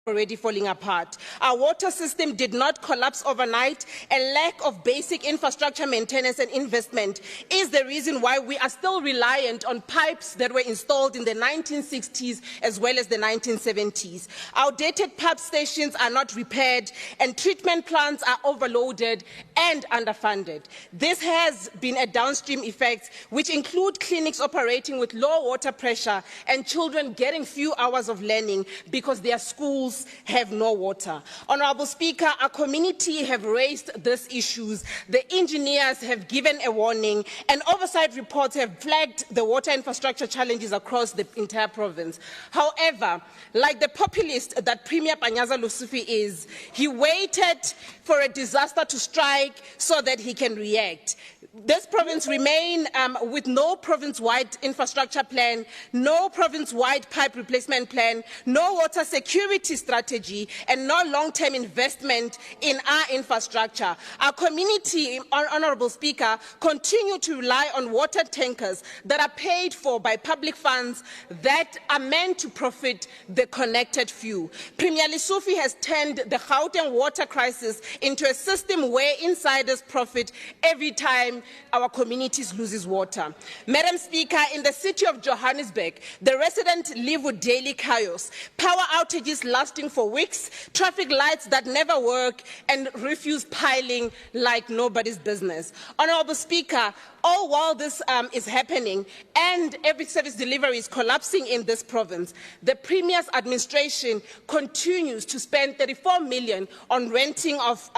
already falling apart. Our water system did not collapse overnight. A lack of basic infrastructure maintenance and investment is the reason why we are still reliant on pipes that were installed in the 1960s as well as the 1970s. Outdated pump stations are not repaired and treatment plants are overloaded and underfunded. This has been a downstream effect which include clinics operating with low water pressure and children getting few hours of learning because their schools have no water. Honourable Speaker, our community have raised these issues. The engineers have given a warning and oversight reports have flagged the water infrastructure challenges across the entire province. However, like the populist that Premier Panyaza Lesufi is, he waited for a disaster to strike so that he can react. This province remains with no province-wide infrastructure plan, no province-wide pipe replacement plan, no water security strategy, and no long-term investment in our infrastructure. Our community, Honourable Speaker, continue to rely on water tankers that are paid for by public funds that are meant to profit the connected few. Premier Lesufi has turned the Gauteng water crisis into a system where insiders profit every time our communities loses water. Madam Speaker, in the city of Johannesburg, the residents live with daily chaos, power outages lasting for weeks, traffic lights that never work, and refuse piling like nobody's business. Honourable Speaker, all while this is happening and every service delivery is collapsing in this province, the Premier's administration continues to spend 34 million on renting of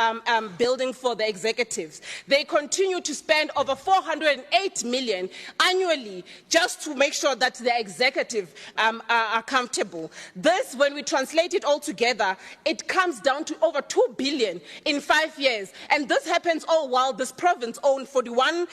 building for the executives. They continue to spend over 408 million annually just to make sure that the executive are comfortable. This, when we translate it all together, it comes down to over 2 billion in 5 years. And this happens all while this province owns 41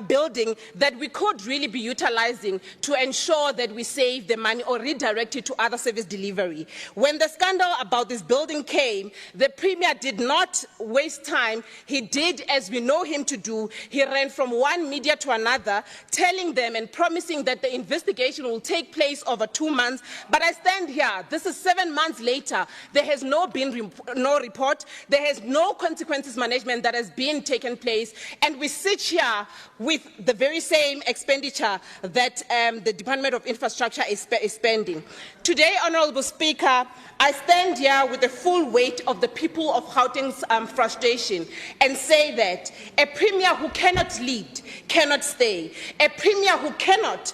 building that we could really be utilizing to ensure that we save the money or redirect it to other service delivery. When the scandal about this building came, the Premier did not waste time. He did as we know him to do. He ran from one media to another, telling them and promising that the investigation will take place over 2 months. But I stand here, this is 7 months later, there has no report, there has no consequences management that has been taken place, and we sit here with the very same expenditure that the Department of Infrastructure is spending. Today, Honourable Speaker, I stand here with the full weight of the people of Gauteng's frustration and say that a Premier who cannot lead cannot stay. A Premier who cannot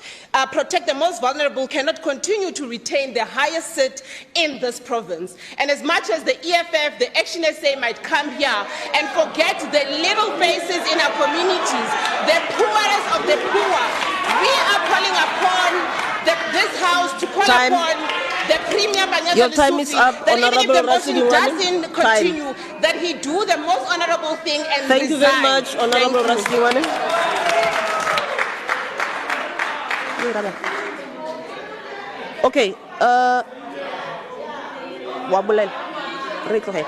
protect the most vulnerable cannot continue to retain the highest seat in this province. And as much as the EFF, the Action SA might come here and forget the little faces in our communities, the poorest of the poor, we are calling upon this House to call upon the Premier Panyaza Your time is up, that even if the Honourable motion doesn't continue, that he do the most honourable thing and Thank you very much, Honourable Rasidiwane. Okay, Wabulel, go ahead.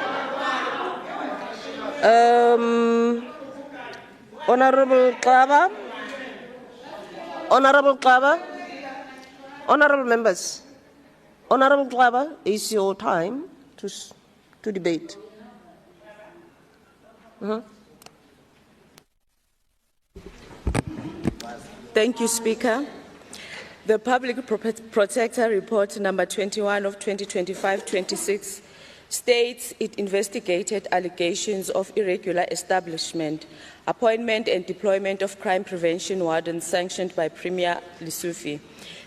Honourable Klava, Honourable Klava, Honourable members, Honourable Klava, is your time to debate. Thank you, Speaker. The Public Protector Report number 21 of 2025-26 states it investigated allegations of irregular establishment, appointment and deployment of crime prevention wardens sanctioned by Premier Lesufi.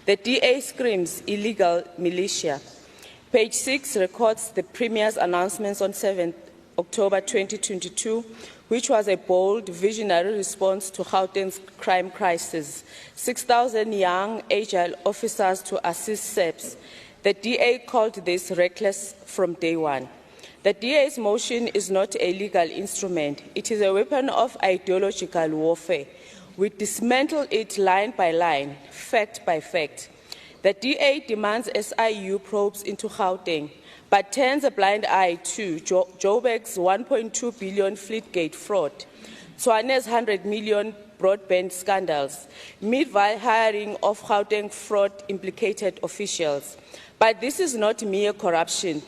The DA screams illegal militia. Page 6 records the Premier's announcements on 7 October 2022, which was a bold, visionary response to Gauteng's crime crisis. 6,000 young, agile officers to assist SAPS. The DA called this reckless from day one. The DA's motion is not a legal instrument. It is a weapon of ideological warfare. We dismantle it line by line, fact by fact. The DA demands SIU probes into Gauteng, but turns a blind eye to Joburg's 1.2 billion Fleetgate fraud, Tshwane's 100 million broadband scandals, mid-while hiring of Gauteng fraud-implicated officials. But this is not mere corruption.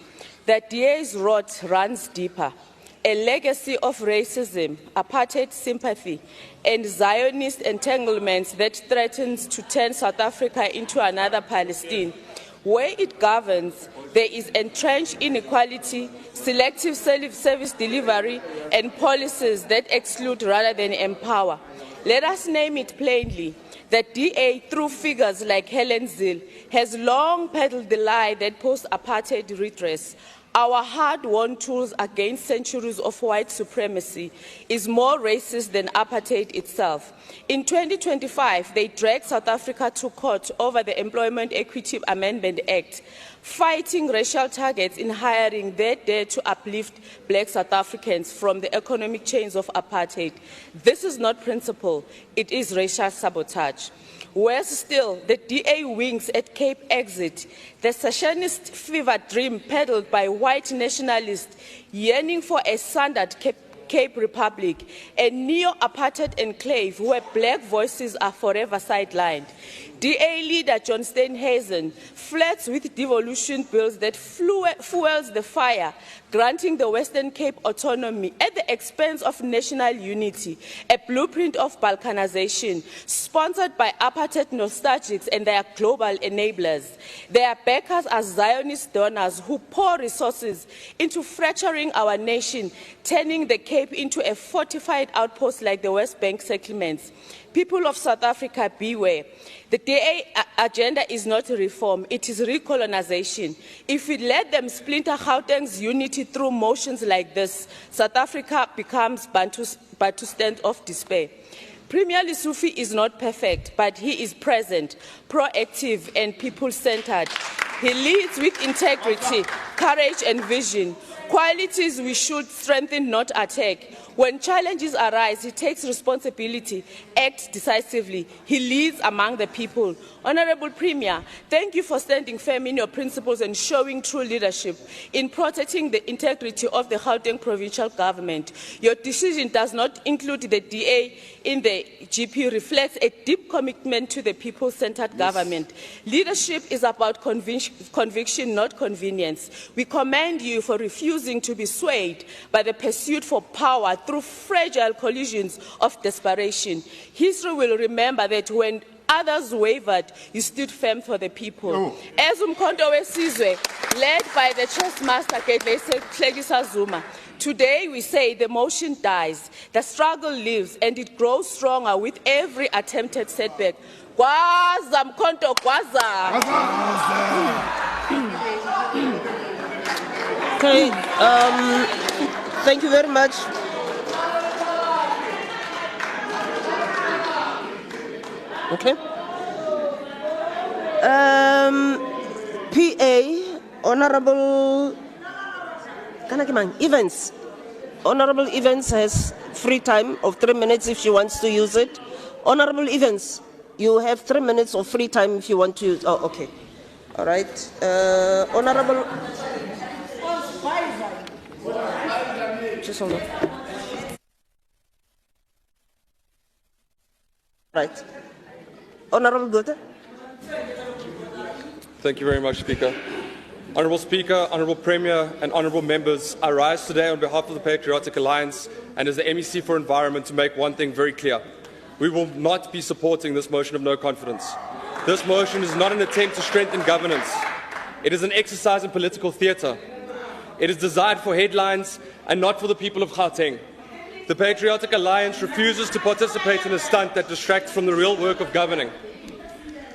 that DA's rot runs deeper. A legacy of racism, apartheid sympathy, and Zionist entanglements that threatens to turn South Africa into another Palestine. Where it governs, there is entrenched inequality, selective service delivery, and policies that exclude rather than empower. Let us name it plainly. That DA, through figures like Helen Zille, has long peddled the lie that post-apartheid redress, our hard-won tools against centuries of white supremacy, is more racist than apartheid itself. In 2025, they dragged South Africa to court over the Employment Equity Amendment Act, fighting racial targets in hiring that dare to uplift black South Africans from the economic chains of apartheid. This is not principle, it is racial sabotage. Worse still, the DA wings at Cape Exit, the secessionist fever dream peddled by white nationalists yearning for a sundered Cape Republic, a neo-apartheid enclave where black voices are forever sidelined. DA leader John Steenhuisen flirts with devolution bills that fuels the fire, granting the Western Cape autonomy at the expense of national unity, a blueprint of balkanization, sponsored by apartheid nostalgics and their global enablers. Their backers are Zionist donors who pour resources into fracturing our nation, turning the Cape into a fortified outpost like the West Bank settlements. People of South Africa, beware. The DA agenda is not reform, it is recolonization. If we let them splinter Gauteng's unity through motions like this, South Africa becomes Bantustan of despair. Premier Lesufi is not perfect, but he is present, proactive and people-centered. He leads with integrity, courage and vision, qualities we should strengthen, not attack. When challenges arise, he takes responsibility, acts decisively. He leads among the people. Honourable Premier, thank you for standing firm in your principles and showing true leadership in protecting the integrity of the Gauteng provincial government. Your decision does not include the DA in the GP, reflects a deep commitment to the people-centered government. Leadership is about conviction, not convenience. We commend you for refusing to be swayed by the pursuit for power through fragile collisions of desperation. History will remember that when others wavered, you stood firm for the people. As Umkhonto weSizwe, led by the chessmaster Legislature Zuma, today we say the motion dies, the struggle lives, and it grows stronger with every attempted setback. Gwaza Umkhonto, gwaza! Okay, thank you very much. Okay. PA, Honorable Evans. Honorable Evans has free time of 3 minutes if she wants to use it. Honorable Evans, you have 3 minutes of free time if you want to use. Oh, okay. All right. Honorable. Just hold on. Right. Honourable Gauteng. Thank you very much, Speaker. Honourable Speaker, Honourable Premier and Honourable Members, I rise today on behalf of the Patriotic Alliance and as the MEC for Environment to make one thing very clear. We will not be supporting this motion of no confidence. This motion is not an attempt to strengthen governance. It is an exercise in political theatre. It is designed for headlines and not for the people of Gauteng. The Patriotic Alliance refuses to participate in a stunt that distracts from the real work of governing.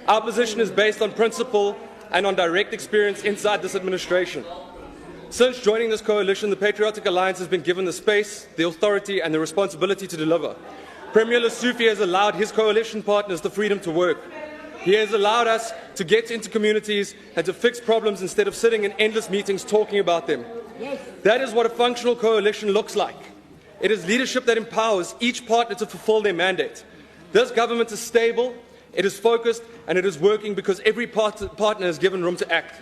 Our position is based on principle and on direct experience inside this administration. Since joining this coalition, the Patriotic Alliance has been given the space, the authority and the responsibility to deliver. Premier Lesufi has allowed his coalition partners the freedom to work. He has allowed us to get into communities and to fix problems instead of sitting in endless meetings talking about them. That is what a functional coalition looks like. It is leadership that empowers each partner to fulfill their mandate. This government is stable, it is focused, and it is working because every partner is given room to act.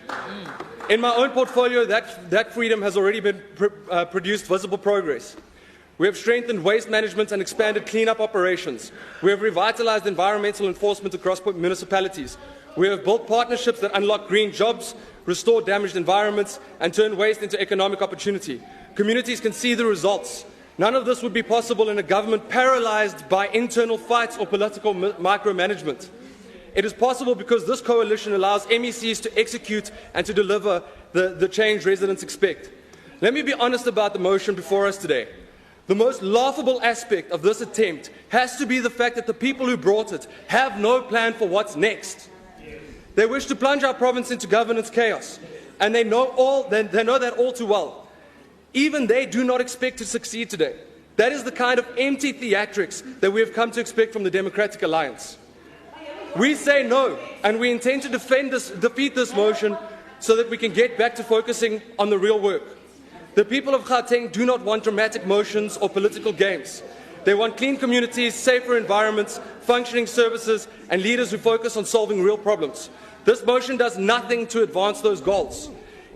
In my own portfolio, that freedom has already been produced visible progress. We have strengthened waste management and expanded clean-up operations. We have revitalized environmental enforcement across municipalities. We have built partnerships that unlock green jobs, restore damaged environments, and turn waste into economic opportunity. Communities can see the results. None of this would be possible in a government paralyzed by internal fights or political micromanagement. It is possible because this coalition allows MECs to execute and to deliver the change residents expect. Let me be honest about the motion before us today. The most laughable aspect of this attempt has to be the fact that the people who brought it have no plan for what's next. They wish to plunge our province into governance chaos, and they know that all too well. Even they do not expect to succeed today. That is the kind of empty theatrics that we have come to expect from the Democratic Alliance. We say no, and we intend to defeat this motion so that we can get back to focusing on the real work. The people of Gauteng do not want dramatic motions or political games. They want clean communities, safer environments, functioning services, and leaders who focus on solving real problems. This motion does nothing to advance those goals.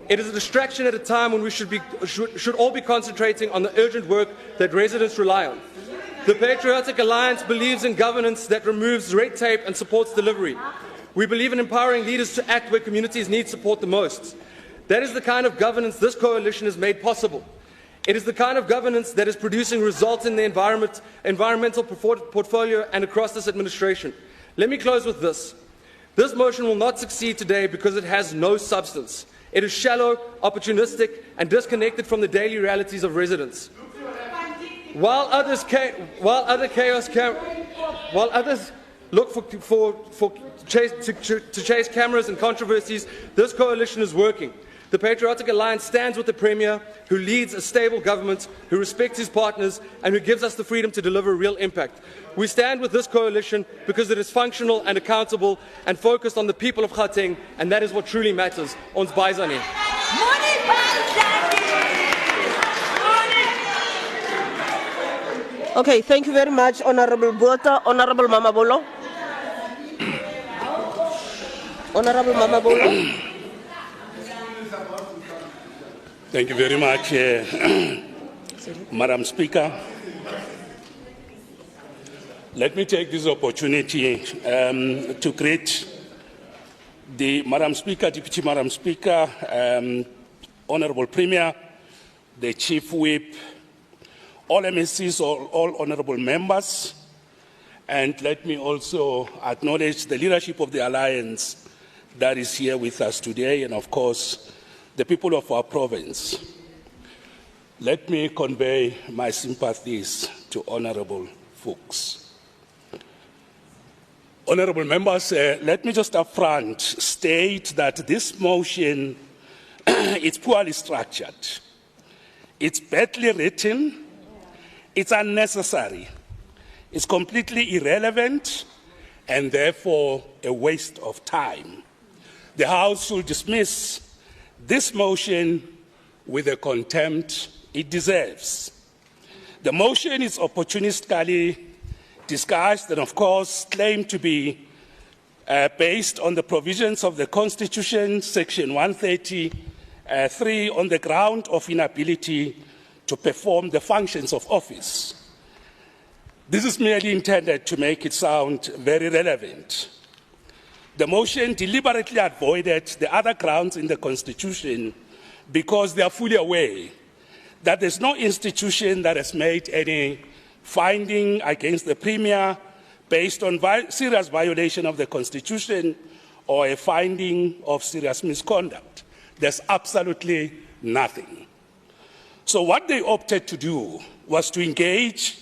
It is a distraction at a time when we should all be concentrating on the urgent work that residents rely on. The Patriotic Alliance believes in governance that removes red tape and supports delivery. We believe in empowering leaders to act where communities need support the most. That is the kind of governance this coalition has made possible. It is the kind of governance that is producing results in the environmental portfolio and across this administration. Let me close with this. This motion will not succeed today because it has no substance. It is shallow, opportunistic, and disconnected from the daily realities of residents. While others look to chase cameras and controversies, this coalition is working. The Patriotic Alliance stands with the Premier, who leads a stable government, who respects his partners, and who gives us the freedom to deliver real impact. We stand with this coalition because it is functional and accountable and focused on the people of Gauteng, and that is what truly matters. Ons baie nie. Okay, thank you very much, Honorable Botha. Honorable Mamabolo. Honorable Mamabolo. Thank you very much, Madam Speaker. Let me take this opportunity to greet the Madam Speaker, Deputy Madam Speaker, Honorable Premier, the Chief Whip, all MSCs, all honorable members, and let me also acknowledge the leadership of the Alliance that is here with us today, and of course, the people of our province. Let me convey my sympathies to honorable folks. Honorable members, let me just up front state that this motion is poorly structured. It's badly written, it's unnecessary, it's completely irrelevant, and therefore a waste of time. The House should dismiss this motion with the contempt it deserves. The motion is opportunistically disguised and, of course, claimed to be based on the provisions of the Constitution, Section 133, on the ground of inability to perform the functions of office. This is merely intended to make it sound very relevant. The motion deliberately avoided the other grounds in the Constitution because they are fully aware that there's no institution that has made any finding against the Premier based on serious violation of the Constitution or a finding of serious misconduct. There's absolutely nothing. So what they opted to do was to engage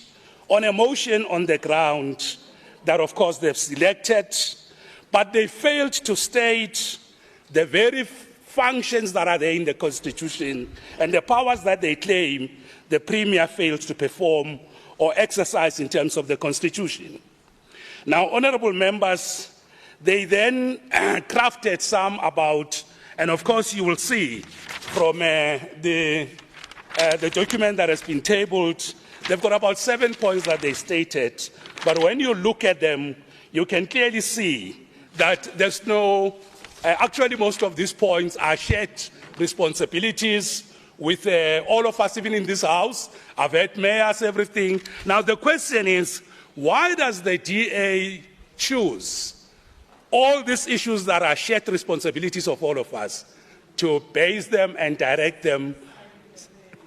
on a motion on the ground that, of course, they've selected, but they failed to state the very functions that are there in the Constitution and the powers that they claim the Premier failed to perform or exercise in terms of the Constitution. Now, honorable members, they then crafted some about, and of course you will see from the document that has been tabled, they've got about 7 points that they stated, but when you look at them, you can clearly see that there's no, actually most of these points are shared responsibilities with all of us, even in this House. I've had mayors, everything. Now the question is, why does the DA choose all these issues that are shared responsibilities of all of us to base them and direct them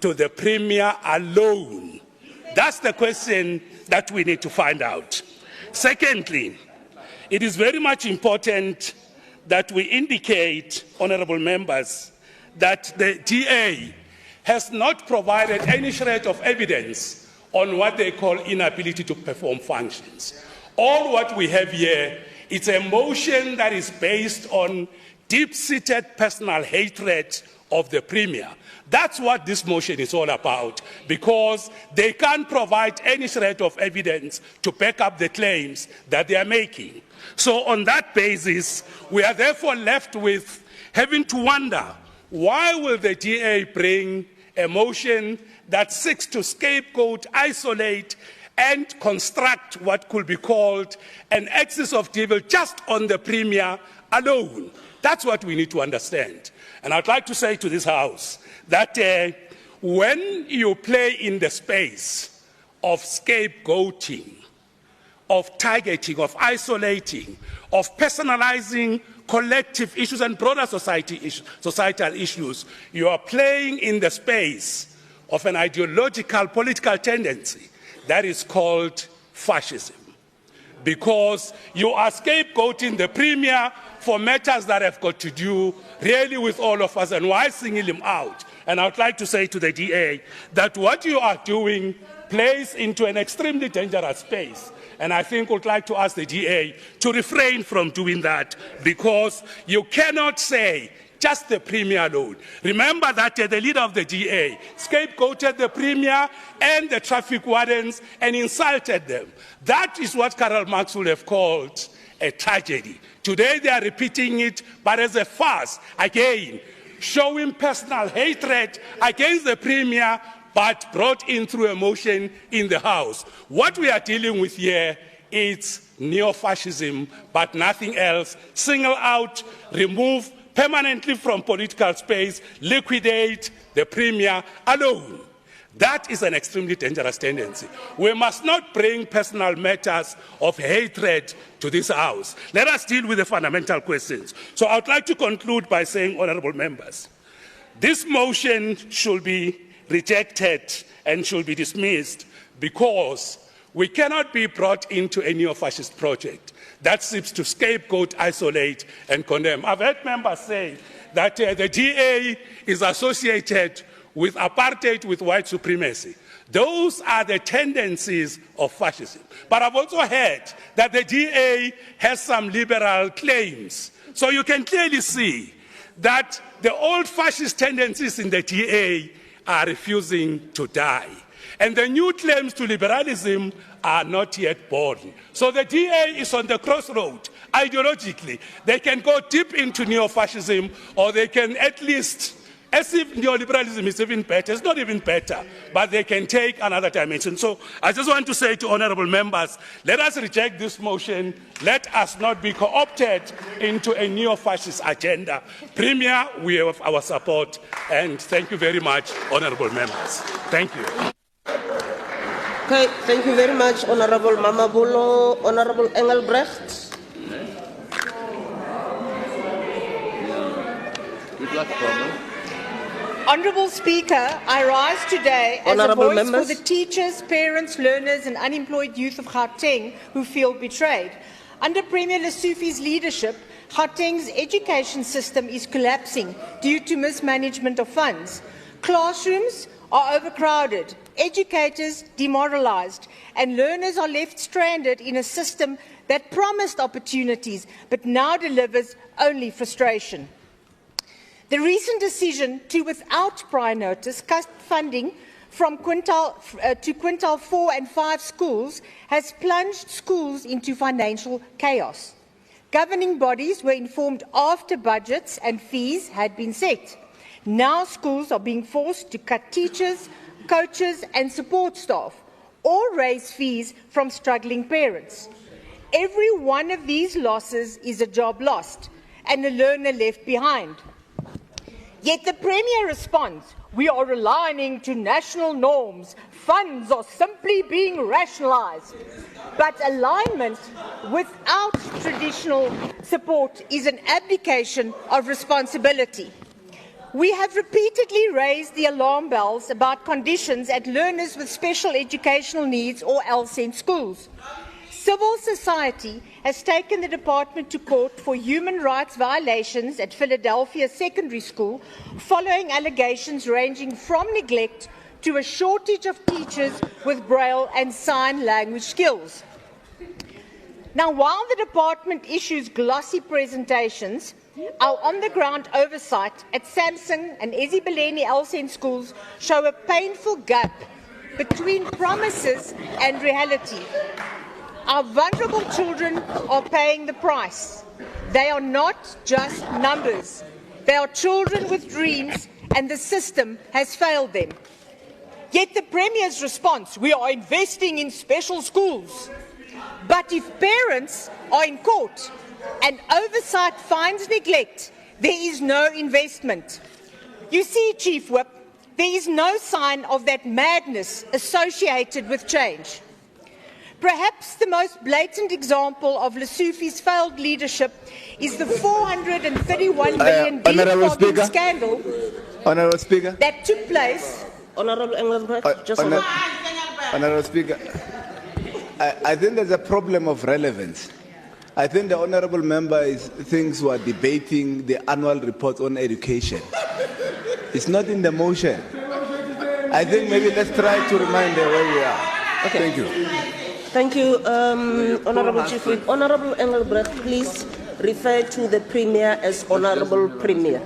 to the Premier alone? That's the question that we need to find out. Secondly, it is very much important that we indicate, honourable members, that the DA has not provided any shred of evidence on what they call inability to perform functions. All what we have here is a motion that is based on deep-seated personal hatred of the Premier. That's what this motion is all about, because they can't provide any shred of evidence to back up the claims that they are making. So on that basis, we are therefore left with having to wonder, why will the DA bring a motion that seeks to scapegoat, isolate, and construct what could be called an axis of evil just on the Premier alone? That's what we need to understand. And I'd like to say to this House that when you play in the space of scapegoating, of targeting, of isolating, of personalizing collective issues and broader societal issues, you are playing in the space of an ideological political tendency that is called fascism. Because you are scapegoating the Premier for matters that have got to do really with all of us, and why single him out? And I would like to say to the DA that what you are doing plays into an extremely dangerous space. And I think would like to ask the DA to refrain from doing that, because you cannot say just the Premier alone. Remember that the leader of the DA scapegoated the Premier and the traffic wardens and insulted them. That is what Karl Marx would have called a tragedy. Today they are repeating it, but as a farce, again, showing personal hatred against the Premier, but brought in through a motion in the House. What we are dealing with here is neo-fascism, but nothing else. Single out, remove permanently from political space, liquidate the Premier alone. That is an extremely dangerous tendency. We must not bring personal matters of hatred to this House. Let us deal with the fundamental questions. So I would like to conclude by saying, honourable members, this motion should be rejected and should be dismissed, because we cannot be brought into a neo-fascist project that seeks to scapegoat, isolate, and condemn. I've heard members say that the DA is associated with apartheid, with white supremacy. Those are the tendencies of fascism. But I've also heard that the DA has some liberal claims. So you can clearly see that the old fascist tendencies in the DA are refusing to die. And the new claims to liberalism are not yet born. So the DA is on the crossroad ideologically. They can go deep into neo-fascism, or they can at least, as if neoliberalism is even better. It's not even better, but they can take another dimension. So I just want to say to honourable members, let us reject this motion. Let us not be co-opted into a neo-fascist agenda. Premier, we have our support, and thank you very much, honourable members. Thank you. Okay, thank you very much, Honourable Mamabulo. Honourable Engelbrecht. Honourable Speaker, I rise today as a voice members. for the teachers, parents, learners and unemployed youth of Gauteng who feel betrayed. Under Premier Lesufi's leadership, Gauteng's education system is collapsing due to mismanagement of funds. Classrooms are overcrowded, educators demoralised, and learners are left stranded in a system that promised opportunities but now delivers only frustration. The recent decision to, without prior notice, cut funding from quintile 4 and 5 schools has plunged schools into financial chaos. Governing bodies were informed after budgets and fees had been set. Now schools are being forced to cut teachers, coaches and support staff, or raise fees from struggling parents. Every one of these losses is a job lost and a learner left behind. Yet the Premier responds, we are aligning to national norms. Funds are simply being rationalised. But alignment without traditional support is an abdication of responsibility. We have repeatedly raised the alarm bells about conditions at learners with special educational needs or LSEN schools. Civil society has taken the department to court for human rights violations at Philadelphia Secondary School following allegations ranging from neglect to a shortage of teachers with Braille and sign language skills. Now, while the department issues glossy presentations, our on-the-ground oversight at Samsung and Ezibeleni LSEN schools show a painful gap between promises and reality. Our vulnerable children are paying the price. They are not just numbers. They are children with dreams, and the system has failed them. Yet the Premier's response, we are investing in special schools. But if parents are in court and oversight finds neglect, there is no investment. You see, Chief Whip, there is no sign of that madness associated with change. Perhaps the most blatant example of Lesufi's failed leadership is the 431 million defrauding scandal Honourable Speaker. that took place. Honourable Engelbrecht, just hold on. Honourable Speaker, I think there's a problem of relevance. I think the honourable member thinks we are debating the annual report on education. It's not in the motion. I think maybe let's try to remind her where we are. Okay. Thank you. Thank you, Honourable Chief Whip. Honourable Engelbrecht, please refer to the Premier as Honourable Premier.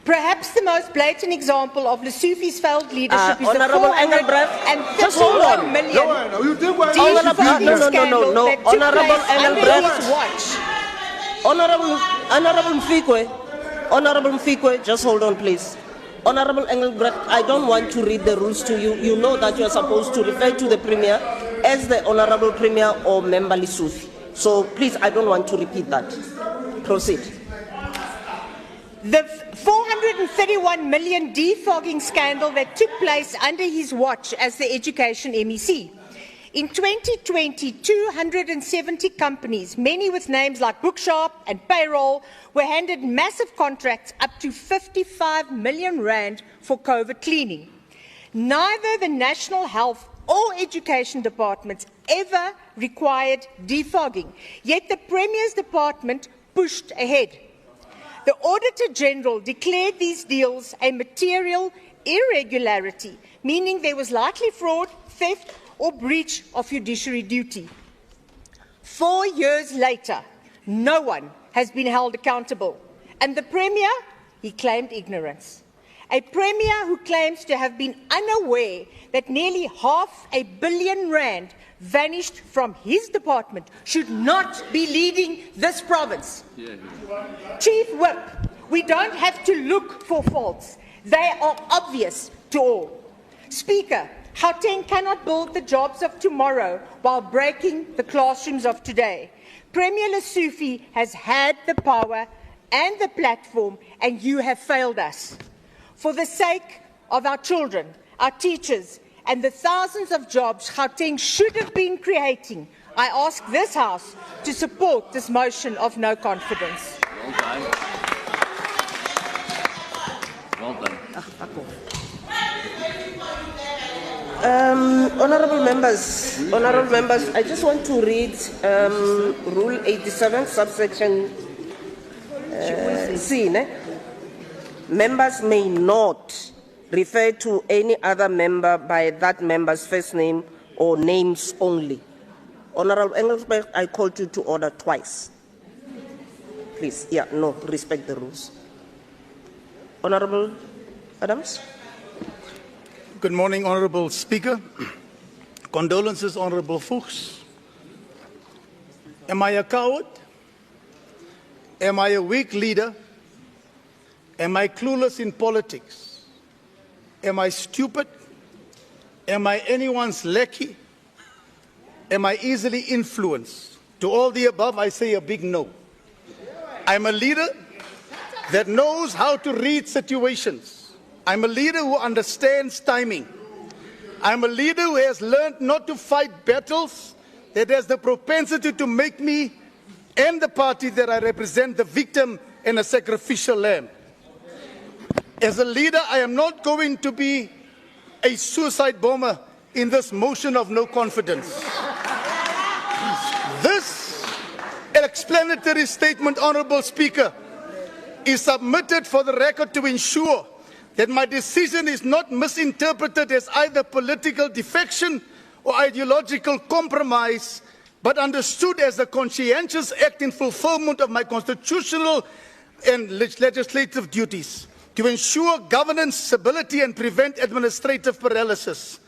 Perhaps the most blatant example of Lesufi's failed leadership is the Honourable Engelbrecht, just hold on. You think we're defrauding scandal no. that took Honourable place under Engelbrecht. his watch. Honourable Mfikwe, just hold on, please. Honourable Engelbrecht, I don't want to read the rules to you. You know that you are supposed to refer to the Premier as the Honourable Premier or Member Lesufi. So please, I don't want to repeat that. Proceed. The 431 million defogging scandal that took place under his watch as the Education MEC. In 2020, 270 companies, many with names like Bookshop and Payroll, were handed massive contracts up to 55 million rand for COVID cleaning. Neither the National Health or Education departments ever required defogging, yet the Premier's department pushed ahead. The Auditor General declared these deals a material irregularity, meaning there was likely fraud, theft, or breach of fiduciary duty. 4 years later, no one has been held accountable. And the Premier, he claimed ignorance. A Premier who claims to have been unaware that nearly R500 million vanished from his department should not be leading this province. Chief Whip, we don't have to look for faults. They are obvious to all. Speaker, Gauteng cannot build the jobs of tomorrow while breaking the classrooms of today. Premier Lesufi has had the power and the platform, and you have failed us. For the sake of our children, our teachers, and the thousands of jobs Gauteng should have been creating, I ask this House to support this motion of no confidence. Well done. Honourable members, I just want to read Rule 87, subsection C. Members may not refer to any other member by that member's first name or names only. Honourable Engelbrecht, I called you to order twice. Please, respect the rules. Honourable Adams. Good morning, Honourable Speaker. Condolences, Honourable Fuchs. Am I a coward? Am I a weak leader? Am I clueless in politics? Am I stupid? Am I anyone's lackey? Am I easily influenced? To all the above, I say a big no. I'm a leader that knows how to read situations. I'm a leader who understands timing. I'm a leader who has learned not to fight battles that has the propensity to make me and the party that I represent the victim and a sacrificial lamb. As a leader, I am not going to be a suicide bomber in this motion of no confidence. This explanatory statement, Honourable Speaker, is submitted for the record to ensure that my decision is not misinterpreted as either political defection or ideological compromise, but understood as a conscientious act in fulfillment of my constitutional and legislative duties to ensure governance, stability and prevent administrative paralysis,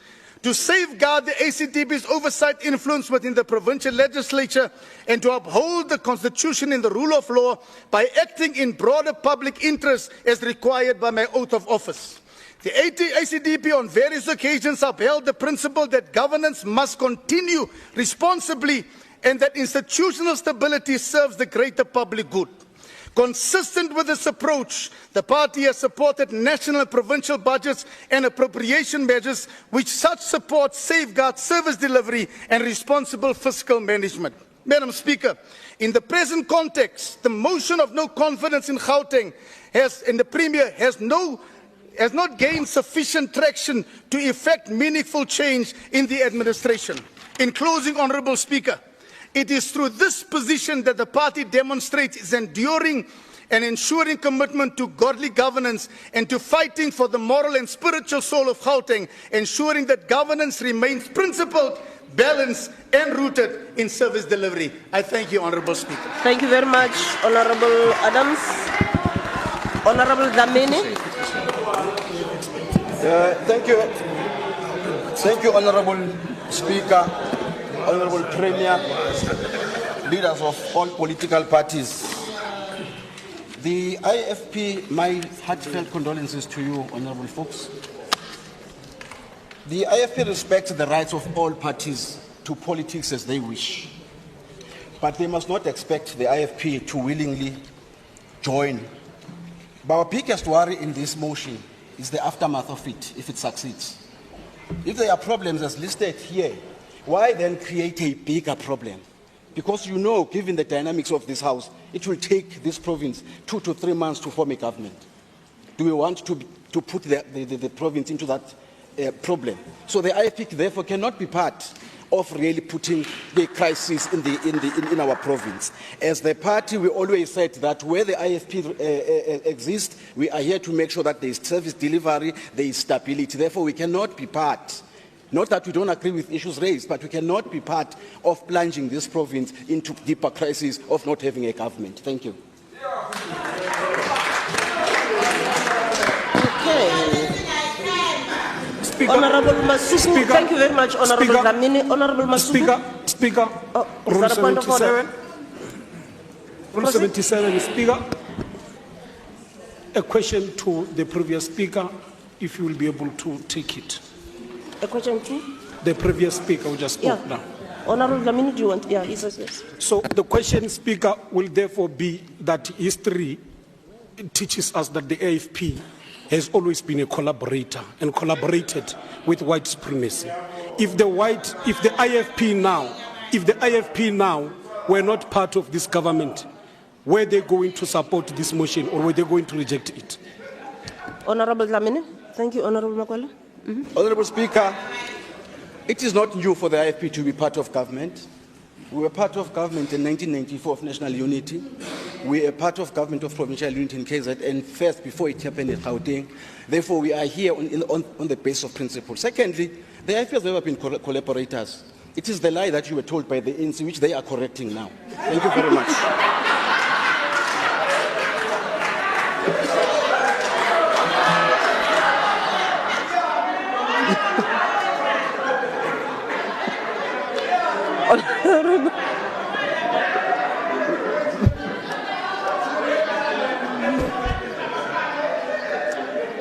to safeguard the ACDB's oversight influence within the provincial legislature and to uphold the constitution and the rule of law by acting in broader public interest as required by my oath of office. The ACDB on various occasions upheld the principle that governance must continue responsibly and that institutional stability serves the greater public good. Consistent with this approach, the party has supported national and provincial budgets and appropriation measures which such support safeguard service delivery and responsible fiscal management. Madam Speaker, in the present context, the motion of no confidence in Gauteng and the Premier has not gained sufficient traction to effect meaningful change in the administration. In closing, Honourable Speaker, it is through this position that the party demonstrates its enduring and ensuring commitment to godly governance and to fighting for the moral and spiritual soul of Gauteng, ensuring that governance remains principled, balanced and rooted in service delivery. I thank you, Honourable Speaker. Thank you very much, Honourable Adams. Honourable Dlamini. Thank you, Honourable Speaker, Honourable Premier, leaders of all political parties. The IFP, my heartfelt condolences to you, Honourable folks. The IFP respects the rights of all parties to politics as they wish, but they must not expect the IFP to willingly join. But our biggest worry in this motion is the aftermath of it, if it succeeds. If there are problems as listed here, why then create a bigger problem? Because you know, given the dynamics of this House, it will take this province 2 to 3 months to form a government. Do we want to put the province into that problem? So the IFP therefore cannot be part of really putting the crisis in our province. As the party, we always said that where the IFP exists, we are here to make sure that there is service delivery, there is stability. Therefore, we cannot be part. Not that we don't agree with issues raised, but we cannot be part of plunging this province into deeper crisis of not having a government. Thank you. Okay. Honourable Masuku, thank you very much, Honourable Dlamini. Honourable Masuku. Speaker, Rule Rule 77. Rule 77, Speaker. A question to the previous Speaker, if you will be able to take it. A question to? The previous Speaker who just spoke now. Honourable Dlamini, do you want? Yeah, he says yes. So the question, Speaker, will therefore be that history teaches us that the AFP has always been a collaborator and collaborated with white supremacy. If the IFP now were not part of this government, were they going to support this motion or were they going to reject it? Honourable Dlamini. Thank you, Honourable Makwala. Honourable Speaker, it is not new for the IFP to be part of government. We were part of government in 1994 of national unity. We are part of government of provincial unity in KZN first before it happened in Gauteng. Therefore, we are here on the basis of principle. Secondly, the IFP has never been collaborators. It is the lie that you were told by the ANC, which they are correcting now. Thank you very much.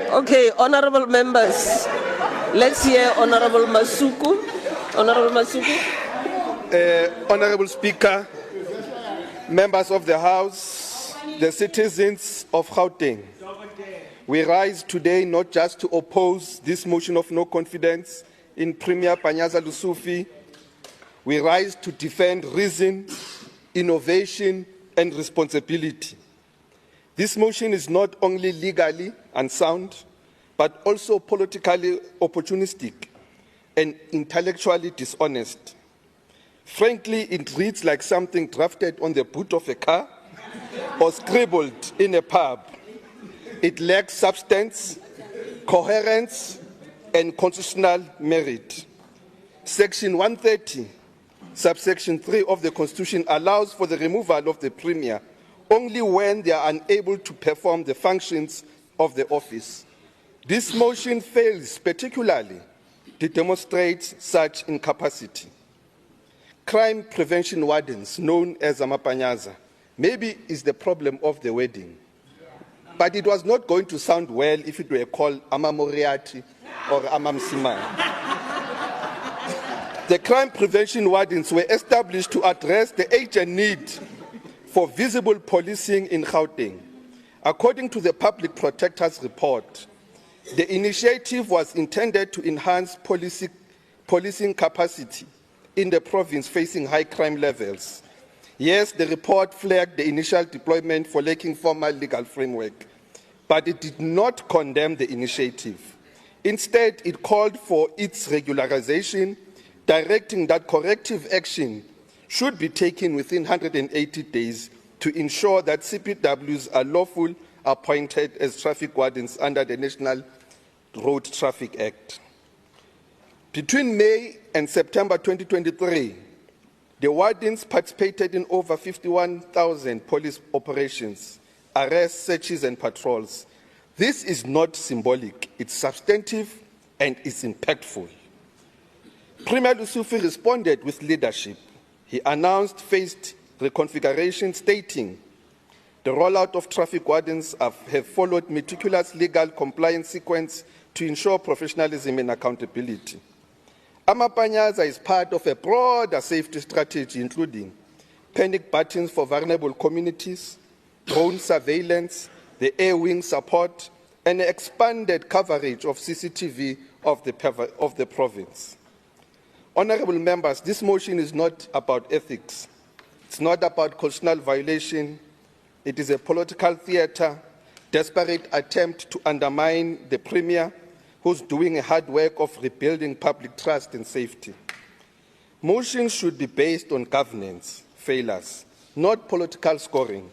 Okay, honourable members, let's hear Honourable Masuku. Honourable Masuku. Honourable Speaker, members of the House, the citizens of Gauteng, we rise today not just to oppose this motion of no confidence in Premier Panyaza Lesufi. We rise to defend reason, innovation, and responsibility. This motion is not only legally unsound, but also politically opportunistic and intellectually dishonest. Frankly, it reads like something drafted on the boot of a car or scribbled in a pub. It lacks substance, coherence, and constitutional merit. Section 130, subsection 3 of the Constitution allows for the removal of the Premier only when they are unable to perform the functions of the office. This motion fails particularly to demonstrate such incapacity. Crime Prevention Wardens, known as AmaPanyaza, maybe is the problem of the wedding. But it was not going to sound well if it were called Amamoriati or Amamsimana. The Crime Prevention Wardens were established to address the urgent need for visible policing in Gauteng. According to the Public Protector's report, the initiative was intended to enhance policing capacity in the province facing high crime levels. Yes, the report flagged the initial deployment for lacking formal legal framework, but it did not condemn the initiative. Instead, it called for its regularization, directing that corrective action should be taken within 180 days to ensure that CPWs are lawful appointed as traffic wardens under the National Road Traffic Act. Between May and September 2023, the wardens participated in over 51,000 police operations, arrests, searches, and patrols. This is not symbolic, it's substantive and it's impactful. Premier Lesufi responded with leadership. He announced phased reconfiguration, stating, the rollout of traffic wardens have followed meticulous legal compliance sequence to ensure professionalism and accountability. AmaPanyaza is part of a broader safety strategy, including panic buttons for vulnerable communities, drone surveillance, the air wing support, and expanded coverage of CCTV of the province. Honourable members, this motion is not about ethics. It's not about constitutional violation. It is a political theatre, desperate attempt to undermine the Premier, who's doing a hard work of rebuilding public trust and safety. Motions should be based on governance failures, not political scoring.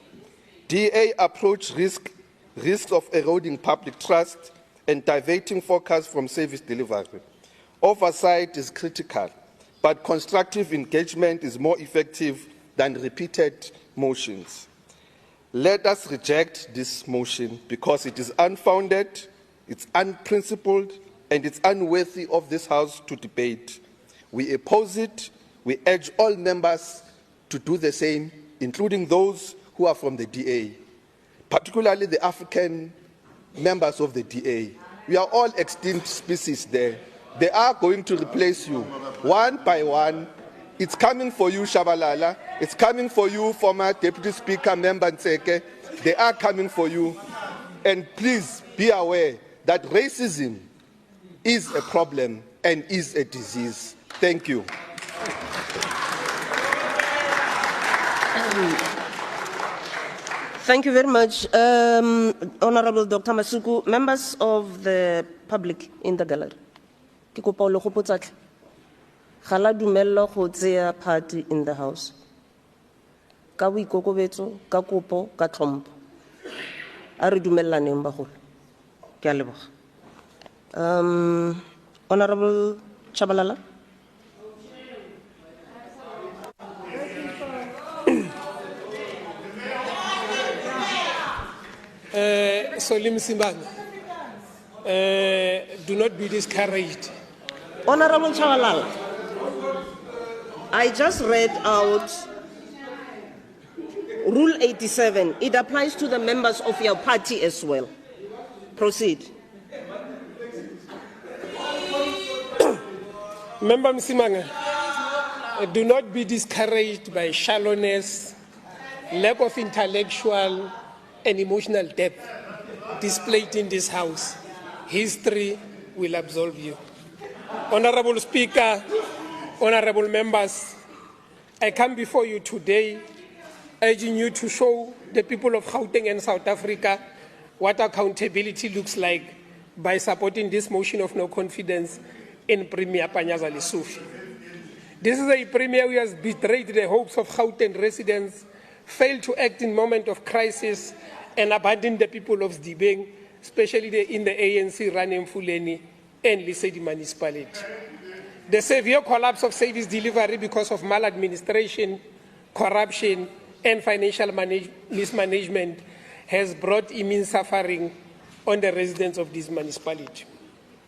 DA approach risks of eroding public trust and diverting focus from service delivery. Oversight is critical, but constructive engagement is more effective than repeated motions. Let us reject this motion because it is unfounded, it's unprincipled, and it's unworthy of this House to debate. We oppose it. We urge all members to do the same, including those who are from the DA, particularly the African members of the DA. We are all extinct species there. They are going to replace you one by one. It's coming for you, Shabalala. It's coming for you, former Deputy Speaker, Member Nseke. They are coming for you. And please be aware that racism is a problem and is a disease. Thank you. Thank you very much, Honorable Dr. Masuku. Members of the public in the gallery. Ke kopa o le gopotsa tle. Ga la dumella go tseya party in the house. Ka boikokobetso, ka kopo, ka tlhompho. A re dumellaneng bagolo. Ke a leboga. Honorable Chabalala. Solim Simbana, do not be discouraged. Honorable Chabalala, I just read out Rule 87. It applies to the members of your party as well. Proceed. Member Msimanga, do not be discouraged by shallowness, lack of intellectual and emotional depth displayed in this House. History will absolve you. Honorable Speaker, honorable members, I come before you today urging you to show the people of Gauteng and South Africa what accountability looks like by supporting this motion of no confidence in Premier Panyaza Lesufi. This is a Premier who has betrayed the hopes of Gauteng residents, failed to act in moment of crisis, and abandoned the people of Zdibeng, especially in the ANC-run Mfuleni and Lesedi municipality. The severe collapse of service delivery because of maladministration, corruption, and financial mismanagement has brought immense suffering on the residents of this municipality.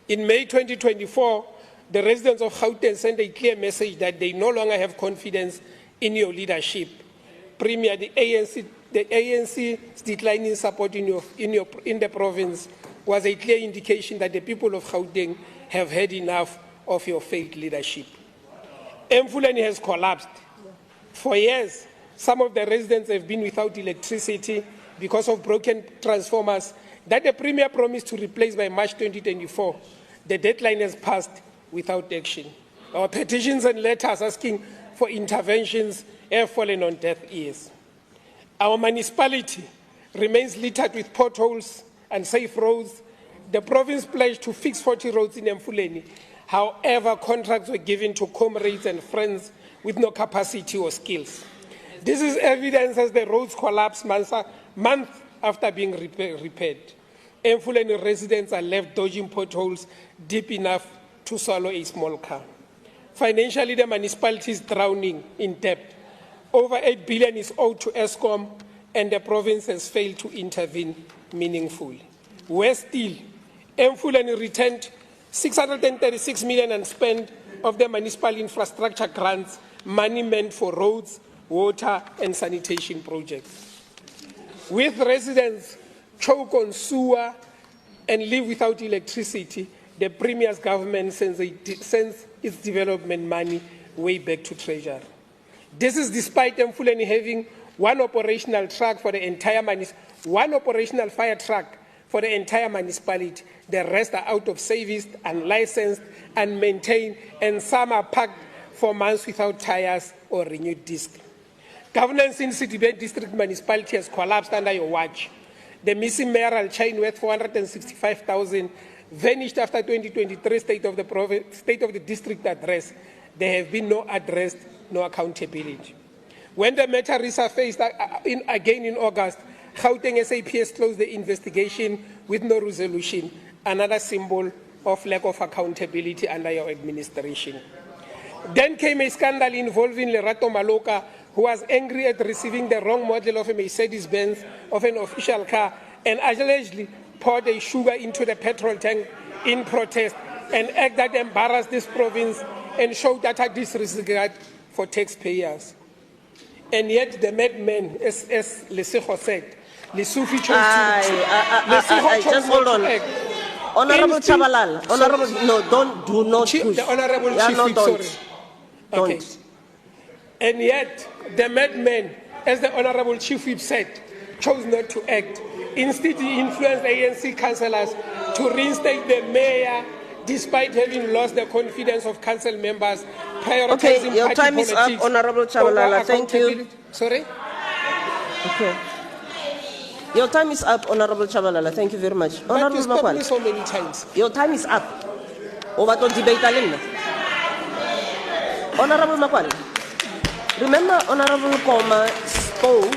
In May 2024, the residents of Gauteng sent a clear message that they no longer have confidence in your leadership. Premier, the ANC's declining support in the province was a clear indication that the people of Gauteng have had enough of your failed leadership. Mfuleni has collapsed. For years, some of the residents have been without electricity because of broken transformers that the Premier promised to replace by March 2024. The deadline has passed without action. Our petitions and letters asking for interventions have fallen on deaf ears. Our municipality remains littered with potholes and safe roads. The province pledged to fix 40 roads in Mfuleni. However, contracts were given to comrades and friends with no capacity or skills. This is evidence as the roads collapse month after being repaired. Mfuleni residents are left dodging potholes deep enough to swallow a small car. Financially, the municipality is drowning in debt. Over 8 billion is owed to ESCOM, and the province has failed to intervene meaningfully. Worse still, Mfuleni returned 636 million unspent of the municipal infrastructure grants, money meant for roads, water, and sanitation projects. With residents choke on sewer and live without electricity, the Premier's government sends its development money way back to Treasury. This is despite Mfuleni having one operational truck for the entire one operational fire truck for the entire municipality. The rest are out of service, unlicensed, unmaintained, and some are parked for months without tires or renewed disc. Governance in Citybed District Municipality has collapsed under your watch. The missing mayoral chain worth 465,000 vanished after 2023 State of the District address. There have been no address, no accountability. When the matter resurfaced again in August, Gauteng SAPS closed the investigation with no resolution, another symbol of lack of accountability under your administration. Then came a scandal involving Lerato Maloka, who was angry at receiving the wrong model of a Mercedes-Benz of an official car and allegedly poured a sugar into the petrol tank in protest, an act that embarrassed this province and showed utter disregard for taxpayers. And yet the madman, as Lesufi said, Lesufi chose to just hold on. Honorable Chabalala, Honorable, no, do not push. The Honorable Chief Whip, sorry. Okay. And yet, the madman, as the Honorable Chief Whip said, chose not to act. Instead, he influenced ANC councillors to reinstate the mayor, despite having lost the confidence of council members, prioritizing okay, your party time politics. Is up, Honorable Chabalala. Thank you. Sorry? Okay. Your time is up, Honorable Chabalala. Thank you very much. But Honorable you stopped me Makwala. so many times. Your time is up. Over to debate alin. Honorable Makwala. Remember, Honorable Koma spoke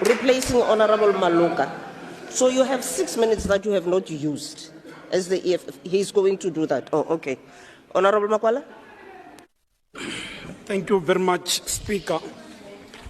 replacing Honorable Maloka. So you have 6 minutes that you have not used. As the EFF, he's going to do that. Oh, okay. Honorable Makwala. Thank you very much, Speaker.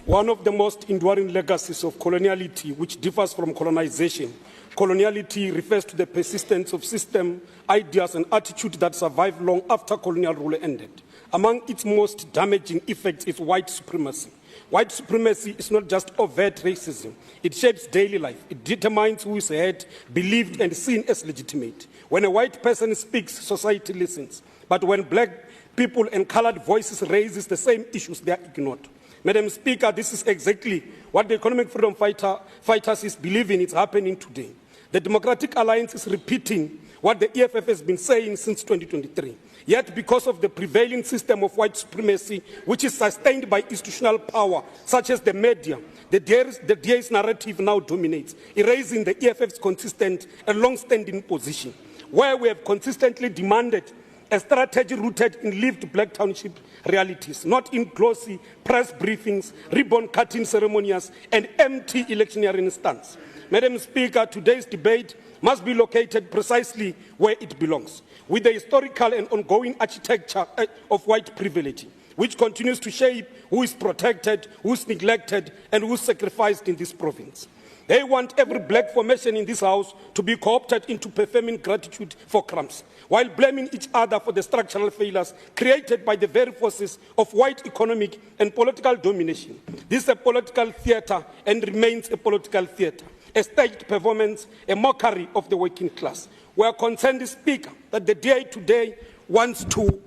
One of the most enduring legacies of coloniality, which differs from colonization, coloniality refers to the persistence of system, ideas, and attitudes that survive long after colonial rule ended. Among its most damaging effects is white supremacy. White supremacy is not just overt racism. It shapes daily life. It determines who is heard, believed, and seen as legitimate. When a white person speaks, society listens. But when black people and colored voices raise the same issues, they are ignored. Madam Speaker, this is exactly what the economic freedom fighters is believing is happening today. The Democratic Alliance is repeating what the EFF has been saying since 2023. Yet, because of the prevailing system of white supremacy, which is sustained by institutional power, such as the media, the DA's narrative now dominates, erasing the EFF's consistent and long-standing position, where we have consistently demanded a strategy rooted in lived Black Township realities, not in glossy press briefings, ribbon-cutting ceremonies, and empty electioneering stunts. Madam Speaker, today's debate must be located precisely where it belongs, with the historical and ongoing architecture of white privilege, which continues to shape who is protected, who is neglected, and who is sacrificed in this province. They want every black formation in this house to be co-opted into performing gratitude for crumbs, while blaming each other for the structural failures created by the very forces of white economic and political domination. This is a political theater and remains a political theater, a staged performance, a mockery of the working class. We are concerned, Speaker, that the DA today wants to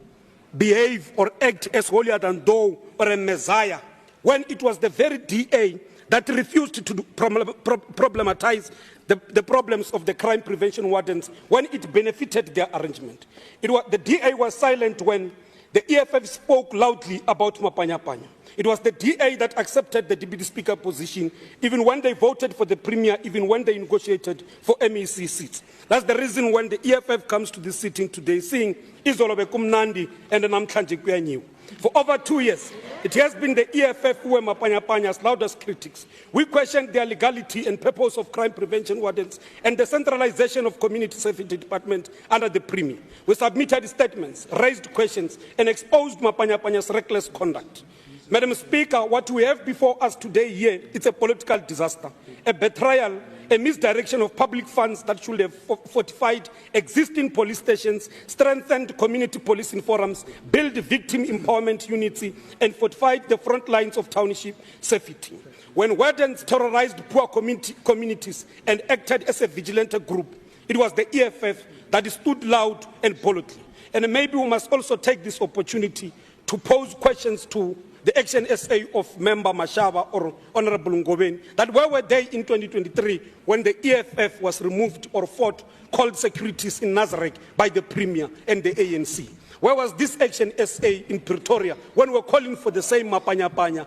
behave or act as holier than thou or a messiah, when it was the very DA that refused to problematize the problems of the crime prevention wardens when it benefited their arrangement. The DA was silent when the EFF spoke loudly about Mapanyapanya. It was the DA that accepted the Deputy Speaker position, even when they voted for the Premier, even when they negotiated for MEC seats. That's the reason when the EFF comes to this sitting today saying, Izolobe kumnandi and namhlanje kuyanyiwa. For over 2 years, it has been the EFF who were Mapanyapanya's loudest critics. We questioned their legality and purpose of crime prevention wardens and the centralization of community safety department under the Premier. We submitted statements, raised questions, and exposed Mapanyapanya's reckless conduct. Madam Speaker, what we have before us today here is a political disaster, a betrayal, a misdirection of public funds that should have fortified existing police stations, strengthened community policing forums, built victim empowerment units, and fortified the front lines of township safety. When wardens terrorized poor communities and acted as a vigilante group, it was the EFF that stood loud and boldly. And maybe we must also take this opportunity to pose questions to the Action SA of Member Mashaba or Honorable Ngobeni, that where were they in 2023 when the EFF was removed or fought called securities in Nazareth by the Premier and the ANC? Where was this Action SA in Pretoria when we were calling for the same Mapanyapanya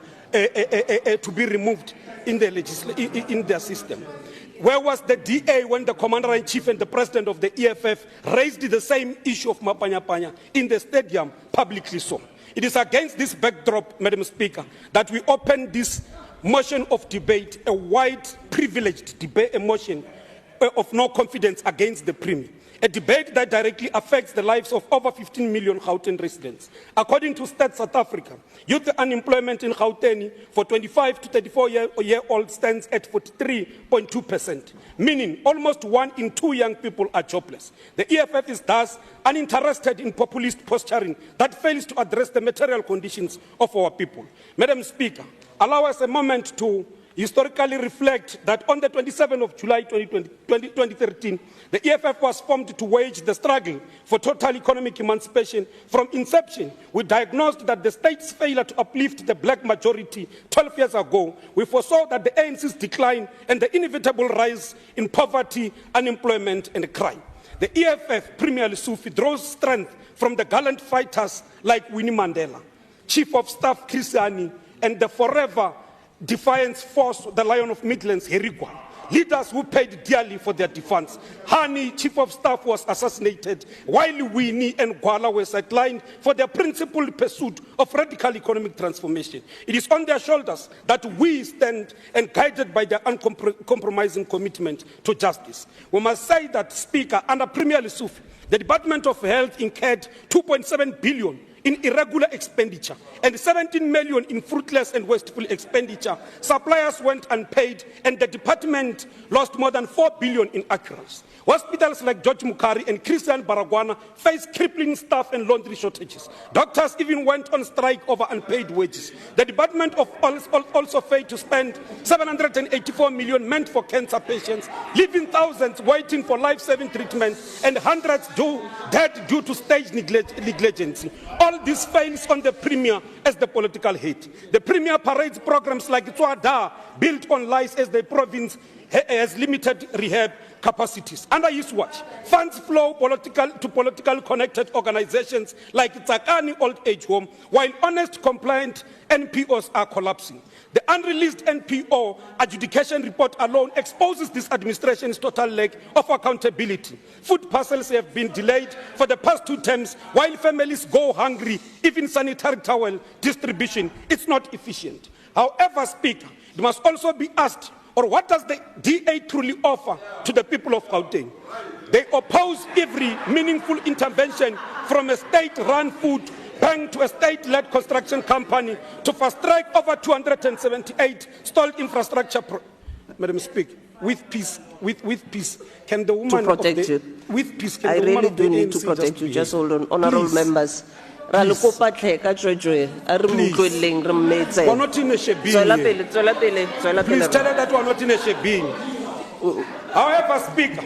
to be removed in their system? Where was the DA when the Commander-in-Chief and the President of the EFF raised the same issue of Mapanyapanya in the stadium publicly so? It is against this backdrop, Madam Speaker, that we open this motion of debate, a white privileged debate, a motion of no confidence against the Premier. A debate that directly affects the lives of over 15 million Gauteng residents. According to Stats South Africa, youth unemployment in Gauteng for 25 to 34-year-olds stands at 43.2%, meaning almost 1 in 2 young people are jobless. The EFF is thus uninterested in populist posturing that fails to address the material conditions of our people. Madam Speaker, allow us a moment to historically reflect that on the 27th of July 2013, the EFF was formed to wage the struggle for total economic emancipation. From inception, we diagnosed that the state's failure to uplift the black majority 12 years ago, we foresaw that the ANC's decline and the inevitable rise in poverty, unemployment, and crime. The EFF Premier Lesufi draws strength from the gallant fighters like Winnie Mandela, Chief of Staff Christiani, and the forever defiance force, the Lion of Midlands, Herigwa. Leaders who paid dearly for their defense. Hani, Chief of Staff, was assassinated, while Winnie and Gwala were sidelined for their principled pursuit of radical economic transformation. It is on their shoulders that we stand, and guided by their uncompromising commitment to justice. We must say that, Speaker, under Premier Lesufi, the Department of Health incurred 2.7 billion in irregular expenditure and 17 million in fruitless and wasteful expenditure. Suppliers went unpaid and the department lost more than 4 billion in accruals. Hospitals like George Mukari and Christian Baragwana face crippling staff and laundry shortages. Doctors even went on strike over unpaid wages. The department also failed to spend 784 million meant for cancer patients, leaving thousands waiting for life-saving treatment and hundreds dead due to stage negligence. All this fails on the Premier as the political head. The Premier parades programs like Tswada, built on lies as the province has limited rehab capacities. Under his watch, funds flow to political connected organizations like Tsakani Old Age Home, while honest, compliant NPOs are collapsing. The unreleased NPO adjudication report alone exposes this administration's total lack of accountability. Food parcels have been delayed for the past 2 terms, while families go hungry. Even sanitary towel distribution is not efficient. However, Speaker, it must also be asked, or what does the DA truly offer to the people of Gauteng? They oppose every meaningful intervention from a state-run food bank to a state-led construction company to fast-track over 278 stalled infrastructure. Madam Speaker, with peace, can the woman to protect you? With peace, can I the woman really of the do need ANC to protect you. Just hold on, honourable Please. members. We're not in a shebeen. Please tell her that we are not in a shebeen. However, Speaker,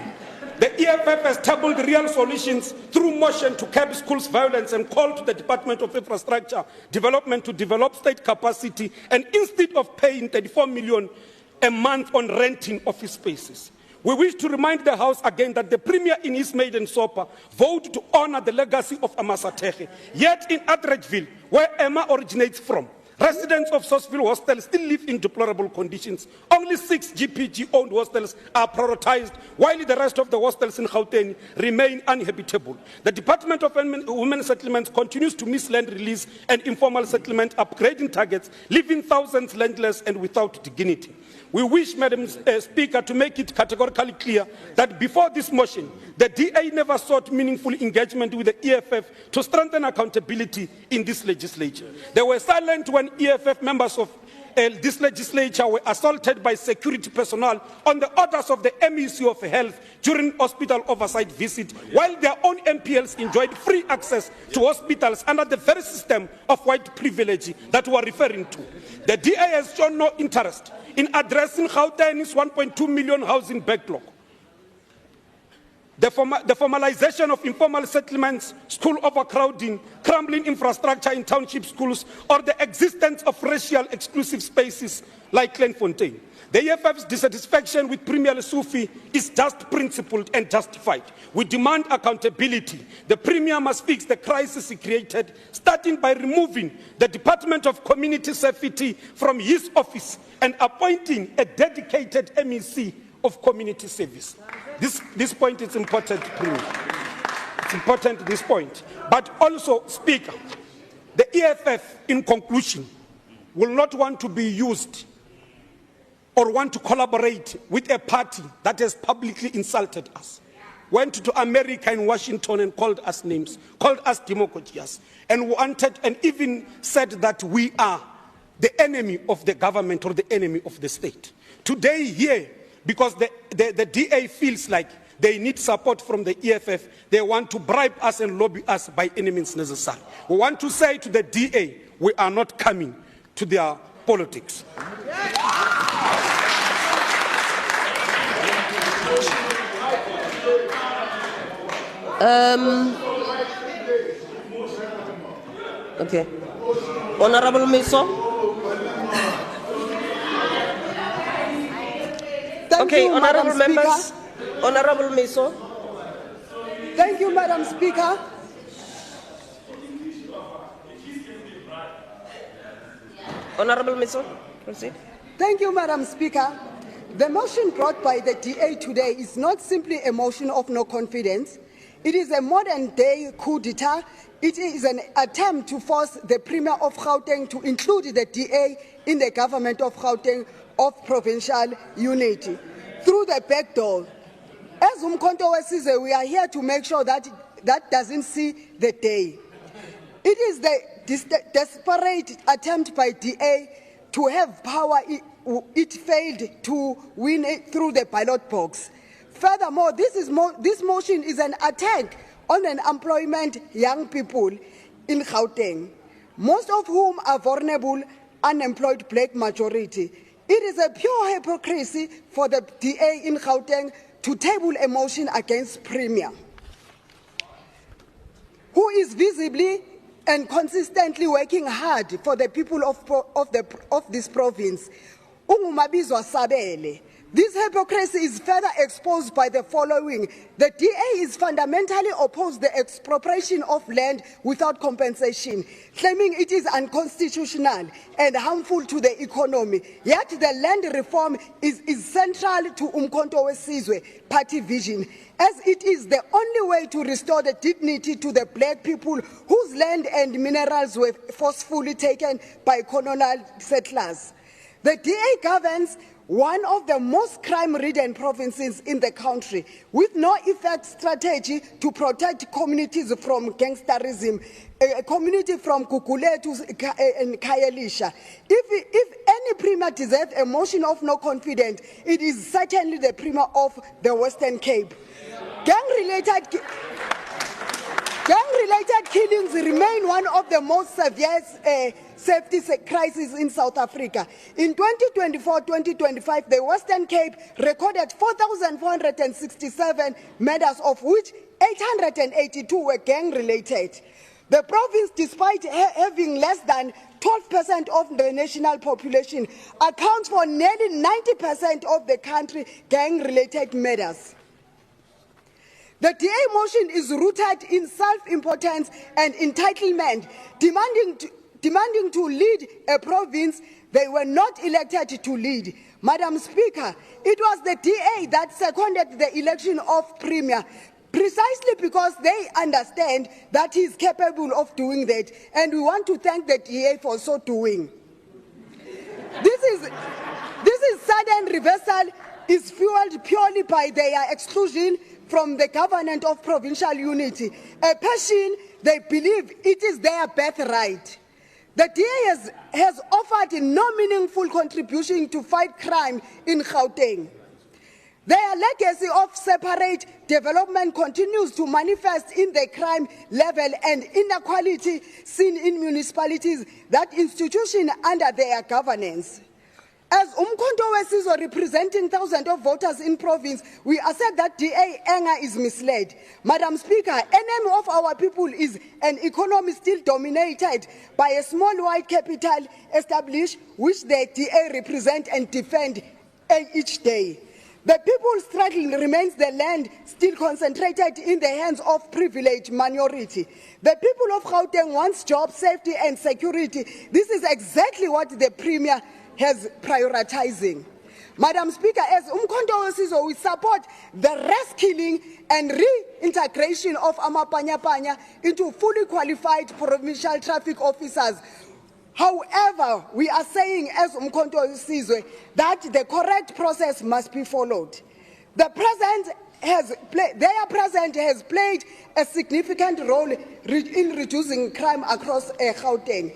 the EFF has tabled real solutions through motion to curb schools violence and call to the Department of Infrastructure Development to develop state capacity, and instead of paying 34 million a month on renting office spaces. We wish to remind the House again that the Premier in his maiden sopa vowed to honor the legacy of Amasatehe. Yet in Atteridgeville, where Emma originates from, residents of Sosville hostels still live in deplorable conditions. Only 6 GPG-owned hostels are prioritized, while the rest of the hostels in Gauteng remain uninhabitable. The Department of Women Settlements continues to miss land release and informal settlement upgrading targets, leaving thousands landless and without dignity. We wish, Madam Speaker, to make it categorically clear that before this motion, the DA never sought meaningful engagement with the EFF to strengthen accountability in this legislature. They were silent when EFF members of this legislature were assaulted by security personnel on the orders of the MEC of Health during hospital oversight visit, while their own MPLs enjoyed free access to hospitals under the very system of white privilege that we are referring to. The DA has shown no interest in addressing Gauteng's 1.2 million housing backlog. The formalization of informal settlements, school overcrowding, crumbling infrastructure in township schools, or the existence of racial exclusive spaces like Kleinfontein. The EFF's dissatisfaction with Premier Lesufi is just principled and justified. We demand accountability. The Premier must fix the crisis he created, starting by removing the Department of Community Safety from his office and appointing a dedicated MEC of Community Service. This point is important, Premier. It's important, this point. But also, Speaker, the EFF, in conclusion, will not want to be used or want to collaborate with a party that has publicly insulted us, went to America and Washington and called us names, called us demagogues, and wanted and even said that we are the enemy of the government or the enemy of the state. Today here, because the DA feels like they need support from the EFF, they want to bribe us and lobby us by any means necessary. We want to say to the DA, we are not coming to their politics. Okay. Honorable Miso. Okay, honorable members. Honorable Miso. Thank you, Madam Speaker. Honorable Miso, proceed. Thank you, Madam Speaker. The motion brought by the DA today is not simply a motion of no confidence. It is a modern-day coup d'etat. It is an attempt to force the Premier of Gauteng to include the DA in the government of Gauteng of provincial unity through the back door. As Umkhonto Wesizwe, we are here to make sure that that doesn't see the day. It is the desperate attempt by DA to have power. It failed to win it through the ballot box. Furthermore, this motion is an attack on unemployment young people in Gauteng, most of whom are vulnerable, unemployed black majority. It is a pure hypocrisy for the DA in Gauteng to table a motion against Premier, who is visibly and consistently working hard for the people of this province. Ungumabizwa sabele, This hypocrisy is further exposed by the following. The DA is fundamentally opposed to the expropriation of land without compensation, claiming it is unconstitutional and harmful to the economy. Yet the land reform is central to Umkhonto weSizwe party vision, as it is the only way to restore the dignity to the black people whose land and minerals were forcefully taken by colonial settlers. The DA governs one of the most crime-ridden provinces in the country, with no effective strategy to protect communities from gangsterism, a community from Gugulethu and Khayelitsha. If any premier deserves a motion of no confidence, it is certainly the premier of the Western Cape. Gang-related killings remain one of the most severe safety crises in South Africa. In 2024-2025, the Western Cape recorded 4,467 murders, of which 882 were gang-related. The province, despite having less than 12% of the national population, accounts for nearly 90% of the country's gang-related murders. The DA motion is rooted in self-importance and entitlement, demanding to lead a province they were not elected to lead. Madam Speaker, it was the DA that seconded the election of Premier, precisely because they understand that he is capable of doing that, and we want to thank the DA for so doing. This is sudden reversal is fueled purely by their exclusion from the government of provincial unity, a passion they believe it is their birthright. The DA has offered no meaningful contribution to fight crime in Gauteng. Their legacy of separate development continues to manifest in the crime level and inequality seen in municipalities that institution under their governance. As Umkhonto weSizwe representing thousands of voters in province, we assert that DA anger is misled. Madam Speaker, enemy of our people is an economy still dominated by a small white capital established, which the DA represent and defend each day. The people's struggle remains the land still concentrated in the hands of privileged minority. The people of Gauteng wants job safety and security. This is exactly what the Premier has prioritizing. Madam Speaker, as Umkhonto weSizwe, we support the reskilling and reintegration of AmaPanyaza into fully qualified provincial traffic officers. However, we are saying as Umkhonto weSizwe that the correct process must be followed. Their presence has played a significant role in reducing crime across Gauteng.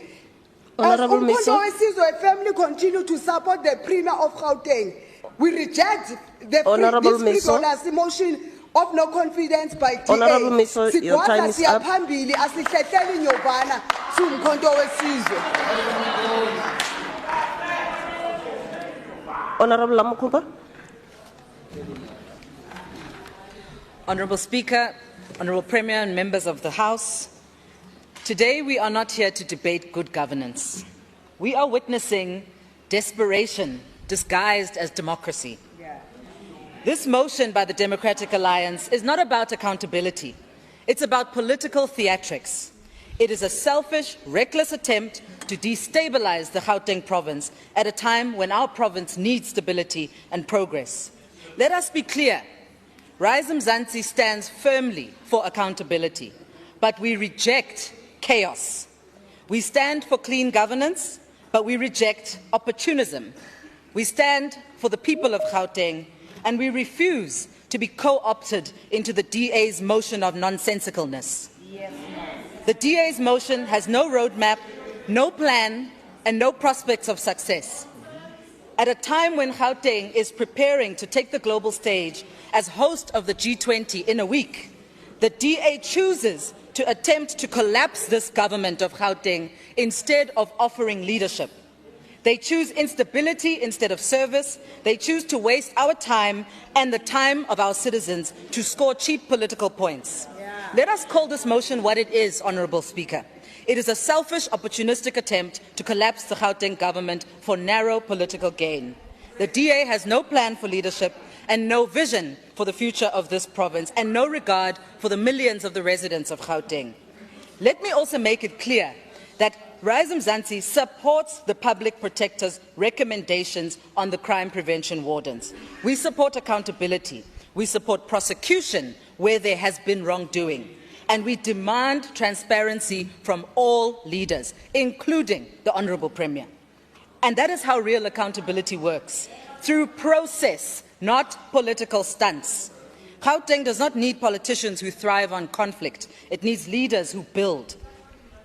Honorable As Umkhonto weSizwe family continue to support the Premier of Gauteng, we reject this frivolous motion of no confidence by DA. Honorable Miso, your time is up. Honorable Lamakuba. Honorable Speaker, Honorable Premier and members of the House, today we are not here to debate good governance. We are witnessing desperation disguised as democracy. This motion by the Democratic Alliance is not about accountability. It's about political theatrics. It is a selfish, reckless attempt to destabilize the Gauteng province at a time when our province needs stability and progress. Let us be clear. Rise Mzansi stands firmly for accountability, but we reject chaos. We stand for clean governance, but we reject opportunism. We stand for the people of Gauteng, and we refuse to be co-opted into the DA's motion of nonsensicalness. The DA's motion has no roadmap, no plan, and no prospects of success. At a time when Gauteng is preparing to take the global stage as host of the G20 in a week, the DA chooses to attempt to collapse this government of Gauteng instead of offering leadership. They choose instability instead of service. They choose to waste our time and the time of our citizens to score cheap political points. Let us call this motion what it is, Honourable Speaker. It is a selfish, opportunistic attempt to collapse the Gauteng government for narrow political gain. The DA has no plan for leadership and no vision for the future of this province and no regard for the millions of the residents of Gauteng. Let me also make it clear that Rise Mzansi supports the Public Protector's recommendations on the crime prevention wardens. We support accountability. We support prosecution where there has been wrongdoing. And we demand transparency from all leaders, including the Honourable Premier. And that is how real accountability works, through process, not political stunts. Gauteng does not need politicians who thrive on conflict. It needs leaders who build.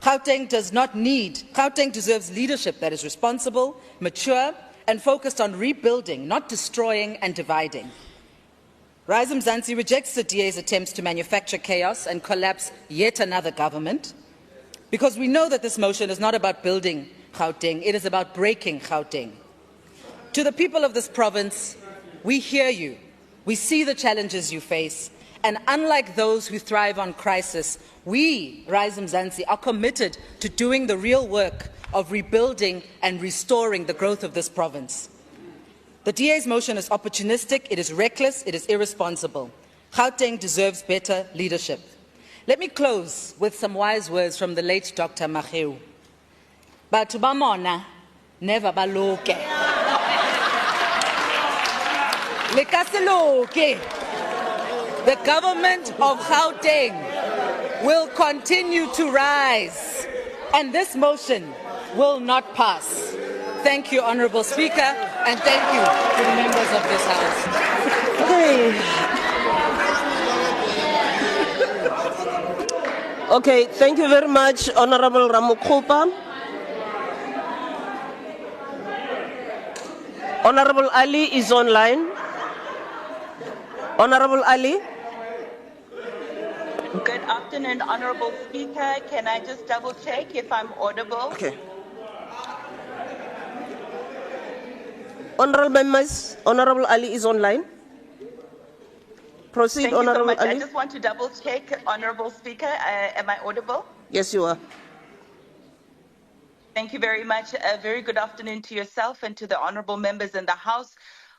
Gauteng deserves leadership that is responsible, mature, and focused on rebuilding, not destroying and dividing. Rise Mzansi rejects the DA's attempts to manufacture chaos and collapse yet another government, because we know that this motion is not about building Gauteng, it is about breaking Gauteng. To the people of this province, we hear you, we see the challenges you face, and unlike those who thrive on crisis, we, Rise Mzansi, are committed to doing the real work of rebuilding and restoring the growth of this province. The DA's motion is opportunistic, it is reckless, it is irresponsible. Gauteng deserves better leadership. Let me close with some wise words from the late Dr. Maheu. Batho ba mona never baloke. Le ka se loke. The government of Gauteng will continue to rise, and this motion will not pass. Thank you, Honourable Speaker, and thank you to the members of this House. Okay, thank you very much, Honourable Ramokgopa. Honourable Ali is online. Honourable Ali. Good afternoon, Honourable Speaker. Can I just double check if I'm audible? Okay. Honourable members, Honourable Ali is online. Proceed, Thank you so Honourable much. Ali. I just want to double check, Honourable Speaker. Am I audible? Yes, you are. Thank you very much. A very good afternoon to yourself and to the honourable members in the House.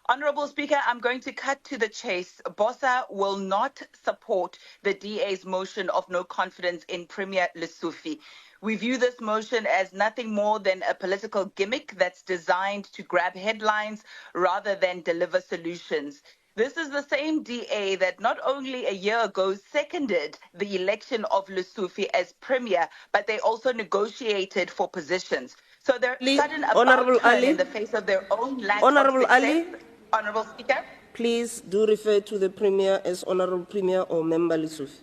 Honourable Speaker, I'm going to cut to the chase. BOSA will not support the DA's motion of no confidence in Premier Lesufi. We view this motion as nothing more than a political gimmick that's designed to grab headlines rather than deliver solutions. This is the same DA that not only a year ago seconded the election of Lesufi as Premier, but they also negotiated for positions. So they're sudden about turn in the face of their own lack of success. Honourable Speaker. Please do refer to the Premier as Honourable Premier or Member Lesufi.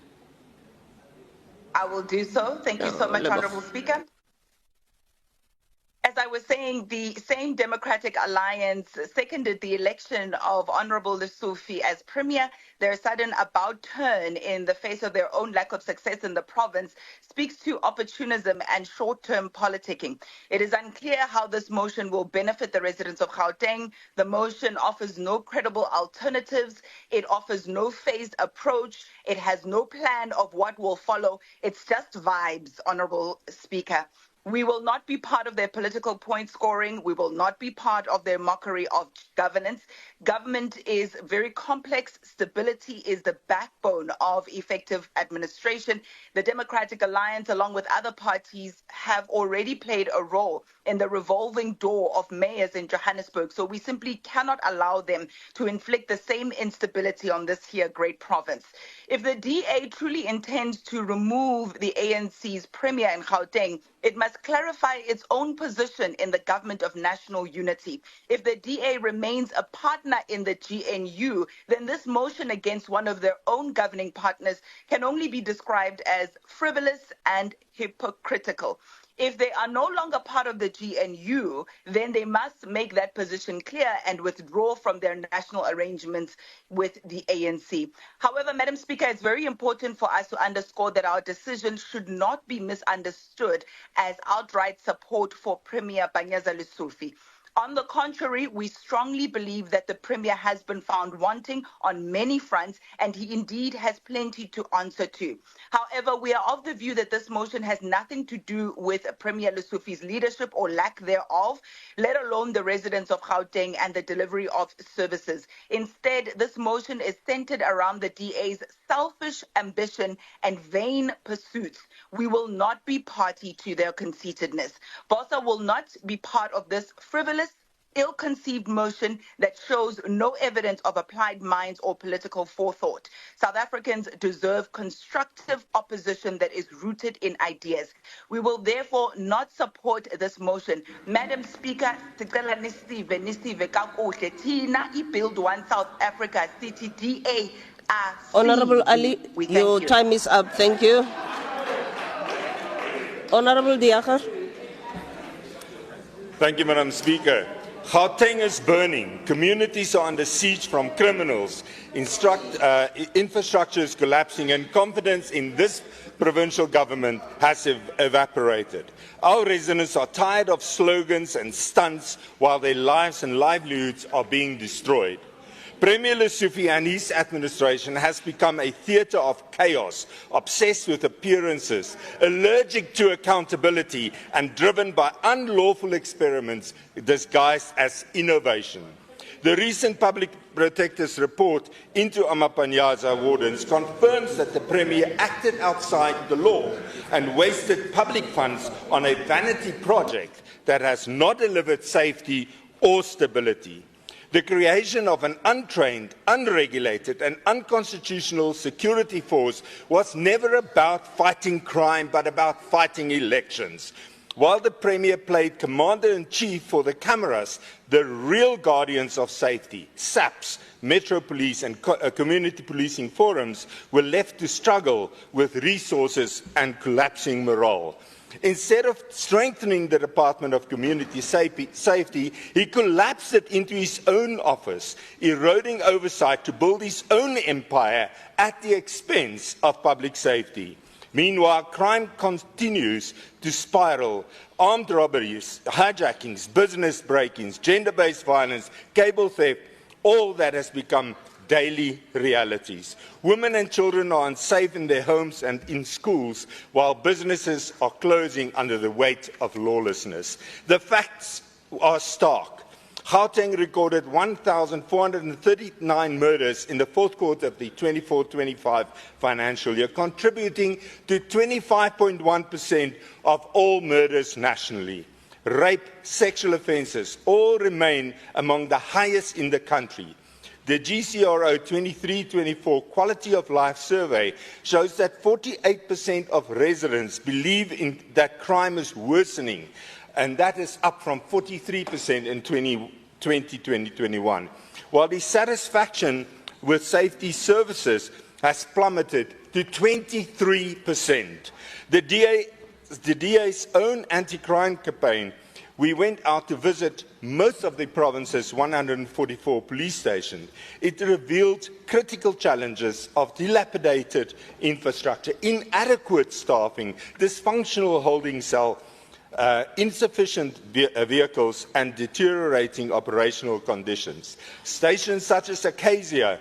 I will do so. Thank you so much, Honourable Speaker. As I was saying, the same Democratic Alliance seconded the election of Honourable Lesufi as Premier. Their sudden about turn in the face of their own lack of success in the province speaks to opportunism and short-term politicking. It is unclear how this motion will benefit the residents of Gauteng. The motion offers no credible alternatives. It offers no phased approach. It has no plan of what will follow. It's just vibes, Honourable Speaker. We will not be part of their political point scoring. We will not be part of their mockery of governance. Government is very complex. Stability is the backbone of effective administration. The Democratic Alliance, along with other parties, have already played a role in the revolving door of mayors in Johannesburg. So we simply cannot allow them to inflict the same instability on this here great province. If the DA truly intends to remove the ANC's premier in Gauteng, it must clarify its own position in the government of national unity. If the DA remains a partner in the GNU, then this motion against one of their own governing partners can only be described as frivolous and hypocritical. If they are no longer part of the GNU, then they must make that position clear and withdraw from their national arrangements with the ANC. However, Madam Speaker, it's very important for us to underscore that our decision should not be misunderstood as outright support for Premier Panyaza Lesufi. On the contrary, we strongly believe that the Premier has been found wanting on many fronts, and he indeed has plenty to answer to. However, we are of the view that this motion has nothing to do with Premier Lesufi's leadership or lack thereof, let alone the residents of Gauteng and the delivery of services. Instead, this motion is centered around the DA's selfish ambition and vain pursuits. We will not be party to their conceitedness. BOSA will not be part of this frivolous, ill-conceived motion that shows no evidence of applied minds or political forethought. South Africans deserve constructive opposition that is rooted in ideas. We will therefore not support this motion. Madam Speaker, sicela nisive kakuhle thina iBuild One South Africa CTDA. Honorable Ali, your time is up. Thank you. Honorable Diacher. Thank you, Madam Speaker. Gauteng is burning. Communities are under siege from criminals. Infrastructure is collapsing, and confidence in this provincial government has evaporated. Our residents are tired of slogans and stunts while their lives and livelihoods are being destroyed. Premier Lesufi and his administration has become a theatre of chaos, obsessed with appearances, allergic to accountability, and driven by unlawful experiments disguised as innovation. The recent Public Protector's report into AmaPanyaza Wardens confirms that the Premier acted outside the law and wasted public funds on a vanity project that has not delivered safety or stability. The creation of an untrained, unregulated and unconstitutional security force was never about fighting crime but about fighting elections. While the Premier played Commander-in-Chief for the cameras, the real guardians of safety, SAPS, Metro Police and community policing forums were left to struggle with resources and collapsing morale. Instead of strengthening the Department of Community Safety, he collapsed it into his own office, eroding oversight to build his own empire at the expense of public safety. Meanwhile, crime continues to spiral. Armed robberies, hijackings, business break-ins, gender-based violence, cable theft, all that has become daily realities. Women and children are unsafe in their homes and in schools, while businesses are closing under the weight of lawlessness. The facts are stark. Gauteng recorded 1,439 murders in the fourth quarter of the 24-25 financial year, contributing to 25.1% of all murders nationally. Rape, sexual offences all remain among the highest in the country. The GCRO 23-24 Quality of Life Survey shows that 48% of residents believe that crime is worsening, and that is up from 43% in 2020-2021. While the satisfaction with safety services has plummeted to 23%. The DA's own anti-crime campaign, we went out to visit most of the province's 144 police stations. It revealed critical challenges of dilapidated infrastructure, inadequate staffing, dysfunctional holding cell, insufficient vehicles, and deteriorating operational conditions. Stations such as Acacia,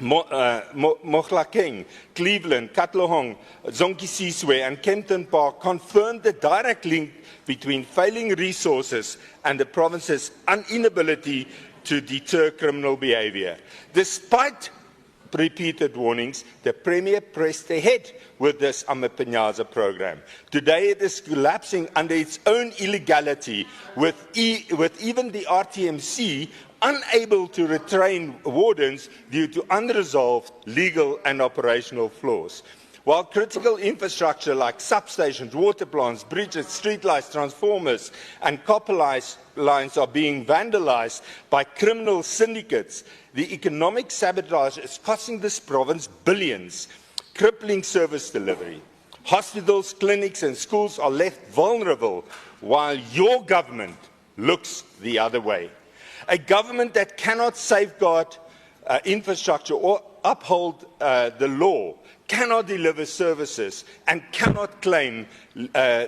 Mohlakeng, Cleveland, Katlehong, Zonkisiswe, and Kempton Park confirmed the direct link between failing resources and the province's inability to deter criminal behaviour. Despite repeated warnings, the Premier pressed ahead with this AmaPanyaza program. Today it is collapsing under its own illegality, with even the RTMC unable to retrain wardens due to unresolved legal and operational flaws. While critical infrastructure like substations, water plants, bridges, streetlights, transformers and copper lines are being vandalized by criminal syndicates, the economic sabotage is costing this province billions, crippling service delivery. Hospitals, clinics and schools are left vulnerable while your government looks the other way. A government that cannot safeguard infrastructure or uphold the law, cannot deliver services, and cannot claim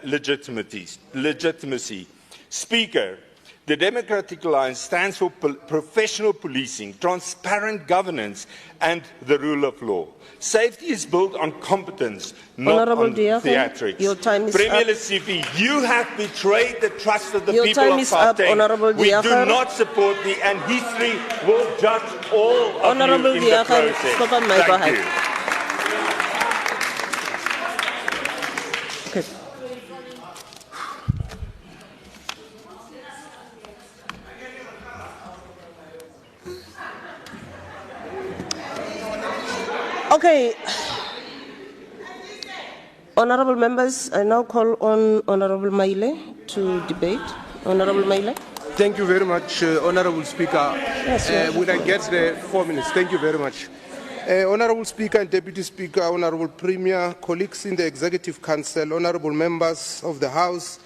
legitimacy. Speaker, The Democratic Alliance stands for professional policing, transparent governance, and the rule of law. Safety is built on competence, not on theatrics. Your time is Premier up. Lesufi, you have betrayed the trust of the Your people time of is up, Gauteng. Honourable We do Diakher. not support the, and history will judge all of Honourable you in the Diakher, process. stop on my go Thank ahead. you. Okay. Okay. Honourable members, I now call on Honourable Maile to debate. Honourable Maile. Thank you very much, Honourable Speaker. Yes, Will I get the 4 minutes? Thank you very much. Honourable Speaker and Deputy Speaker, Honourable Premier, colleagues in the Executive Council, Honourable members of the House,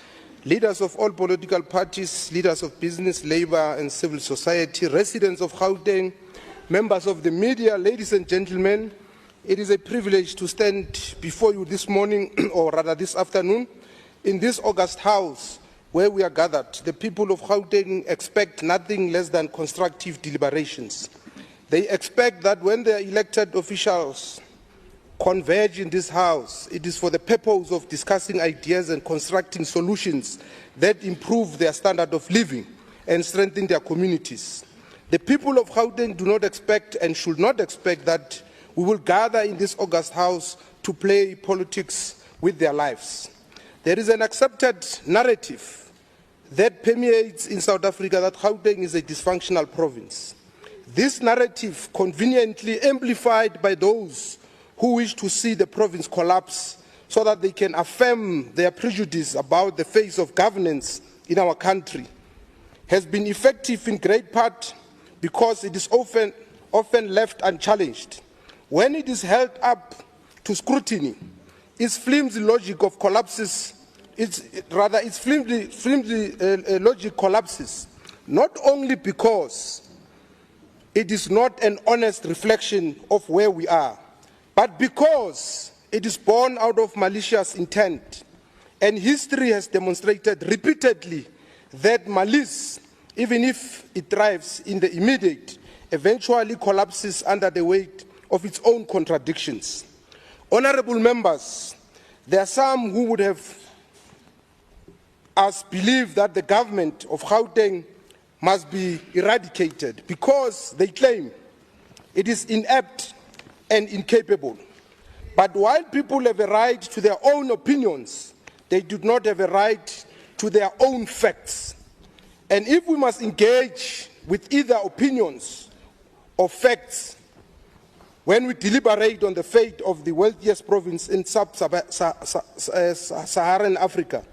leaders of all political parties, leaders of business, labour and civil society, residents of Gauteng, members of the media, ladies and gentlemen, it is a privilege to stand before you this morning, or rather this afternoon, in this august House where we are gathered. The people of Gauteng expect nothing less than constructive deliberations. They expect that when their elected officials converge in this House, it is for the purpose of discussing ideas and constructing solutions that improve their standard of living and strengthen their communities. The people of Gauteng do not expect and should not expect that we will gather in this august House to play politics with their lives. There is an accepted narrative that permeates in South Africa that Gauteng is a dysfunctional province. This narrative, conveniently amplified by those who wish to see the province collapse so that they can affirm their prejudice about the face of governance in our country, has been effective in great part because it is often left unchallenged. When it is held up to scrutiny, its flimsy logic of collapses, its flimsy logic collapses, not only because it is not an honest reflection of where we are, but because it is born out of malicious intent. And history has demonstrated repeatedly that malice, even if it thrives in the immediate, eventually collapses under the weight of its own contradictions. Honourable members, there are some who would have us believe that the government of Gauteng must be eradicated because they claim it is inept and incapable. But while people have a right to their own opinions, they do not have a right to their own facts. And if we must engage with either opinions or facts when we deliberate on the fate of the wealthiest province in sub-Saharan Africa,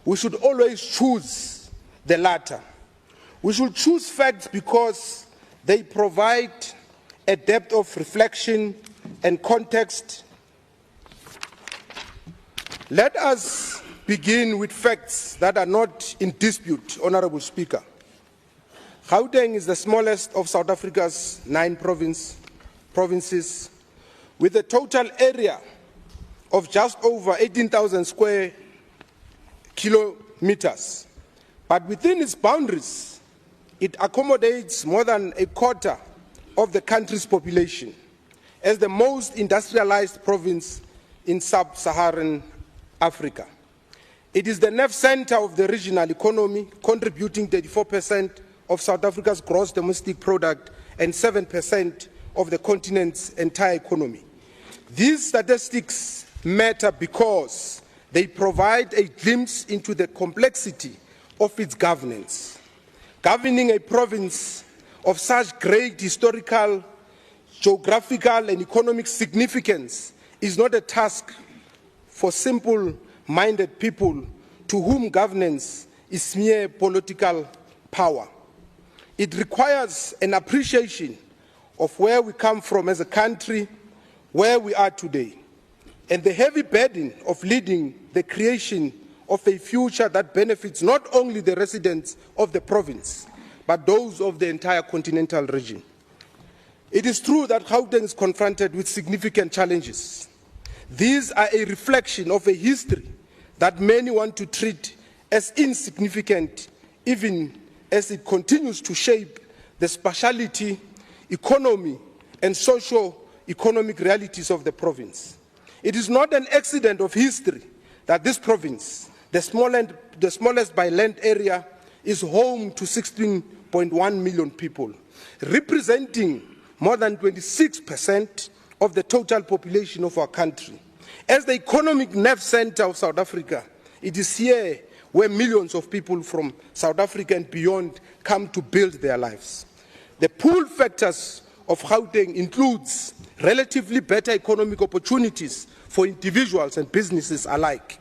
we should always choose the latter. We should choose facts because they provide a depth of reflection and context. Let us begin with facts that are not in dispute, Honourable Speaker. Gauteng is the smallest of South Africa's 9 provinces, with a total area of just over 18,000 square kilometers. But within its boundaries, it accommodates more than a quarter of the country's population as the most industrialized province in sub-Saharan Africa. It is the nerve center of the regional economy, contributing 34% of South Africa's gross domestic product and 7% of the continent's entire economy. These statistics matter because they provide a glimpse into the complexity of its governance. Governing a province of such great historical, geographical, and economic significance is not a task for simple-minded people to whom governance is mere political power. It requires an appreciation of where we come from as a country, where we are today, and the heavy burden of leading the creation of a future that benefits not only the residents of the province, but those of the entire continental region. It is true that Gauteng is confronted with significant challenges. These are a reflection of a history that many want to treat as insignificant, even as it continues to shape the spatiality, economy, and socio-economic realities of the province. It is not an accident of history that this province, the smallest by land area, is home to 16.1 million people, representing more than 26% of the total population of our country. As the economic nerve center of South Africa, it is here where millions of people from South Africa and beyond come to build their lives. The pull factors of Gauteng includes relatively better economic opportunities for individuals and businesses alike,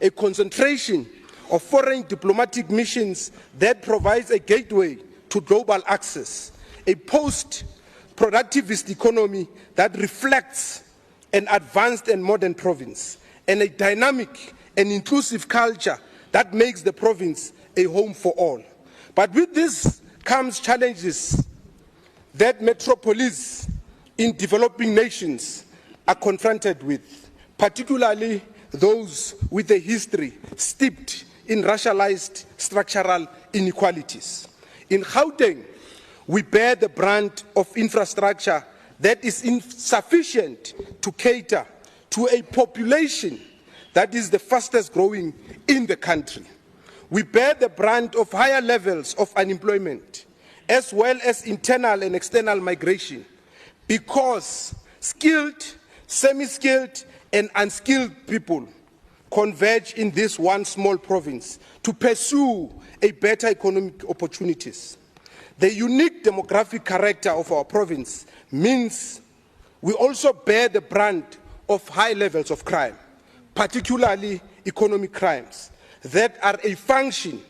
a concentration of foreign diplomatic missions that provides a gateway to global access, a post-productivist economy that reflects an advanced and modern province, and a dynamic and inclusive culture that makes the province a home for all. But with this comes challenges that metropolises in developing nations are confronted with, particularly those with a history steeped in racialized structural inequalities. In Gauteng, we bear the brunt of infrastructure that is insufficient to cater to a population that is the fastest growing in the country. We bear the brunt of higher levels of unemployment, as well as internal and external migration, because skilled, semi-skilled, and unskilled people converge in this one small province to pursue a better economic opportunities. The unique demographic character of our province means we also bear the brunt of high levels of crime, particularly economic crimes, that are a function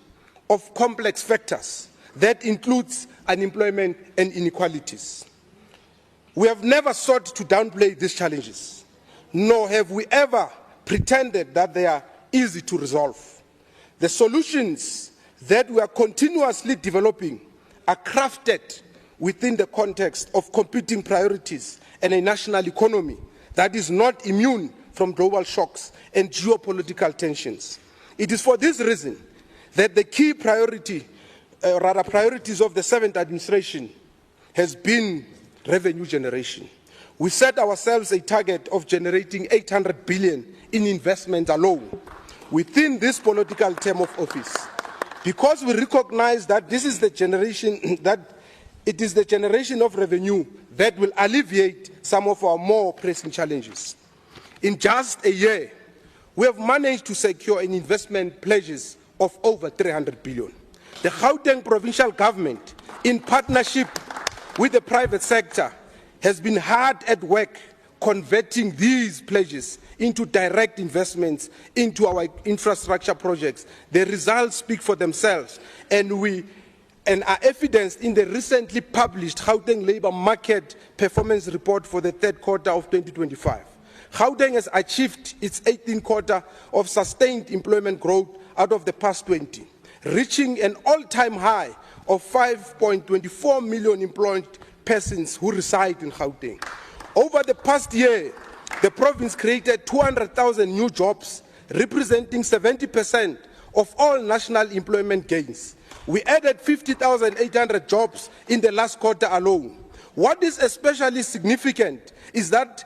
of complex factors that includes unemployment and inequalities. We have never sought to downplay these challenges, nor have we ever pretended that they are easy to resolve. The solutions that we are continuously developing are crafted within the context of competing priorities and a national economy that is not immune from global shocks and geopolitical tensions. It is for this reason that the key priorities of the 7th administration has been revenue generation. We set ourselves a target of generating 800 billion in investment alone within this political term of office, because we recognize that this is the generation it is the generation of revenue that will alleviate some of our more pressing challenges. In just a year, we have managed to secure an investment pledges of over 300 billion. The Gauteng provincial government, in partnership with the private sector, has been hard at work converting these pledges into direct investments into our infrastructure projects. The results speak for themselves, and are evidenced in the recently published Gauteng Labour Market Performance Report for the 3rd quarter of 2025. Gauteng has achieved its 18th quarter of sustained employment growth out of the past 20, reaching an all-time high of 5.24 million employed persons who reside in Gauteng. Over the past year, the province created 200,000 new jobs, representing 70% of all national employment gains. We added 50,800 jobs in the last quarter alone. What is especially significant is that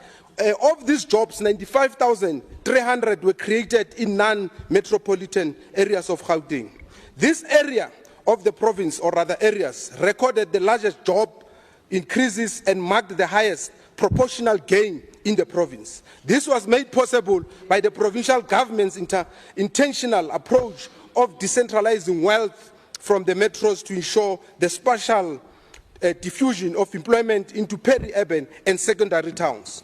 of these jobs, 95,300 were created in non-metropolitan areas of Gauteng. This area of the province, or rather areas, recorded the largest job increases and marked the highest proportional gain in the province. This was made possible by the provincial government's intentional approach of decentralizing wealth from the metros to ensure the spatial diffusion of employment into peri-urban and secondary towns.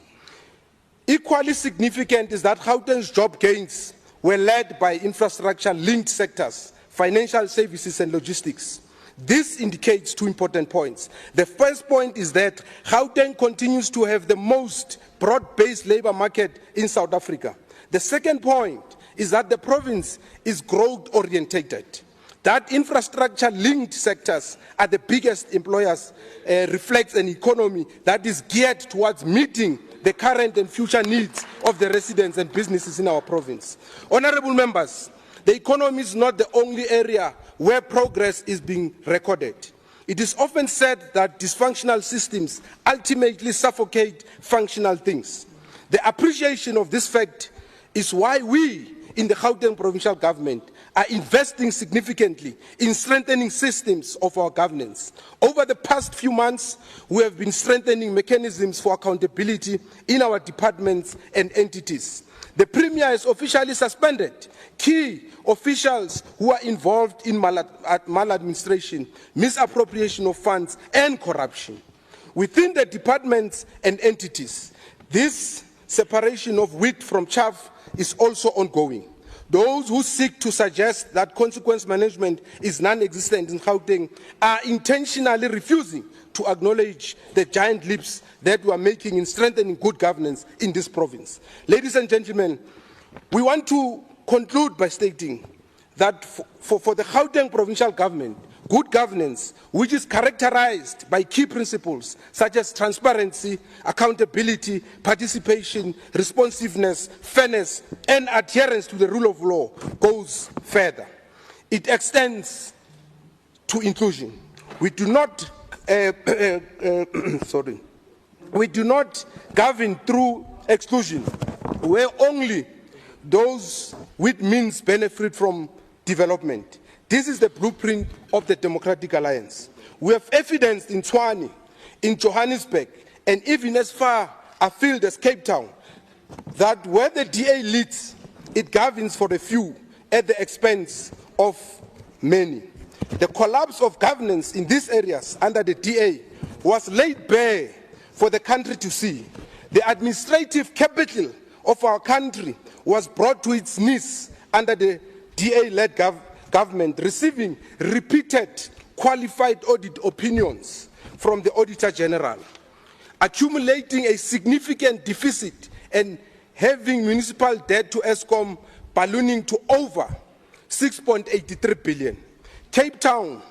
Equally significant is that Gauteng's job gains were led by infrastructure-linked sectors, financial services and logistics. This indicates two important points. The first point is that Gauteng continues to have the most broad-based labor market in South Africa. The second point is that the province is growth-orientated. That infrastructure-linked sectors are the biggest employers, reflects an economy that is geared towards meeting the current and future needs of the residents and businesses in our province. Honorable members, the economy is not the only area where progress is being recorded. It is often said that dysfunctional systems ultimately suffocate functional things. The appreciation of this fact is why we in the Gauteng provincial government are investing significantly in strengthening systems of our governance. Over the past few months, we have been strengthening mechanisms for accountability in our departments and entities. The Premier has officially suspended key officials who are involved in maladministration, misappropriation of funds, and corruption. Within the departments and entities, this separation of wheat from chaff is also ongoing. Those who seek to suggest that consequence management is non-existent in Gauteng are intentionally refusing to acknowledge the giant leaps that we are making in strengthening good governance in this province. Ladies and gentlemen, we want to conclude by stating that for the Gauteng provincial government, good governance, which is characterized by key principles such as transparency, accountability, participation, responsiveness, fairness, and adherence to the rule of law, goes further. It extends to inclusion. We do not we do not govern through exclusion, where only those with means benefit from development. This is the blueprint of the Democratic Alliance. We have evidenced in Tshwane, in Johannesburg, and even as far afield as Cape Town, that where the DA leads, it governs for the few at the expense of many. The collapse of governance in these areas under the DA was laid bare for the country to see. The administrative capital of our country was brought to its knees under the DA-led government, receiving repeated qualified audit opinions from the Auditor General, accumulating a significant deficit and having municipal debt to Eskom ballooning to over 6.83 billion. Cape Town,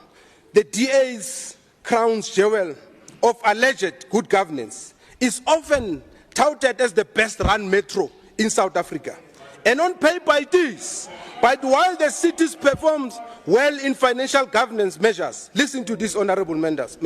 the DA's crown jewel of alleged good governance, is often touted as the best-run metro in South Africa. And on paper it is. But while the city performs well in financial governance measures, listen to this, honorable members,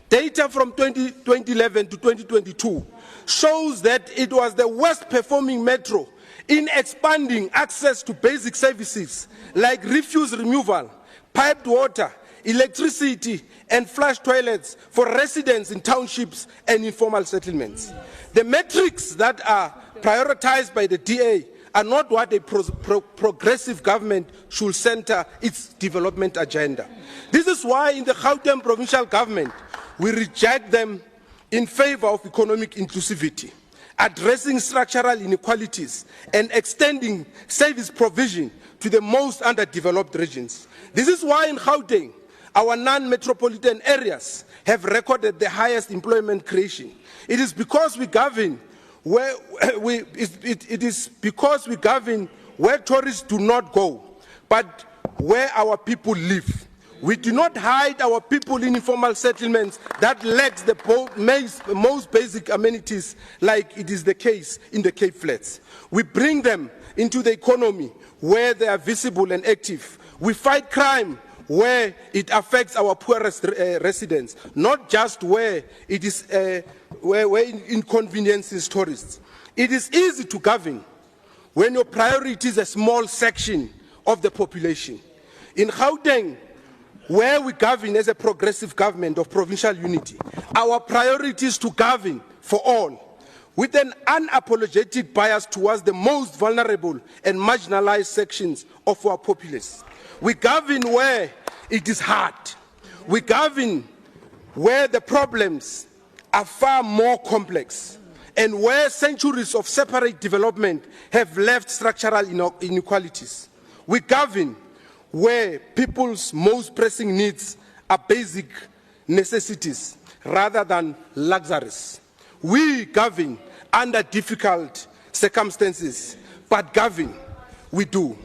data from 2011 to 2022 shows that it was the worst performing metro in expanding access to basic services like refuse removal, piped water, electricity, and flush toilets for residents in townships and informal settlements. The metrics that are prioritized by the DA are not what a progressive government should center its development agenda. This is why in the Gauteng provincial government, we reject them in favor of economic inclusivity, addressing structural inequalities, and extending service provision to the most underdeveloped regions. This is why in Gauteng, our non-metropolitan areas have recorded the highest employment creation. It is because we govern where it is because we govern where tourists do not go, but where our people live. We do not hide our people in informal settlements that lack the most basic amenities, like it is the case in the Cape Flats. We bring them into the economy where they are visible and active. We fight crime where it affects our poorest residents, not just where it is where it inconveniences tourists. It is easy to govern when your priority is a small section of the population. In Gauteng, where we govern as a progressive government of provincial unity, our priority is to govern for all, with an unapologetic bias towards the most vulnerable and marginalized sections of our populace. We govern where it is hard. We govern where the problems are far more complex and where centuries of separate development have left structural inequalities. We govern where people's most pressing needs are basic necessities rather than luxuries. We govern under difficult circumstances, but govern we do.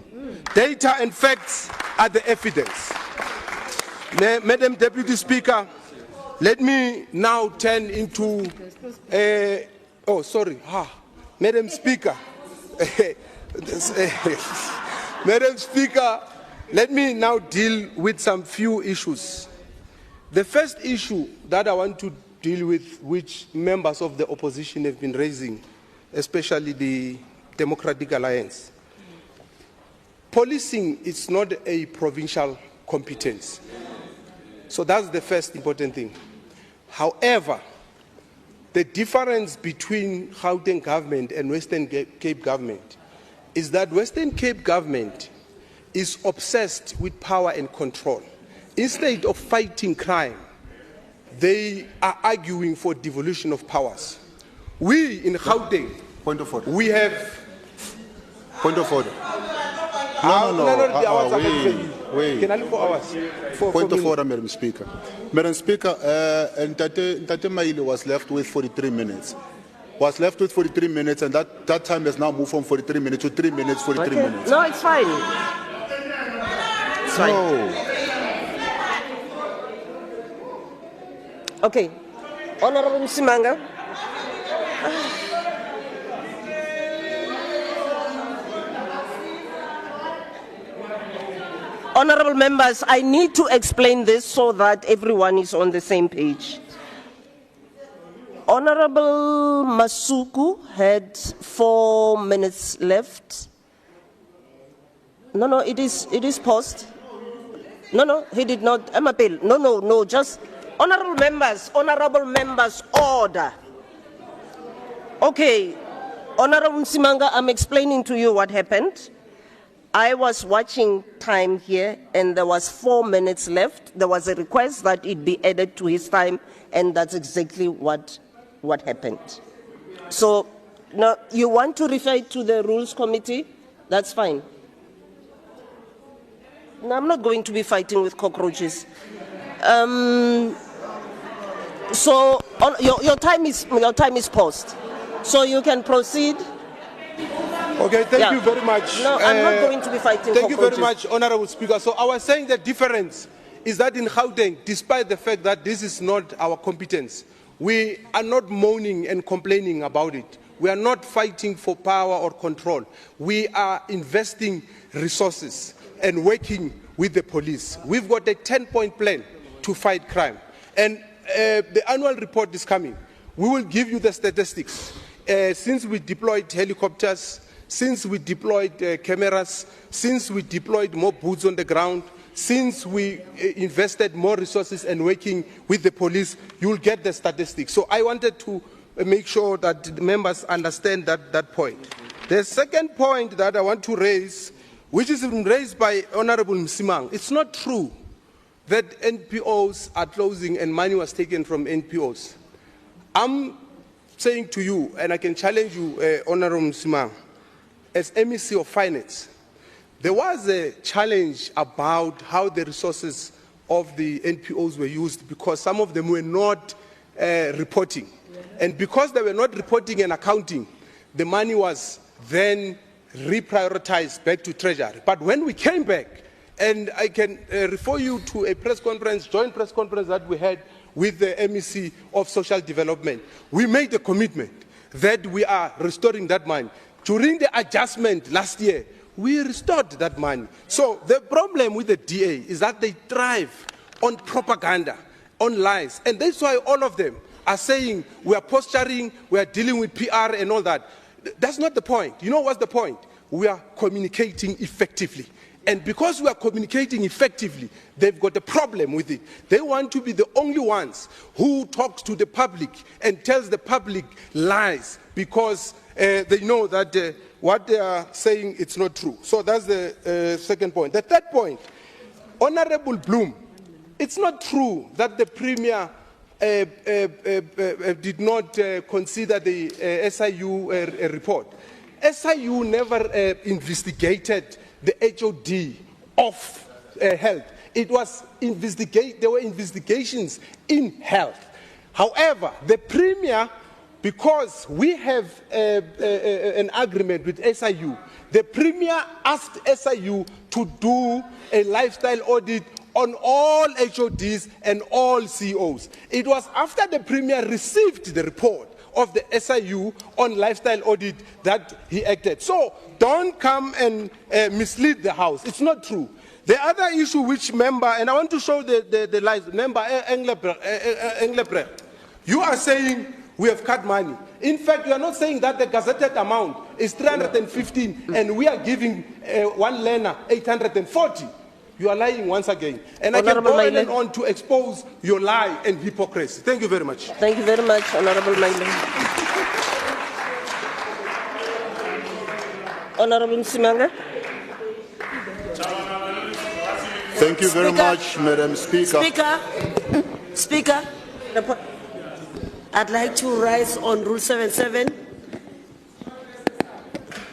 Data and facts are the evidence. Madam Deputy Speaker, let me now turn into Madam Speaker. Madam Speaker, Let me now deal with some few issues. The first issue that I want to deal with, which members of the opposition have been raising, especially the Democratic Alliance. Policing is not a provincial competence. So that's the first important thing. However, the difference between Gauteng government and Western Cape government is that Western Cape government is obsessed with power and control. Instead of fighting crime, they are arguing for devolution of powers. We in Gauteng, point of order. We have point of order. Wait. Can I look for hours? Point of order, Madam Speaker. Madam Speaker, Ntate Maile was left with 43 minutes. Was left with 43 minutes, and that time has now moved from 43 minutes to 3 minutes, 43 minutes. No, it's fine. It's fine. No. Okay. Honorable Msimanga. Honorable members, I need to explain this so that everyone is on the same page. Honorable Masuku had 4 minutes left. No, it is paused. No, he did not. AmaPanyaza. No, just honorable members, order. Okay, Honorable Msimanga, I'm explaining to you what happened. I was watching time here and there was 4 minutes left. There was a request that it be added to his time, and that's exactly what happened. So, now you want to refer to the Rules Committee? That's fine. No, I'm not going to be fighting with cockroaches. So your time is paused. So you can proceed. Okay, thank you very much. No, I'm not going to be fighting Thank you very cockroaches. much, Honorable Speaker. So I was saying the difference is that in Gauteng, despite the fact that this is not our competence, we are not moaning and complaining about it. We are not fighting for power or control. We are investing resources and working with the police. We've got a 10-point plan to fight crime. And the annual report is coming. We will give you the statistics. Since we deployed helicopters, since we deployed cameras, since we deployed more boots on the ground, since we invested more resources and working with the police, you will get the statistics. So I wanted to make sure that the members understand that point. The second point that I want to raise, which is raised by Honorable Msimang, it's not true that NPOs are closing and money was taken from NPOs. I'm saying to you, and I can challenge you, Honorable Msimang, as MEC of Finance, there was a challenge about how the resources of the NPOs were used because some of them were not reporting. And because they were not reporting and accounting, the money was then reprioritized back to Treasury. But when we came back, and I can refer you to a press conference, joint press conference that we had with the MEC of Social Development, we made a commitment that we are restoring that money. During the adjustment last year, we restored that money. So the problem with the DA is that they thrive on propaganda, on lies. And that's why all of them are saying we are posturing, we are dealing with PR and all that. That's not the point. You know what's the point? We are communicating effectively. And because we are communicating effectively, they've got a problem with it. They want to be the only ones who talks to the public and tells the public lies because they know that what they are saying it's not true. So that's the second point. The third point, Honorable Bloom, it's not true that the Premier did not consider the SIU report. SIU never investigated the HOD of health. It was there were investigations in health. However, the Premier, because we have an agreement with SIU, the Premier asked SIU to do a lifestyle audit on all HODs and all CEOs. It was after the Premier received the report of the SIU on lifestyle audit that he acted. So don't come and mislead the House. It's not true. The other issue which member, and I want to show the lies, member Engelbrecht, you are saying we have cut money. In fact, you are not saying that the gazetted amount is 315 and we are giving one learner 840. You are lying once again. And Honorable I can go on to expose your lie and hypocrisy. Thank you very much. Thank you very much, Honorable Maile. Honorable Msimanga. Thank you very much, Madam Speaker. Speaker, I'd like to rise on Rule 77.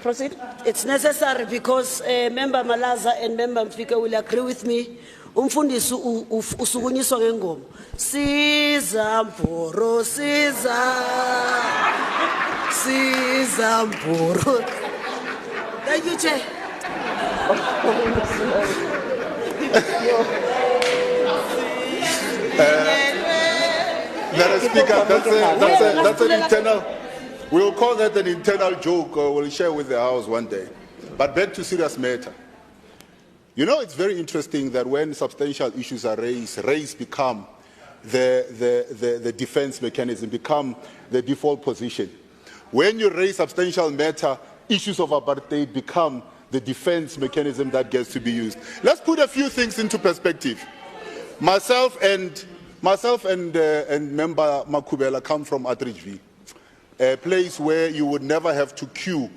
Proceed. It's necessary because Member Malaza and Member Mfika will agree with me. Umfundisi usukunyiswa ngengoma. Siza mporo, siza mporo. Thank you, Chair. Madam Speaker, that's an internal, we'll call that an internal joke, we'll share with the House one day. But back to serious matter. You know, it's very interesting that when substantial issues are raised become the defense mechanism, become the default position. When you raise substantial matter, issues of apartheid become the defense mechanism that gets to be used. Let's put a few things into perspective. Myself and Member Makubela come from Atteridgeville, a place where you would never have to queue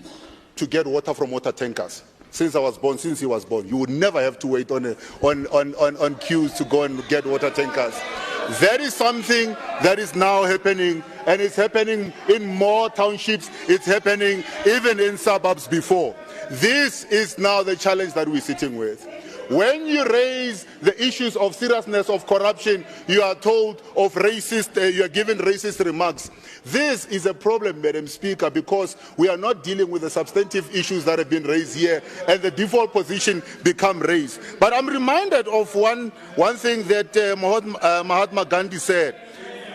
to get water from water tankers. Since he was born, you would never have to wait on queues to go and get water tankers. That is something that is now happening, and it's happening in more townships. It's happening even in suburbs before. This is now the challenge that we're sitting with. When you raise the issues of seriousness of corruption, you are told of racist, you are given racist remarks. This is a problem, Madam Speaker, because we are not dealing with the substantive issues that have been raised here, and the default position become raised. But I'm reminded of one thing that Mahatma Gandhi said.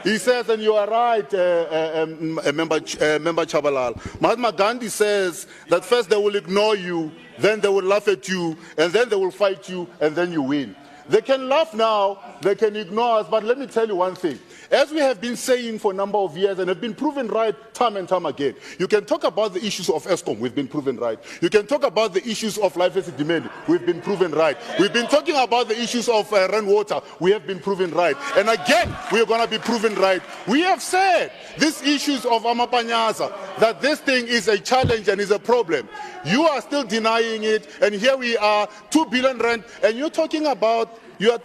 He says, and you are right, Member Chabalal, Mahatma Gandhi says that first they will ignore you, then they will laugh at you, and then they will fight you, and then you win. They can laugh now, they can ignore us, but let me tell you one thing. As we have been saying for a number of years and have been proven right time and time again, you can talk about the issues of ESCOM, we've been proven right. You can talk about the issues of life as a demand, we've been proven right. We've been talking about the issues of rainwater, we have been proven right. And again, we are going to be proven right. We have said these issues of AmaPanyaza, that this thing is a challenge and is a problem. You are still denying it, and here we are, 2 billion rand, and you are talking about Madam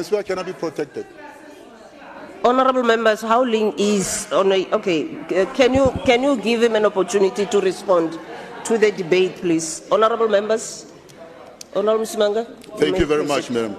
Speaker, cannot be protected. Honourable members, Howling is on a, okay. Can you give him an opportunity to respond to the debate, please? Honourable members, Honourable Msimanga. Thank you very much, Madam.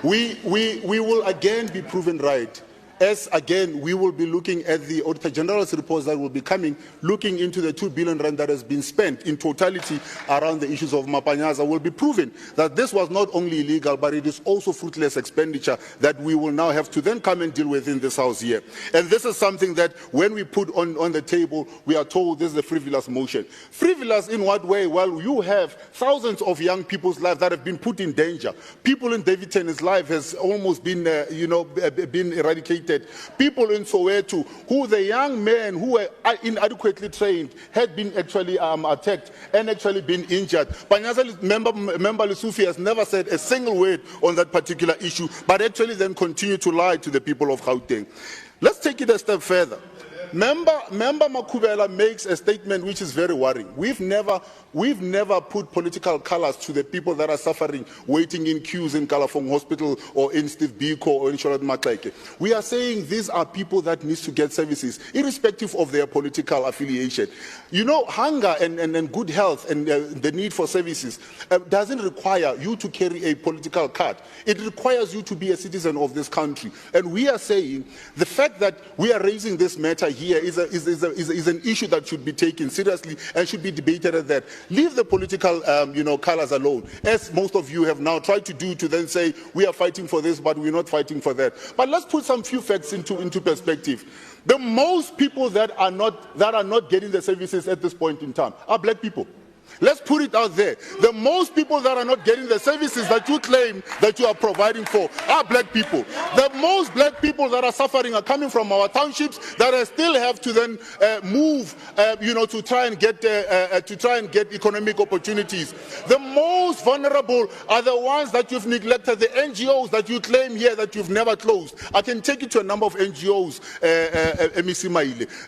We will again be proven right. As again, we will be looking at the Auditor General's reports that will be coming, looking into the 2 billion rand that has been spent in totality around the issues of AmaPanyaza, will be proven that this was not only illegal, but it is also fruitless expenditure that we will now have to then come and deal with in this House here. And this is something that when we put on the table, we are told this is a frivolous motion. Frivolous in what way? Well, you have thousands of young people's lives that have been put in danger. People in Davidton's life has almost been, been eradicated. People in Soweto, who the young men who were inadequately trained had been actually attacked and actually been injured. Panyaza member Lesufi has never said a single word on that particular issue, but actually then continue to lie to the people of Gauteng. Let's take it a step further. Member Makubela makes a statement which is very worrying. We've never put political colors to the people that are suffering, waiting in queues in Kalafong Hospital or in Steve Biko or in Charlotte Maklaike. We are saying these are people that need to get services, irrespective of their political affiliation. You know, hunger and good health and the need for services doesn't require you to carry a political card. It requires you to be a citizen of this country. And we are saying the fact that we are raising this matter here here is an issue that should be taken seriously and should be debated at that. Leave the political colors alone, as most of you have now tried to do, to then say we are fighting for this but we're not fighting for that. But let's put some few facts into perspective. The most people that are not getting the services at this point in time are black people. Let's put it out there. The most people that are not getting the services that you claim that you are providing for are black people. The most black people that are suffering are coming from our townships that still have to then move, to try and get economic opportunities. The most vulnerable are the ones that you've neglected, the NGOs that you claim here that you've never closed. I can take you to a number of NGOs,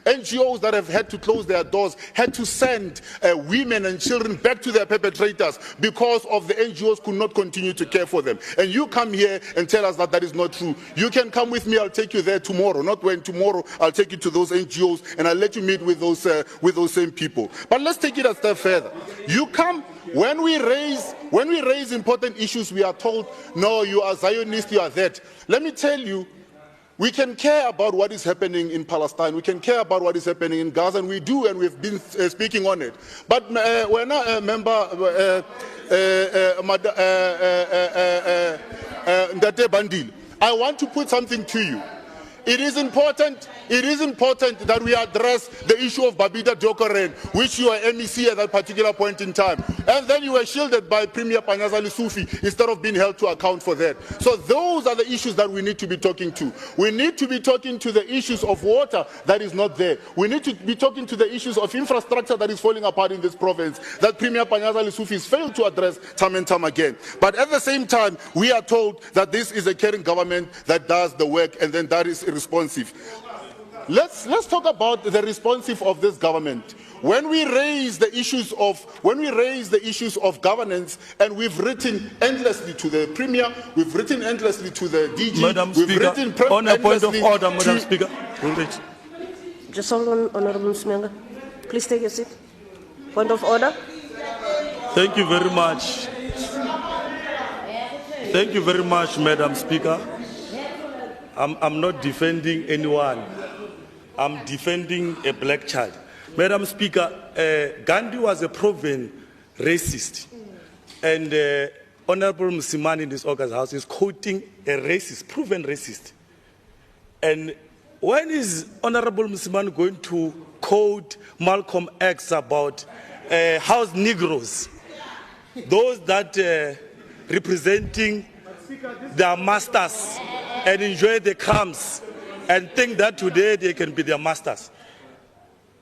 NGOs that have had to close their doors, had to send women and children back to their perpetrators because of the NGOs could not continue to care for them. And you come here and tell us that that is not true. You can come with me, I'll take you there tomorrow. Not when, tomorrow I'll take you to those NGOs and I'll let you meet with those same people. But let's take it a step further. You come, when we raise important issues, we are told, no, you are Zionist, you are that. Let me tell you, we can care about what is happening in Palestine. We can care about what is happening in Gaza, and we do, and we've been speaking on it. But when a member, Ndate Bandile, I want to put something to you. It is important that we address the issue of Babita Deokaran, which you were MEC at that particular point in time. And then you were shielded by Premier Panyaza Lesufi instead of being held to account for that. So those are the issues that we need to be talking to. We need to be talking to the issues of water that is not there. We need to be talking to the issues of infrastructure that is falling apart in this province, that Premier Panyaza Lesufi has failed to address time and time again. But at the same time, we are told that this is a caring government that does the work, and then that is responsive. Let's talk about the responsive of this government. When we raise the issues of governance, and we've written endlessly to the Premier, we've written endlessly to the DG, Madam Speaker, on a point of order, Madam Speaker. Just hold on, Honourable Msimanga. Please take a seat. Point of order. Thank you very much. Thank you very much, Madam Speaker. I'm not defending anyone. I'm defending a black child. Madam Speaker, Gandhi was a proven racist. And Honorable Msimani in this August House is quoting a racist, proven racist. And when is Honorable Msimani going to quote Malcolm X about house Negroes? Those that representing their masters and enjoy the crumbs and think that today they can be their masters.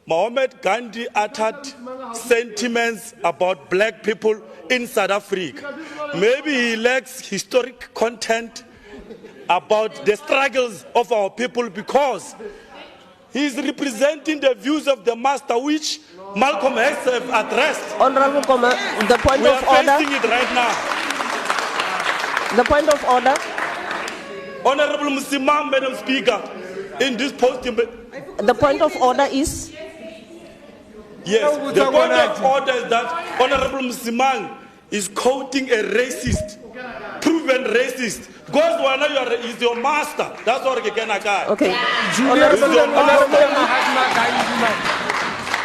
Muhammad Gandhi uttered sentiments about black people in South Africa. Maybe he lacks historic content about the struggles of our people because he's representing the views of the master which Malcolm X have addressed. Honorable Comment, the point of order. We are facing it right now. The point of order. Honorable Msimang, Madam Speaker, in this post. The point of order is? Yes, the point of order is that Honorable Msimang is quoting a racist, proven racist. Because when he's your master, that's what you can get. Okay.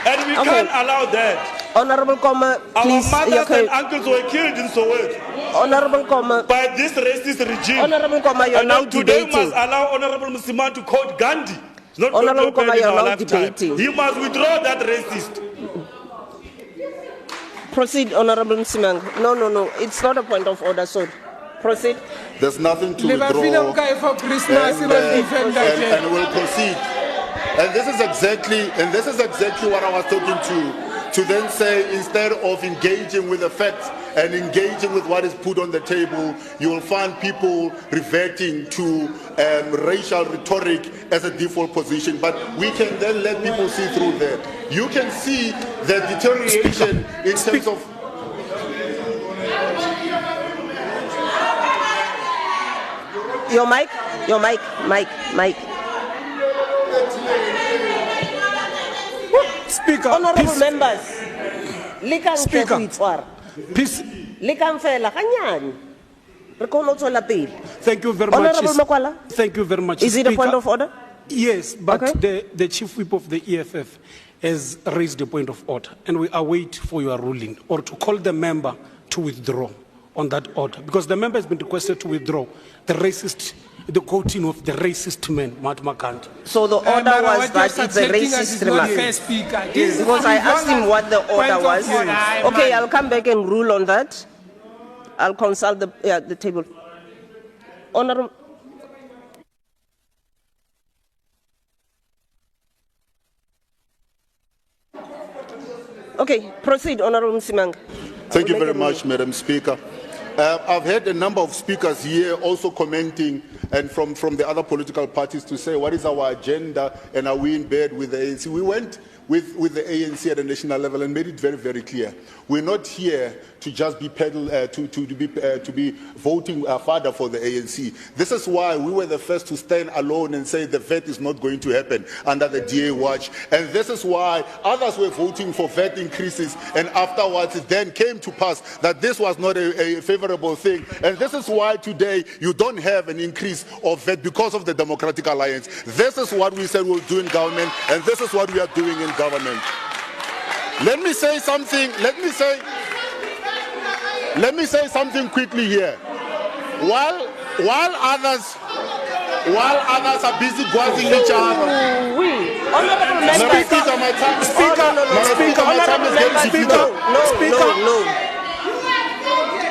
And we can't allow that. Honorable Comment, please. Our mothers and uncles were killed in Soweto. Honorable Comment. By this racist regime. Honorable Comment, you're now today debating. we must allow Honorable Msimang to quote Gandhi. Not Honorable Comment, you're now debating. He must withdraw that racist. Proceed, Honorable Msimang. No. It's not a point of order, so proceed. There's nothing to withdraw. And we'll proceed. And this is exactly what I was talking to then say, instead of engaging with the facts and engaging with what is put on the table, you will find people reverting to racial rhetoric as a default position. But we can then let people see through that. You can see the deterioration in terms of... Your mic. Speaker, honorable members, Speaker, peace. Thank you very much. Honorable Makwala. Thank you very much. Is it a point of order? Yes, but the Chief Whip of the EFF has raised a point of order, and we await for your ruling or to call the member to withdraw on that order, because the member has been requested to withdraw the quoting of the racist man, Mahatma Gandhi. So the order was that it's a racist remark. Because I asked him what the order was. Okay, I'll come back and rule on that. I'll consult the table. Honorable. Okay, proceed, Honorable Msimanga. Thank you very much, Madam Speaker. I've heard a number of speakers here also commenting, and from the other political parties, to say what is our agenda and are we in bed with the ANC. We went with the ANC at a national level and made it very, very clear. We're not here to just be to be voting further for the ANC. This is why we were the first to stand alone and say the VAT is not going to happen under the DA watch. And this is why others were voting for VAT increases, and afterwards it then came to pass that this was not a favorable thing. And this is why today you don't have an increase of VAT because of the Democratic Alliance. This is what we said we'll do in government, and this is what we are doing in government. Let me say something. Let me say something quickly here. While others are busy guarding each other. Honorable member. Speaker, my time is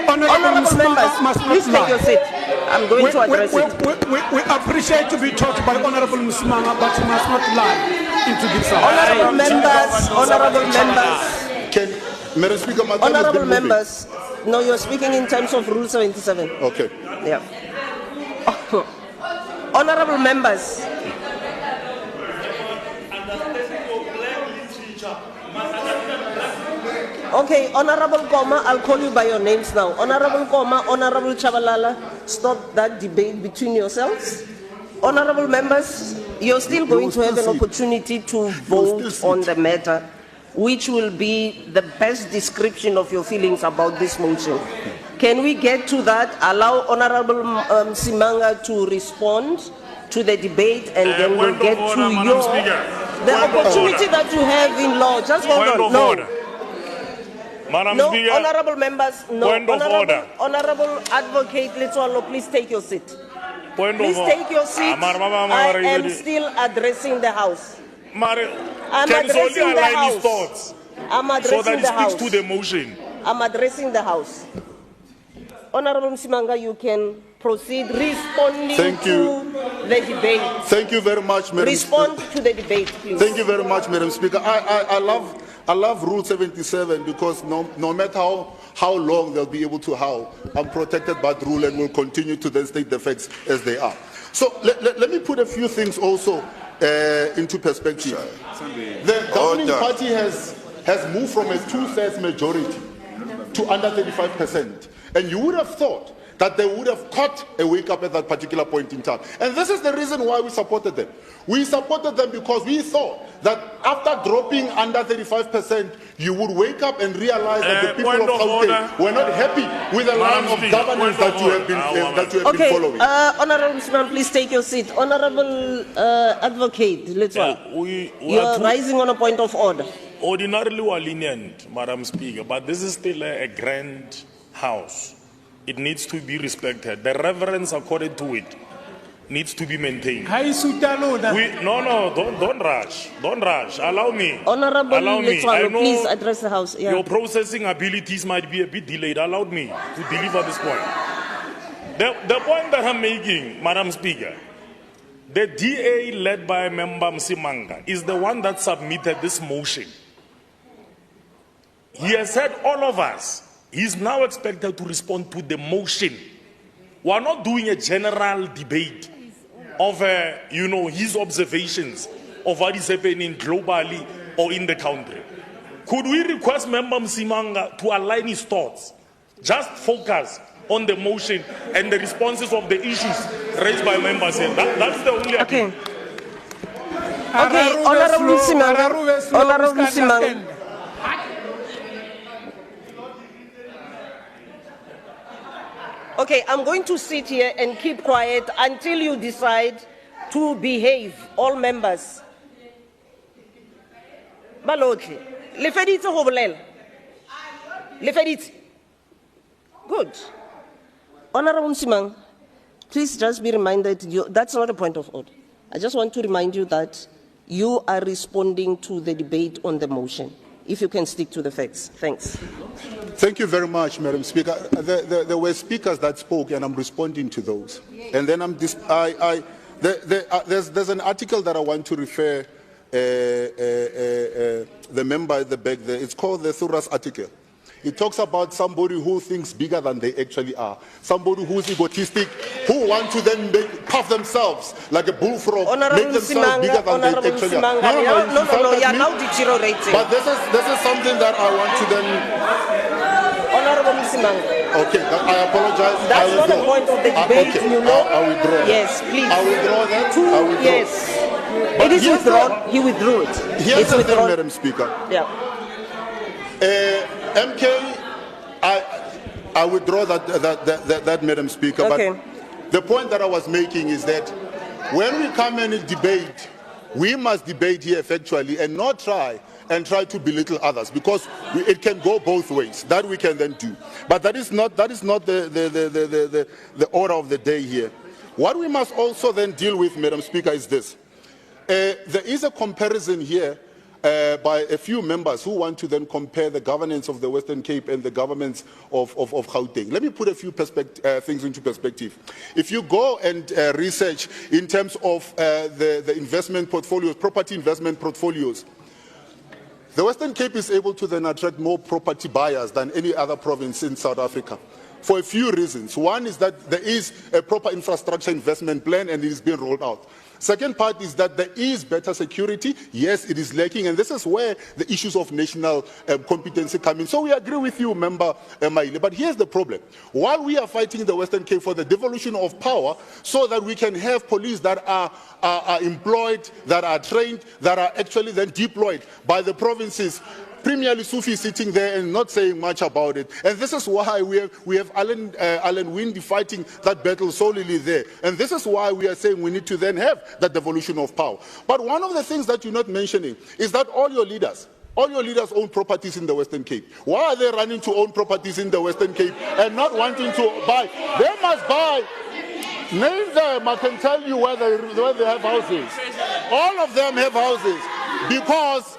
Honorable members, please take your seat. I'm going to address it. We appreciate to be taught by Honorable Msimanga, but you must not lie into this. Honorable members. Honorable members. No, you're speaking in terms of Rule 77. Okay. Yeah. Honorable members. Okay, Honorable Koma, I'll call you by your names now. Honorable Koma, Honorable Chabalala, stop that debate between yourselves. Honorable members, you're still going to have an opportunity to vote on the matter, which will be the best description of your feelings about this motion. Can we get to that? Allow Honorable Simanga to respond to the debate, and then we'll get to the opportunity that you have in law. Just hold on. No. No, honorable members, no. Honorable Advocate Letwalo, please take your seat. Please take your seat. I am still addressing the House. I'm addressing the House. I'm addressing the House. To the motion. I'm addressing the House. Honorable Msimanga, you can proceed responding to the debate. Thank you very much, Madam Respond to the debate, please. Thank you very much, Madam Speaker. I love Rule 77 because no matter how long they'll be able to howl, I'm protected by the rule and will continue to then state the facts as they are. So let me put a few things also into perspective. The governing party has moved from a two-thirds majority to under 35%. And you would have thought that they would have caught a wake-up at that particular point in time. And this is the reason why we supported them. We supported them because we thought that after dropping under 35%, you would wake up and realize that the people of Gauteng were not happy with the line of governance that you have been following. Honorable Mr. please take your seat. Honorable Advocate, you're rising on a point of order. Ordinarily we are lenient, Madam Speaker, but this is still a grand house. It needs to be respected. The reverence according to it needs to be maintained. Don't rush. Don't rush. Allow me. Honorable Allow me. I know please address the House. Yeah. Your processing abilities might be a bit delayed. Allow me to deliver this point. The point that I'm making, Madam Speaker, the DA led by Member Msimanga is the one that submitted this motion. He has said all of us. He's now expected to respond to the motion. We are not doing a general debate of, his observations of what is happening globally or in the country. Could we request Member Msimanga to align his thoughts? Just focus on the motion and the responses of the issues raised by members here. That's the only appeal. Okay, Honorable Msimanga. Honorable Msimanga. Okay, I'm going to sit here and keep quiet until you decide to behave, all members. Balotle. Le feditse go bolela. Le feditse. Good. Honorable Simang, please just be reminded, that's not a point of order. I just want to remind you that you are responding to the debate on the motion. If you can stick to the facts. Thanks. Thank you very much, Madam Speaker. There were speakers that spoke, and I'm responding to those. And then there's an article that I want to refer the member at the back there. It's called the Thuras article. It talks about somebody who thinks bigger than they actually are. Somebody who's egotistic, who want to then puff themselves like a bullfrog, make themselves bigger than they actually are. No, you are now deteriorating. But this is something that I want to then... Honorable Simang. Okay, I apologize. That's not the point of the debate, okay. you know. I withdraw. Yes, please. I withdraw that. I withdraw. Yes. It is withdrawn. He withdrew it. Here's the thing, Madam Speaker. Yeah. MK, I withdraw that, Madam Speaker. Okay. But the point that I was making is that when we come and debate, we must debate here effectually and not try to belittle others, because it can go both ways. That we can then do. But that is not the order of the day here. What we must also then deal with, Madam Speaker, is this. There is a comparison here by a few members who want to then compare the governance of the Western Cape and the governments of Gauteng. Let me put a few things into perspective. If you go and research in terms of the investment portfolios, property investment portfolios, the Western Cape is able to then attract more property buyers than any other province in South Africa, for a few reasons. One is that there is a proper infrastructure investment plan and it is being rolled out. Second part is that there is better security. Yes, it is lacking, and this is where the issues of national competency come in. So we agree with you, Member Maile, but here's the problem. While we are fighting the Western Cape for the devolution of power so that we can have police that are employed, that are trained, that are actually then deployed by the provinces, Premier Lesufi is sitting there and not saying much about it. And this is why we have Alan Winde fighting that battle solely there. And this is why we are saying we need to then have that devolution of power. But one of the things that you're not mentioning is that all your leaders own properties in the Western Cape. Why are they running to own properties in the Western Cape and not wanting to buy? They must buy. Name them, I can tell you where they have houses. All of them have houses because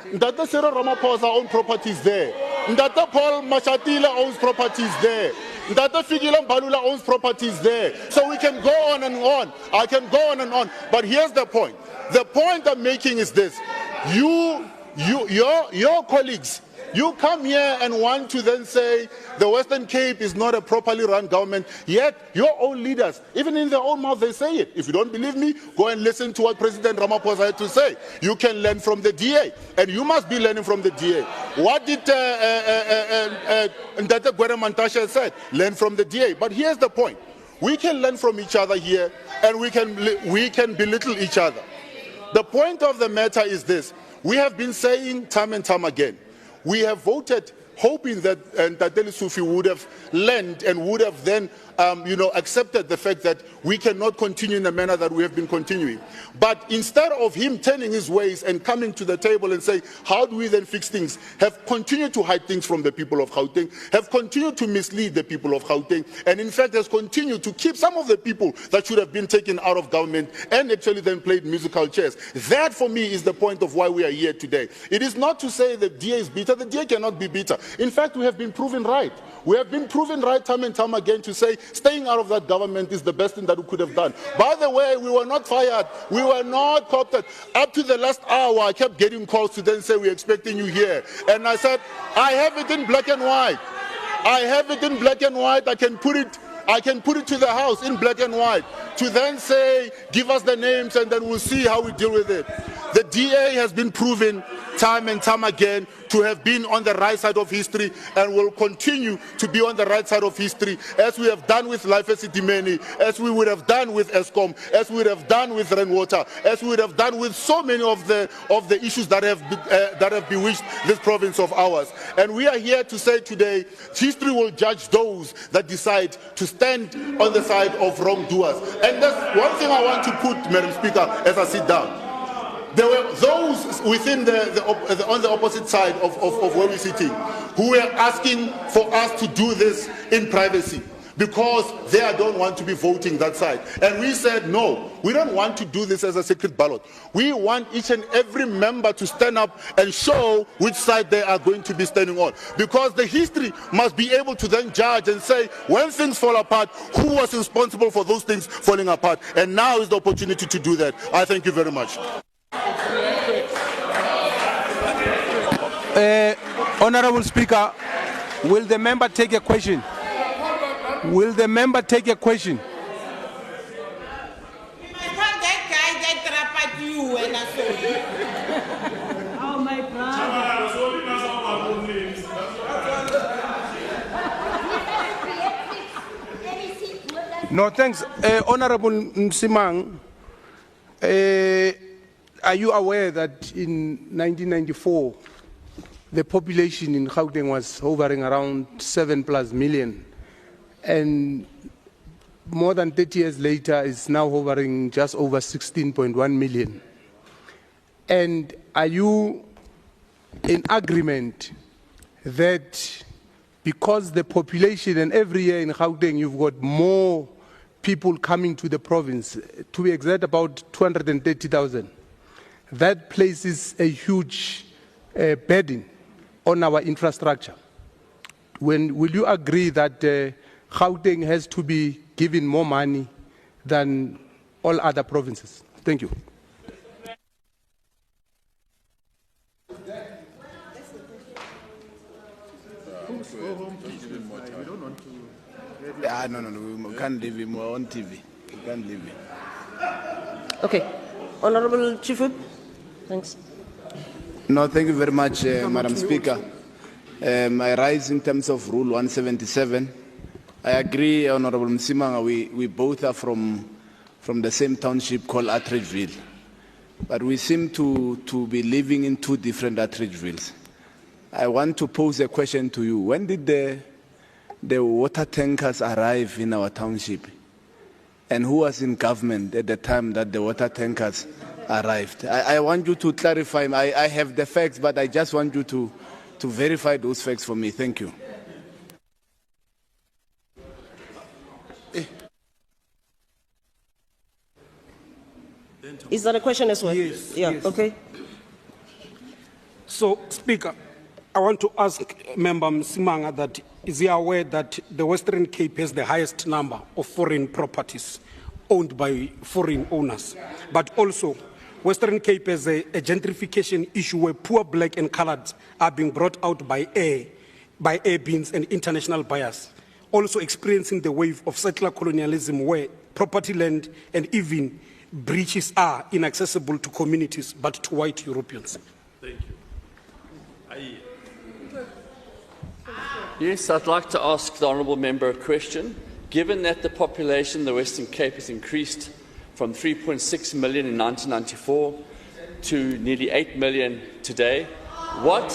Ndata Cyril Ramaphosa owns properties there. Ndata Paul Mashatile owns properties there. Ndata Fikile Mbalula owns properties there. So we can go on and on. I can go on and on. But here's the point. The point I'm making is this. Your colleagues, you come here and want to then say the Western Cape is not a properly run government, yet your own leaders, even in their own mouth, they say it. If you don't believe me, go and listen to what President Ramaphosa had to say. You can learn from the DA, and you must be learning from the DA. What did Ndata Gwere said? Learn from the DA. But here's the point. We can learn from each other here, and we can belittle each other. The point of the matter is this. We have been saying time and time again, we have voted hoping that Ntate Lesufi would have learned and would have then accepted the fact that we cannot continue in the manner that we have been continuing. But instead of him turning his ways and coming to the table and saying, how do we then fix things, have continued to hide things from the people of Gauteng, have continued to mislead the people of Gauteng, and in fact has continued to keep some of the people that should have been taken out of government and actually then played musical chairs. That for me is the point of why we are here today. It is not to say the DA is bitter. The DA cannot be bitter. In fact, we have been proven right. We have been proven right time and time again to say staying out of that government is the best thing that we could have done. By the way, we were not fired. We were not co-opted. Up to the last hour, I kept getting calls to then say we're expecting you here. And I said, I have it in black and white. I have it in black and white. I can put it to the House in black and white to then say, give us the names and then we'll see how we deal with it. The DA has been proven time and time again to have been on the right side of history and will continue to be on the right side of history, as we have done with Life Esidimeni, as we would have done with ESCOM, as we would have done with rainwater, as we would have done with so many of the issues that have bewitched this province of ours. And we are here to say today, history will judge those that decide to stand on the side of wrongdoers. And that's one thing I want to put, Madam Speaker, as I sit down. There were those within on the opposite side of where we're sitting who were asking for us to do this in privacy because they don't want to be voting that side. And we said, no, we don't want to do this as a secret ballot. We want each and every member to stand up and show which side they are going to be standing on. Because the history must be able to then judge and say, when things fall apart, who was responsible for those things falling apart? And now is the opportunity to do that. I thank you very much. Honorable Speaker, will the member take a question? Will the member take a question? Oh, my brother. No, thanks. Honorable Msimang, are you aware that in 1994, the population in Gauteng was hovering around 7+ million, and more than 30 years later is now hovering just over 16.1 million? And are you in agreement that because the population, and every year in Gauteng you've got more people coming to the province, to be exact about 230,000, that places a huge burden on our infrastructure? Will you agree that Gauteng has to be given more money than all other provinces? Thank you. No, we can't leave him. We're on TV. We can't leave him. Okay. Honorable Chief Whip. Thanks. No, thank you very much, Madam Speaker. I rise in terms of Rule 177. I agree, Honorable Msimanga, we both are from the same township called Attridgeville. But we seem to be living in two different Attridgevilles. I want to pose a question to you. When did the water tankers arrive in our township? And who was in government at the time that the water tankers arrived? I want you to clarify. I have the facts, but I just want you to verify those facts for me. Thank you. Is that a question as well? Yes. Yeah, yes. okay. So, Speaker, I want to ask Member Msimanga that is he aware that the Western Cape has the highest number of foreign properties owned by foreign owners, but also Western Cape has a gentrification issue where poor black and colored are being brought out by air bins and international buyers, also experiencing the wave of settler colonialism where property land and even breaches are inaccessible to communities but to white Europeans. Thank you. Yes, I'd like to ask the Honourable Member a question. Given that the population in the Western Cape has increased from 3.6 million in 1994 to nearly 8 million today, what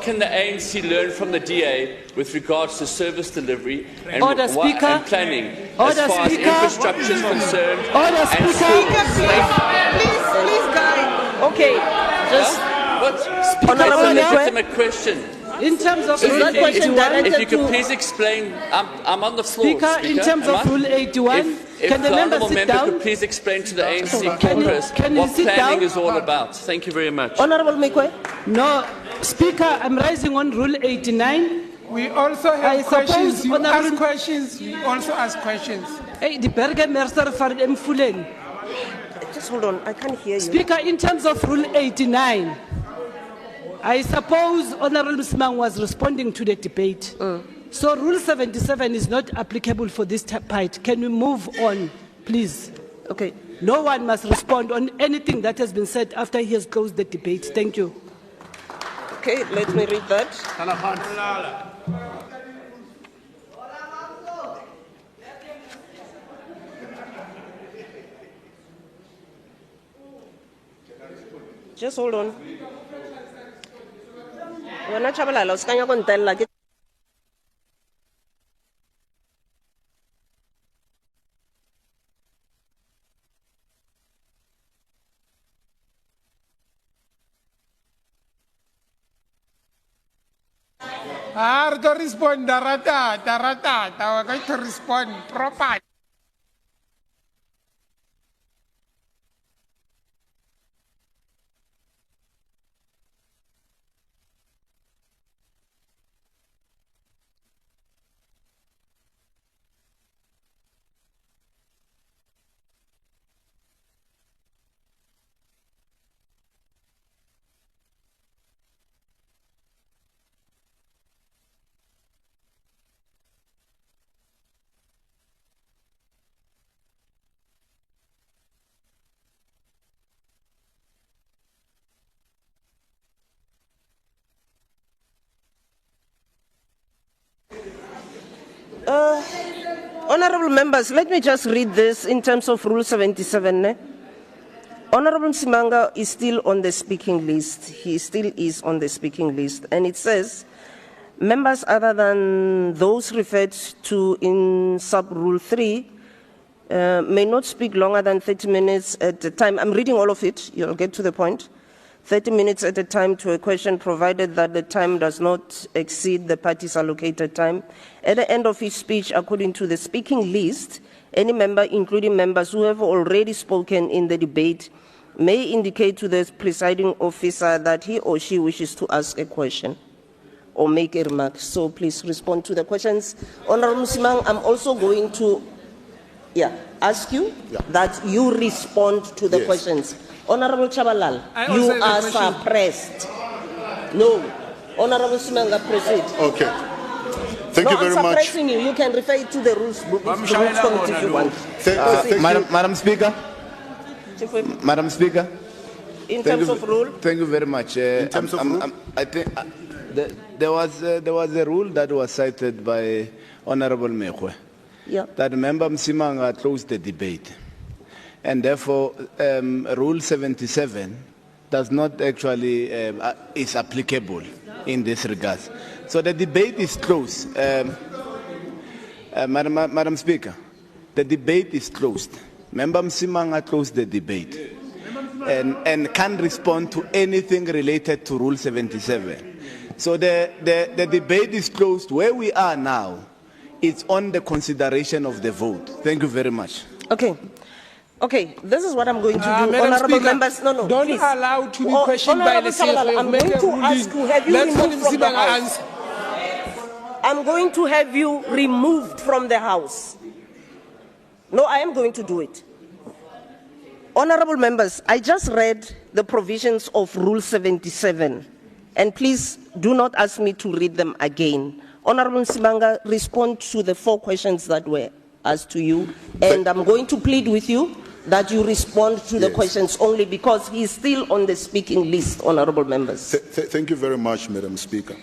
can the ANC learn from the DA with regards to service delivery and, and planning as far as infrastructure is concerned? Please, guide. Okay, just Honourable legitimate question. In terms of Rule 81, if you could please explain, I'm on the floor. Speaker, in terms of Rule 81, can the member sit down? Could please explain to the ANC caucus what planning is all about. Thank you very much. Honourable Mikwe. No, Speaker, I'm rising on Rule 89. We also have questions. You ask questions. We also ask questions. Hey, the Burgermeister for Mfulen. Just hold on, I can't hear you. Speaker, in terms of Rule 89, I suppose Honourable Msimang was responding to the debate. So Rule 77 is not applicable for this part. Can we move on, please? Okay. No one must respond on anything that has been said after he has closed the debate. Thank you. Okay, let me read that. Just hold on. Wena Chabalala, o ska nya go ntella ke To respond, Darata, we're going to respond properly. Honorable members, let me just read this in terms of Rule 77. Honorable Simanga is still on the speaking list. He still is on the speaking list. And it says, members other than those referred to in sub-rule 3 may not speak longer than 30 minutes at a time. I'm reading all of it. You'll get to the point. 30 minutes at a time to a question, provided that the time does not exceed the party's allocated time. At the end of his speech, according to the speaking list, any member, including members who have already spoken in the debate, may indicate to the presiding officer that he or she wishes to ask a question or make a remark. So please respond to the questions. Honorable Simang, I'm also going to ask you that you respond to the questions. Honorable Chabalal, you are suppressed. No. Honorable Simanga, proceed. Okay. Thank you very I'm much. suppressing you. You can refer it to the rules book if you want. Madam Speaker. Madam Speaker. In terms of rule. Thank you very much. In terms of rule? I think there was a rule that was cited by Honorable Mekwe. That Member Msimanga closed the debate. And therefore, Rule 77 does not actually is applicable in this regard. So the debate is closed. Madam Speaker, the debate is closed. Member Msimanga closed the debate and can't respond to anything related to Rule 77. So the debate is closed. Where we are now, it's on the consideration of the vote. Thank you very much. Okay, this is what I'm going to do. Madam Honorable Speaker, members, don't please. allow to be questioned by the Chabalala, I'm going to ask you, have you removed from the House? I'm going to have you removed from the House. No, I am going to do it. Honorable members, I just read the provisions of Rule 77, and please do not ask me to read them again. Honorable Simanga, respond to the 4 questions that were asked to you, and I'm going to plead with you that you respond to the questions only because he's still on the speaking list, honorable members. Thank you very much, Madam Speaker.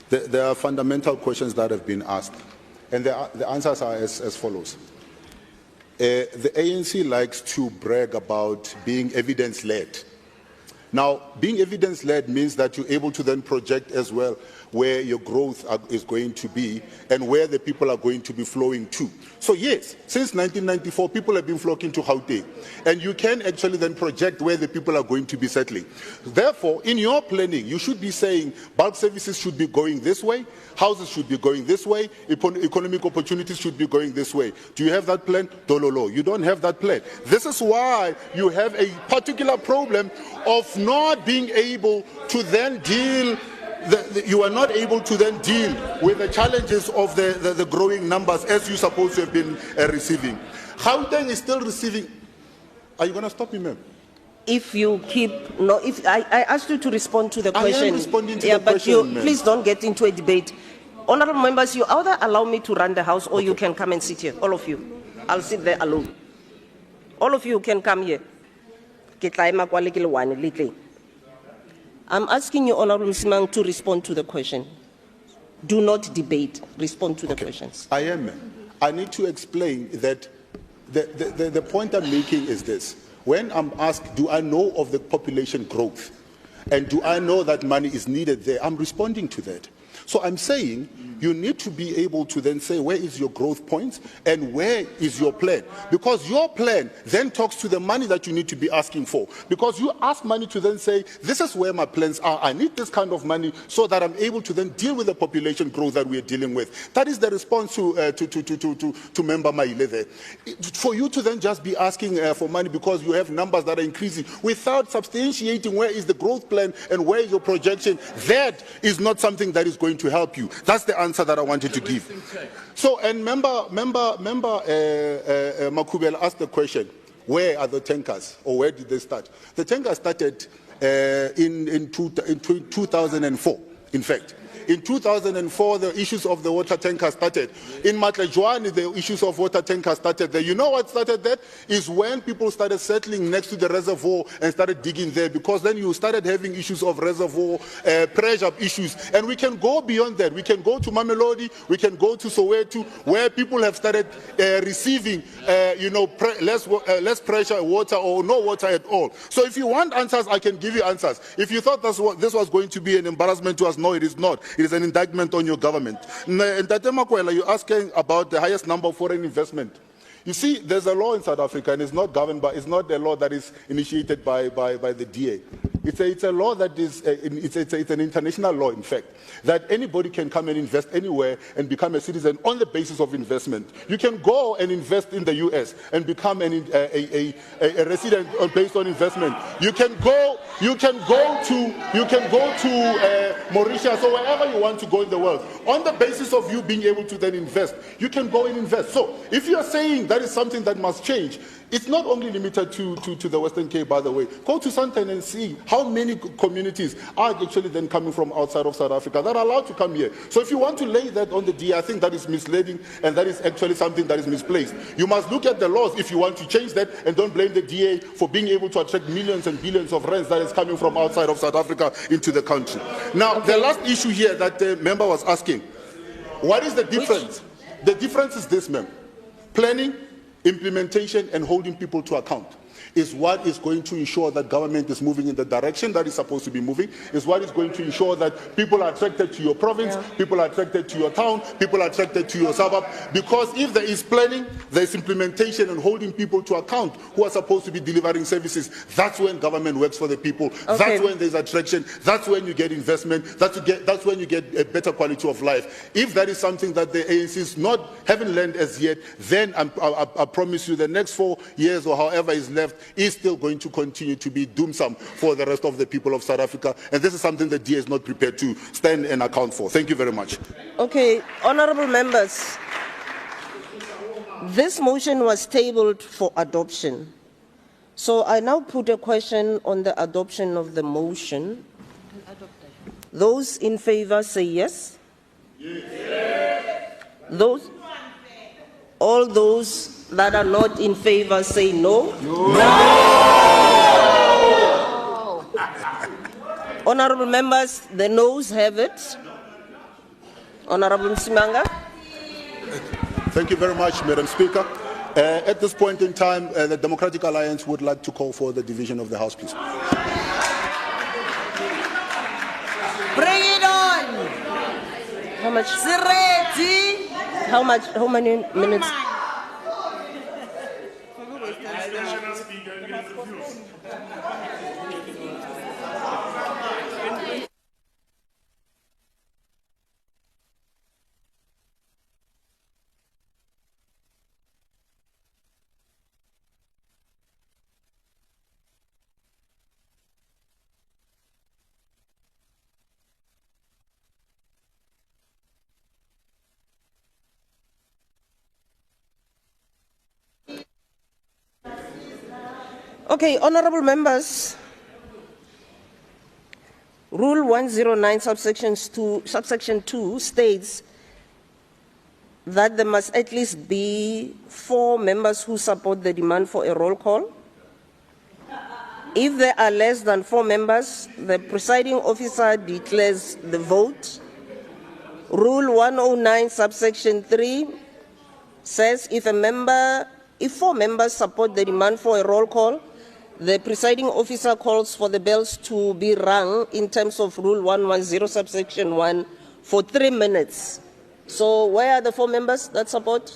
There are fundamental questions that have been asked, and the answers are as follows. The ANC likes to brag about being evidence-led. Now, being evidence-led means that you're able to then project as well where your growth is going to be and where the people are going to be flowing to. So yes, since 1994, people have been flocking to Gauteng, and you can actually then project where the people are going to be settling. Therefore, in your planning, you should be saying bulk services should be going this way, houses should be going this way, economic opportunities should be going this way. Do you have that plan? Dololo, you don't have that plan. This is why you have a particular problem of not being able to then deal you are not able to then deal with the challenges of the growing numbers as you're supposed to have been receiving. Gauteng is still receiving. Are you going to stop me, ma'am? If you keep if I asked you to respond to the question. I am responding to the question, but please don't get into a debate. Honorable members, you either allow me to run the House or you can come and sit here, all of you. I'll sit there alone. All of you can come here. I'm asking you, Honorable Msimang, to respond to the question. Do not debate. Respond to the questions. I am. I need to explain that the point I'm making is this. When I'm asked, do I know of the population growth? And do I know that money is needed there? I'm responding to that. So I'm saying you need to be able to then say, where is your growth points and where is your plan? Because your plan then talks to the money that you need to be asking for. Because you ask money to then say, this is where my plans are. I need this kind of money so that I'm able to then deal with the population growth that we're dealing with. That is the response to Member Maile there. For you to then just be asking for money because you have numbers that are increasing without substantiating where is the growth plan and where is your projection, that is not something that is going to help you. That's the answer that I wanted to give. So, and member Makubela asked the question, where are the tankers, or where did they start? The tankers started in 2004, in fact. In 2004, the issues of the water tanker started. In Matlejwane, the issues of water tanker started there. You know what started that? Is when people started settling next to the reservoir and started digging there, because then you started having issues of reservoir pressure issues. And we can go beyond that. We can go to Mamelodi, we can go to Soweto, where people have started receiving, less pressure water or no water at all. So if you want answers, I can give you answers. If you thought this was going to be an embarrassment to us, no, it is not. It is an indictment on your government. Ntate Makwela, you're asking about the highest number of foreign investment. You see, there's a law in South Africa, and it's not governed by, it's not a law that is initiated by the DA. It's a law that is, it's an international law, in fact, that anybody can come and invest anywhere and become a citizen on the basis of investment. You can go and invest in the US and become a resident based on investment. You can go to Mauritius or wherever you want to go in the world on the basis of you being able to then invest. You can go and invest. So if you are saying that is something that must change, it's not only limited to the Western Cape, by the way. Go to Sandton and see how many communities are actually then coming from outside of South Africa that are allowed to come here. So if you want to lay that on the DA, I think that is misleading, and that is actually something that is misplaced. You must look at the laws if you want to change that, and don't blame the DA for being able to attract millions and billions of rands that is coming from outside of South Africa into the country. Now, the last issue here that the member was asking, what is the difference? The difference is this, ma'am. Planning, implementation, and holding people to account is what is going to ensure that government is moving in the direction that is supposed to be moving, is what is going to ensure that people are attracted to your province, people are attracted to your town, people are attracted to your suburb. Because if there is planning, there is implementation and holding people to account who are supposed to be delivering services, that's when government works for the people. Okay. That's when there's attraction. That's when you get investment. That's when you get a better quality of life. If that is something that the ANC haven't learned as yet, then I promise you the next 4 years or however is left is still going to continue to be doomsome for the rest of the people of South Africa. And this is something the DA is not prepared to stand and account for. Thank you very much. Okay, honorable members, this motion was tabled for adoption. So I now put a question on the adoption of the motion. Those in favor say yes. Yes. All those that are not in favor say no. No. Honorable members, the noes have it. Honorable Msimanga. Thank you very much, Madam Speaker. At this point in time, the Democratic Alliance would like to call for the division of the House, please. Bring it on. How much? Ready. How many minutes? Okay, honorable members, Rule 109 subsection 2 states that there must at least be 4 members who support the demand for a roll call. If there are less than 4 members, the presiding officer declares the vote. Rule 109, subsection 3 says if 4 members support the demand for a roll call, the presiding officer calls for the bells to be rung in terms of Rule 110, subsection 1, for 3 minutes. So where are the 4 members that support?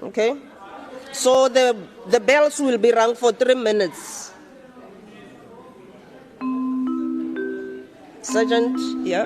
Okay. So the bells will be rung for 3 minutes. Sergeant, yeah.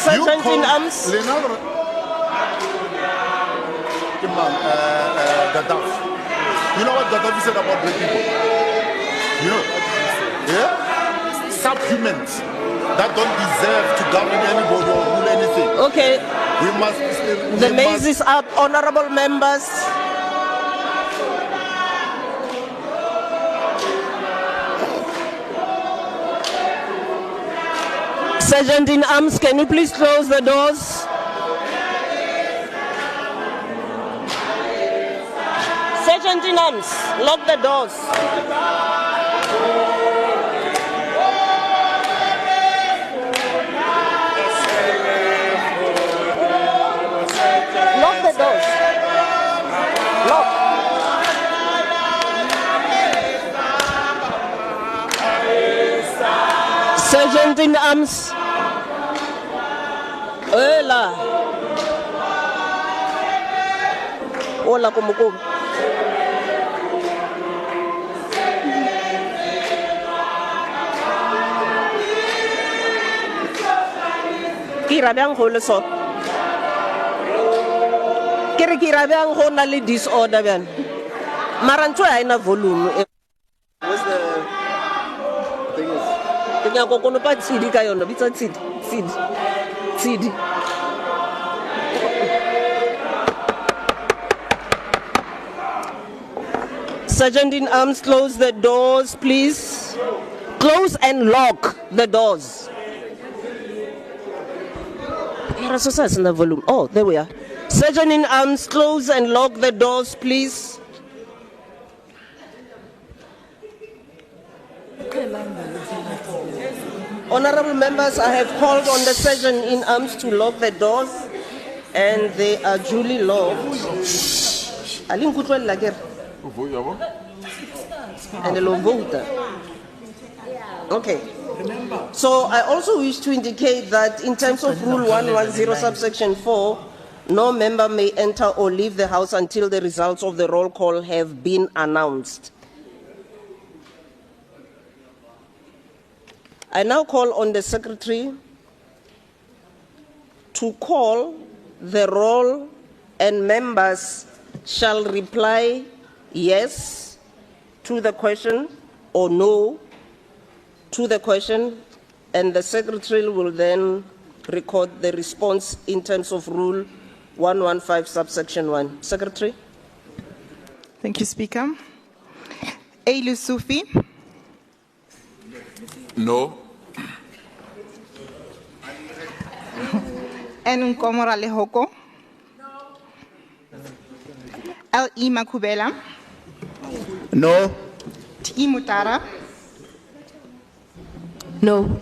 Sergeant in arms. Gaddafi. You know what Gaddafi said about black people? You know, yeah? Subhumans that don't deserve to govern anybody or rule anything. Okay. We must. The maze is up, honorable members. Sergeant in arms, can you please close the doors? Sergeant in arms, lock the doors. Lock the doors. Lock. Sergeant in arms. Hola. Hola, como. Kira bang go le so. Kira bang go na le disorder bang. Mara ntho ya ina volume. What's the thing is? Kenya go kono pa tsidi ka yona, bitsa tsidi. Tsidi. Sergeant in arms, close the doors, please. Close and lock the doors. In the volume. Oh, there we are. Sergeant in arms, close and lock the doors, please. Honorable members, I have called on the sergeant in arms to lock the doors, and they are duly locked. And the voter. Okay. So I also wish to indicate that in terms of Rule 110 subsection 4, no member may enter or leave the House until the results of the roll call have been announced. I now call on the Secretary to call the roll, and members shall reply yes to the question or no to the question, and the Secretary will then record the response in terms of Rule 115 subsection 1. Secretary. Thank you, Speaker. A. Lesufi. No. N. Nkomora Lehoko. L. E. Makubela. No. T. Mutara. No.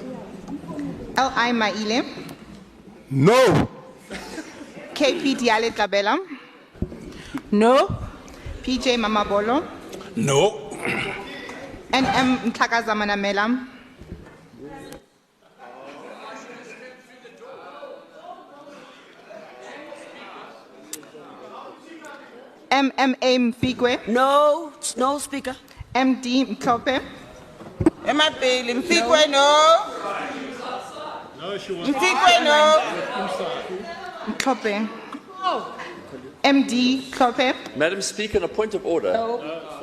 L. I. Maile. No. KP Diale Tabela. No. PJ Mamabolo. No. NM Ntlakazamana Mela. MMA Mfikwe. No. No, Speaker. MD Mklope. Mfikwe, no. Mfikwe, no. Mklope. MD Klope. Madam Speaker, on a point of order,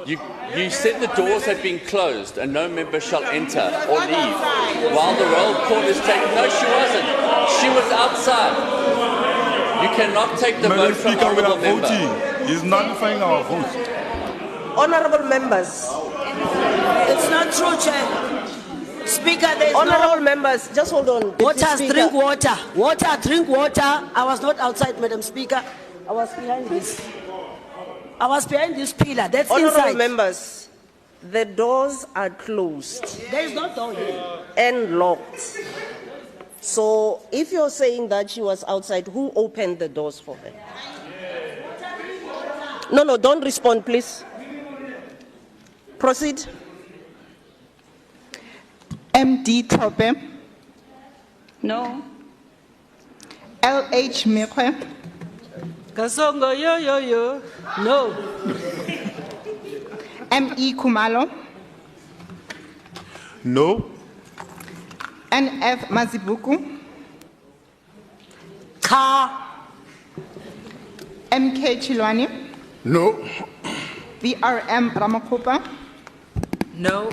you said the doors had been closed and no member shall enter or leave while the roll call is taken. No, she wasn't. She was outside. You cannot take the vote from Speaker, we honourable are member. voting. He's nullifying our vote. Honorable members. It's not true, Chair. Speaker, there's Honorable members, just hold on. Water, Speaker. drink water. Water, drink water. I was not outside, Madam Speaker. I was behind this. I was behind this pillar. That's Honorable inside. members, the doors are closed. There is no door here. And locked. So if you're saying that she was outside, who opened the doors for her? No, don't respond, please. Proceed. MD Klope. No. LH Mekwe. Kasongo, yo. No. ME Kumalo. No. NF Mazibuku. Ka. MK Chilwani, No. VRM Ramakopa, No.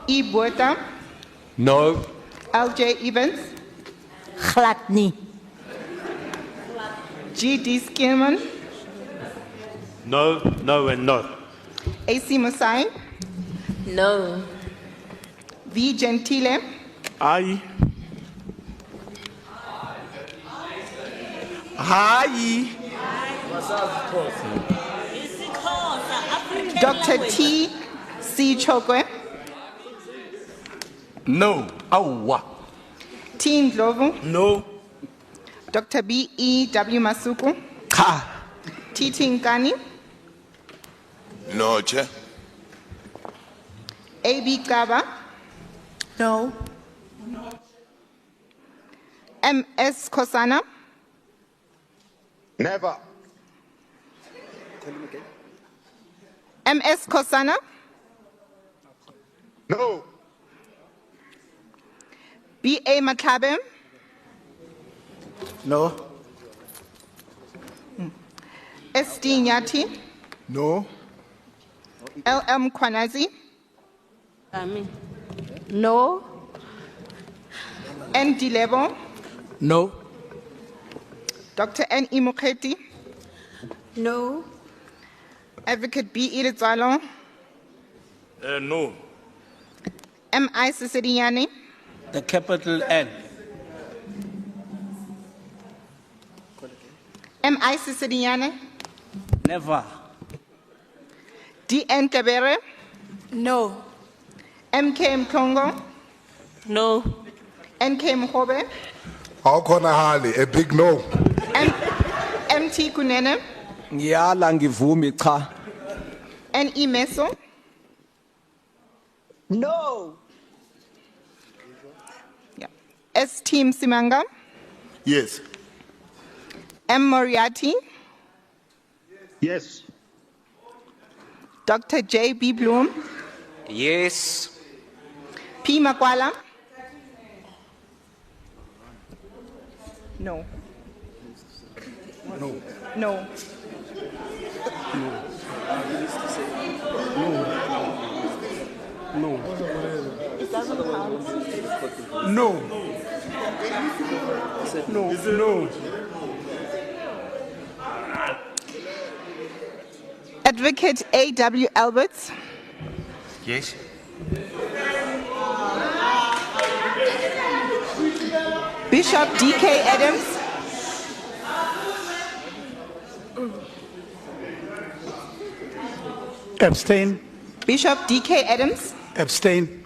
E. Botha, No. LJ Evans, Gladni. GD Skillman, No, no, and no. AC Musai, No. V. Gentile, Aye. Hayi. Dr. T. C. Chokwe, No. Awa. T. Ndlovu, No. Dr. B. E. W. Masuku, Cha. T. Nkani, No, Chair. A. B. Kaba, No. MS Kosana, Never. MS Kosana, No. B. A. Matlabe, No. S. D. Nyati, No. L. M. Kwanazi, No. N. D. Lebo, No. Dr. N. E. Mukherjee, No. Advocate B. E. Letswalo, No. M. I. Sisiriani, The capital N. M. I. Sisiriani, Never. D. N. Kabere, No. M. K. Mkongo, No. N. K. Mhobe, How can I a big no? M. T. Kunene, Ngiyala ngivumi cha. N. E. Meso, No. S. T. Msimanga, Yes. M. Moriarty, Yes. Dr. J. B. Bloom, Yes. P. Makwala, no. No. No. No. It doesn't count. No. No. No. Advocate A. W. Alberts, Yes. Bishop D. K. Adams, Abstain. Bishop D. K. Adams, Abstain.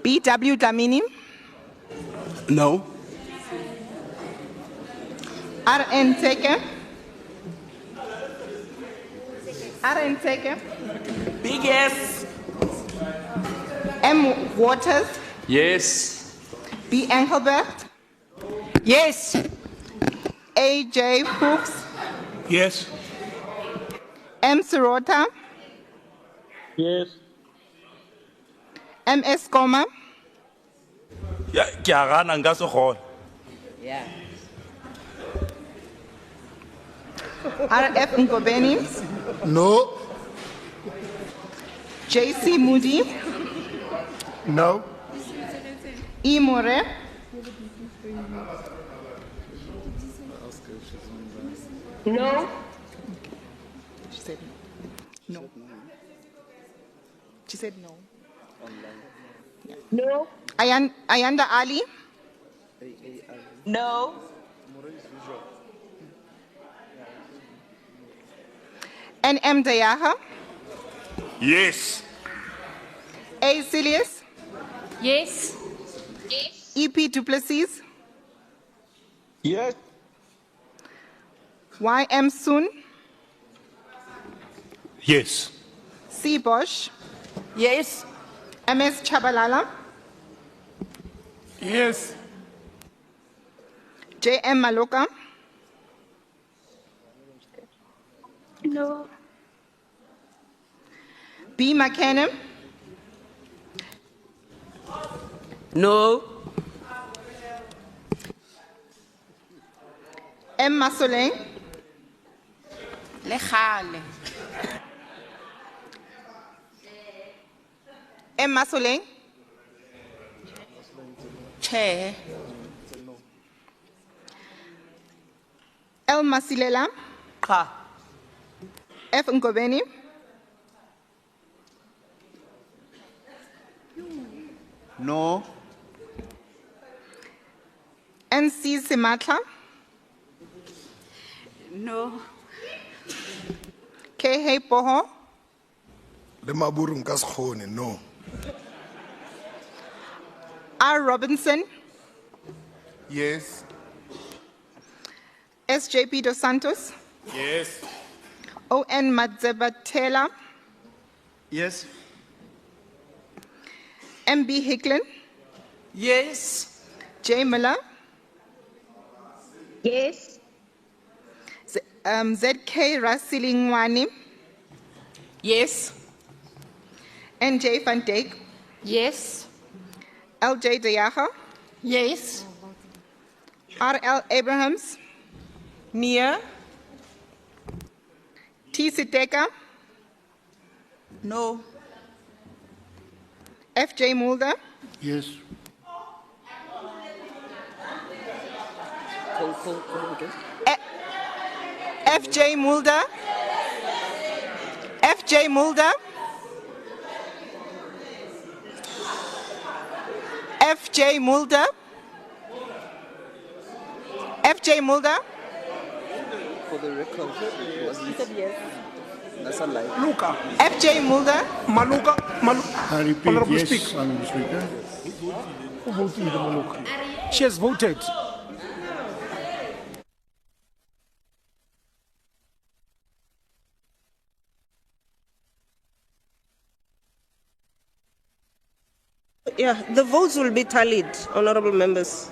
B. W. Dlamini, No. R. N. Teke, R. N. Teke, Big yes. M. Waters, Yes. B. Engelbert, Yes. A. J. Hooks, Yes. M. Sirota, Yes. M. S. Goma, Ya, ke a gana nka se kgone. Yeah. R. F. Ngobeni, No. J. C. Moody, No. E. More, No. She said no. She said no. No. Ayanda Ali, No. N. M. Dayaha, Yes. A. Silius, Yes. E. P. Duplessis, Yes. Y. M. Soon, Yes. C. Bosch, Yes. M. S. Chabalala, Yes. J. M. Maloka, No. B. McKenna, No. M. Masoleng, Legale. M. Masoleng, Chair. L. Masilela, Cha. F. Ngobeni, No. NC Simatla, No. K. Poho, Le maburu nka se kgone, no. R. Robinson, Yes. SJP Dos Santos, Yes. ON Madzebatela, Yes. MB Hicklin, Yes. J. Miller, Yes. ZK Rasilingwani, Yes. NJ Van Dijk, Yes. LJ Dejager, Yes. RL Abrahams, Nia, T. Siteka, No. FJ Mulder, Yes. FJ Mulder, FJ Mulder, FJ Mulder, FJ Mulder, For the record, was it? That's a lie. Luca. FJ Mulder, Maluka. I repeat, Honorable yes, Speaker. Honorable Speaker. Who voted the Maluka? She has voted. Yeah, the votes will be tallied, honorable members.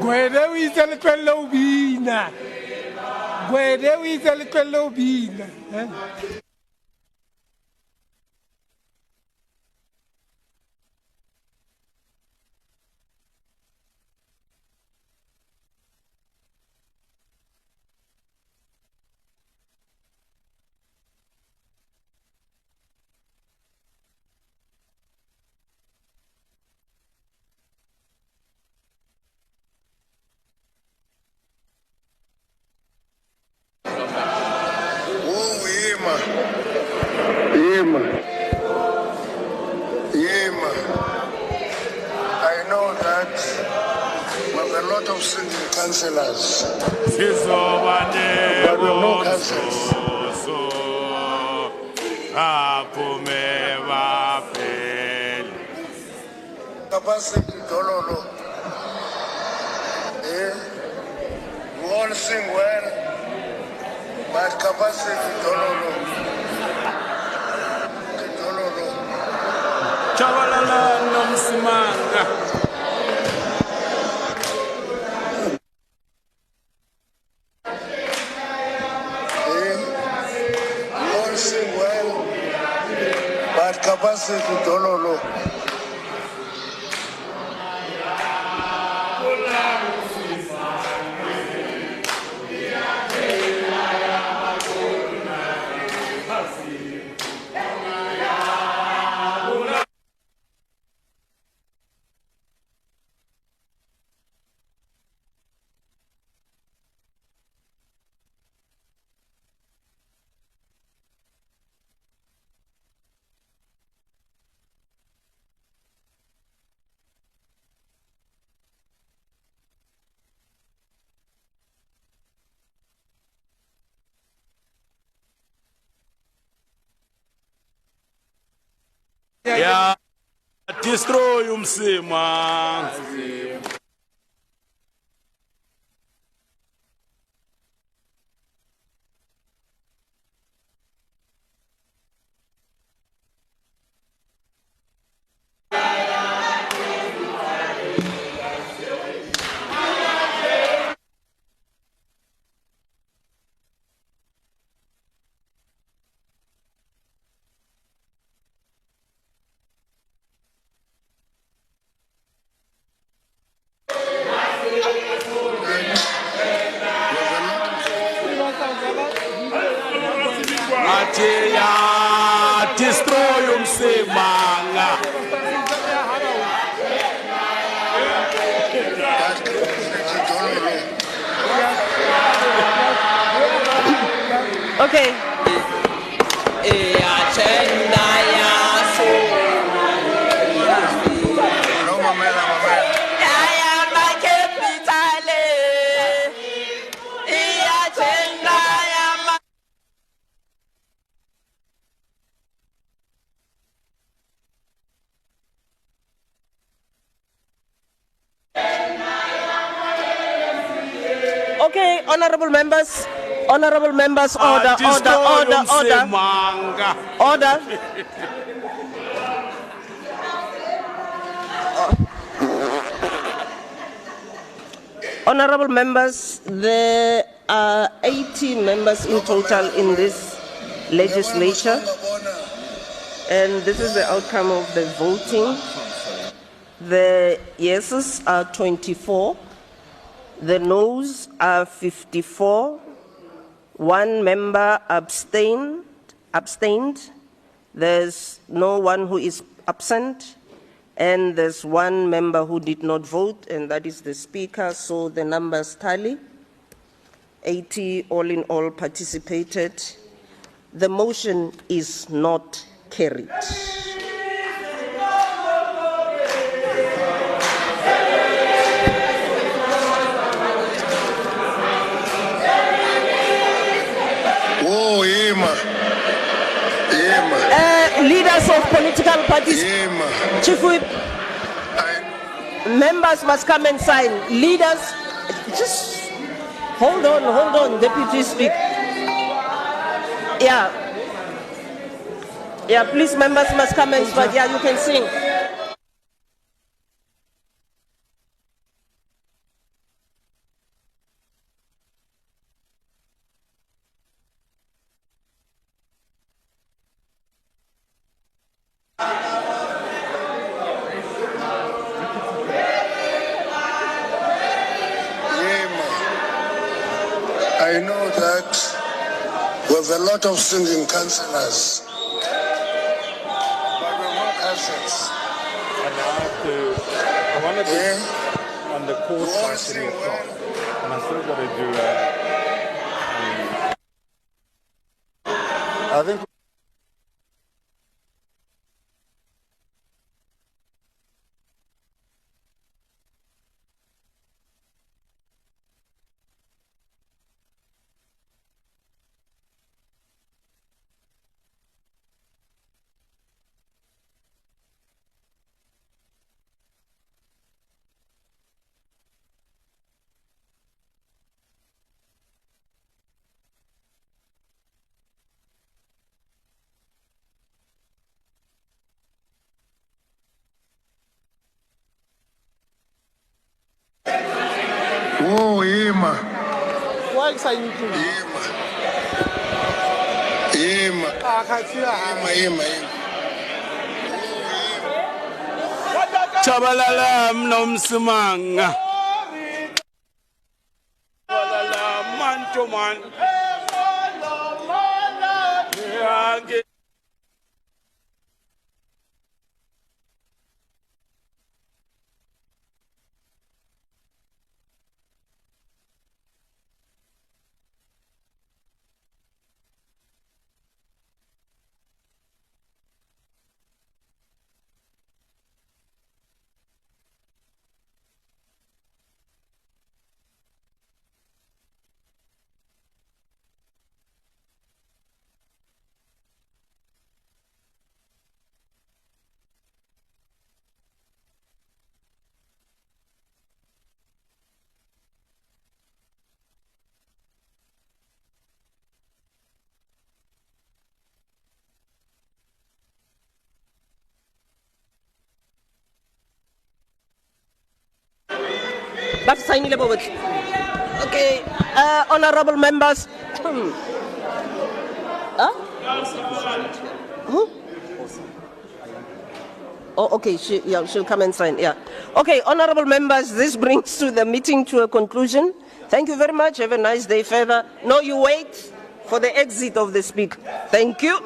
Gwede o itse le tlohelle ho bina. Gwede o itse le tlohelle ho bina. I know that we have a lot of senior councillors, but we have no councillors. Capacity dololo. all sing well, but capacity dololo. Chabalala nomsimanga. All sing well, but capacity dololo. Yeah, destroy umsima. Yeah, destroy umsima. Okay. Okay, honorable members, order. Honorable members, there are 80 members in total in this legislature, and this is the outcome of the voting. The yeses are 24, the noes are 54, one member abstained, there's no one who is absent, and there's one member who did not vote, and that is the Speaker, so the numbers tally. 80 all in all participated. The motion is not carried. Oh, Leaders of political parties, Chief Whip, members must come and sign. Leaders, just hold on, Deputy Speaker. Yeah, please, members must come and sign. Yeah, you can sing. I know that we have a lot of singing councillors, but we have no councils. I wanted to on the course by 3 o'clock, and I still got to do I think. Oh, Ima. Why is I need to? Ima. Ima. Chabalala mnomsimanga. Chabalala man to man. That's signing the vote. Okay, honorable members. Huh? Who? Oh, okay, she'll come and sign, yeah. Okay, honorable members, this brings the meeting to a conclusion. Thank you very much. Have a nice day further. No, you wait for the exit of the speaker. Thank you.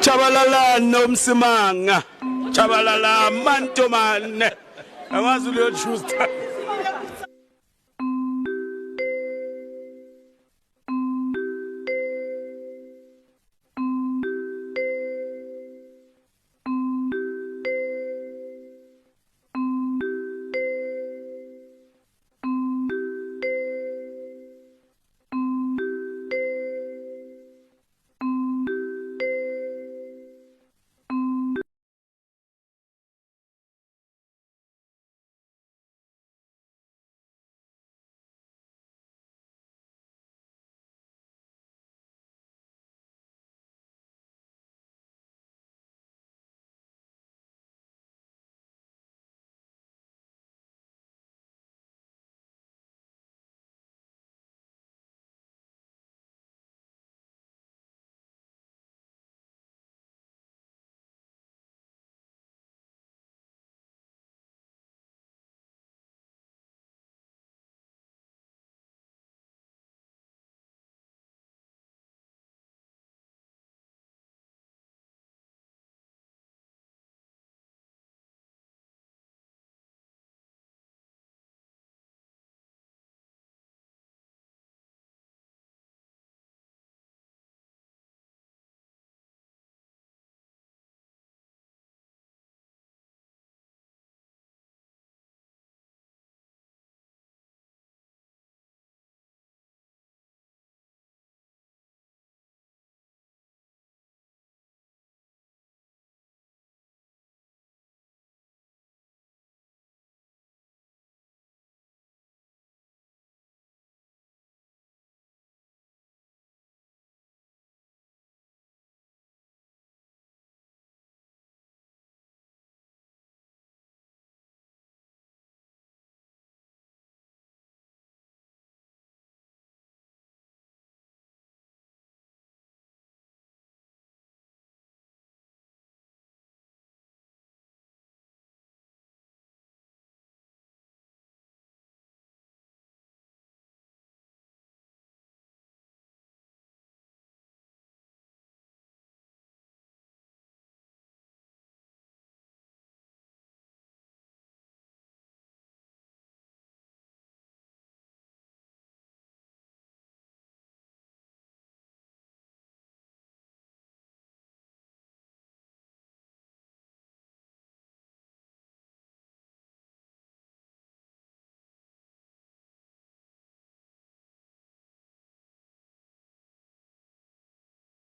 Chabalala nomsimanga. Chabalala man to man. Amazulu choose.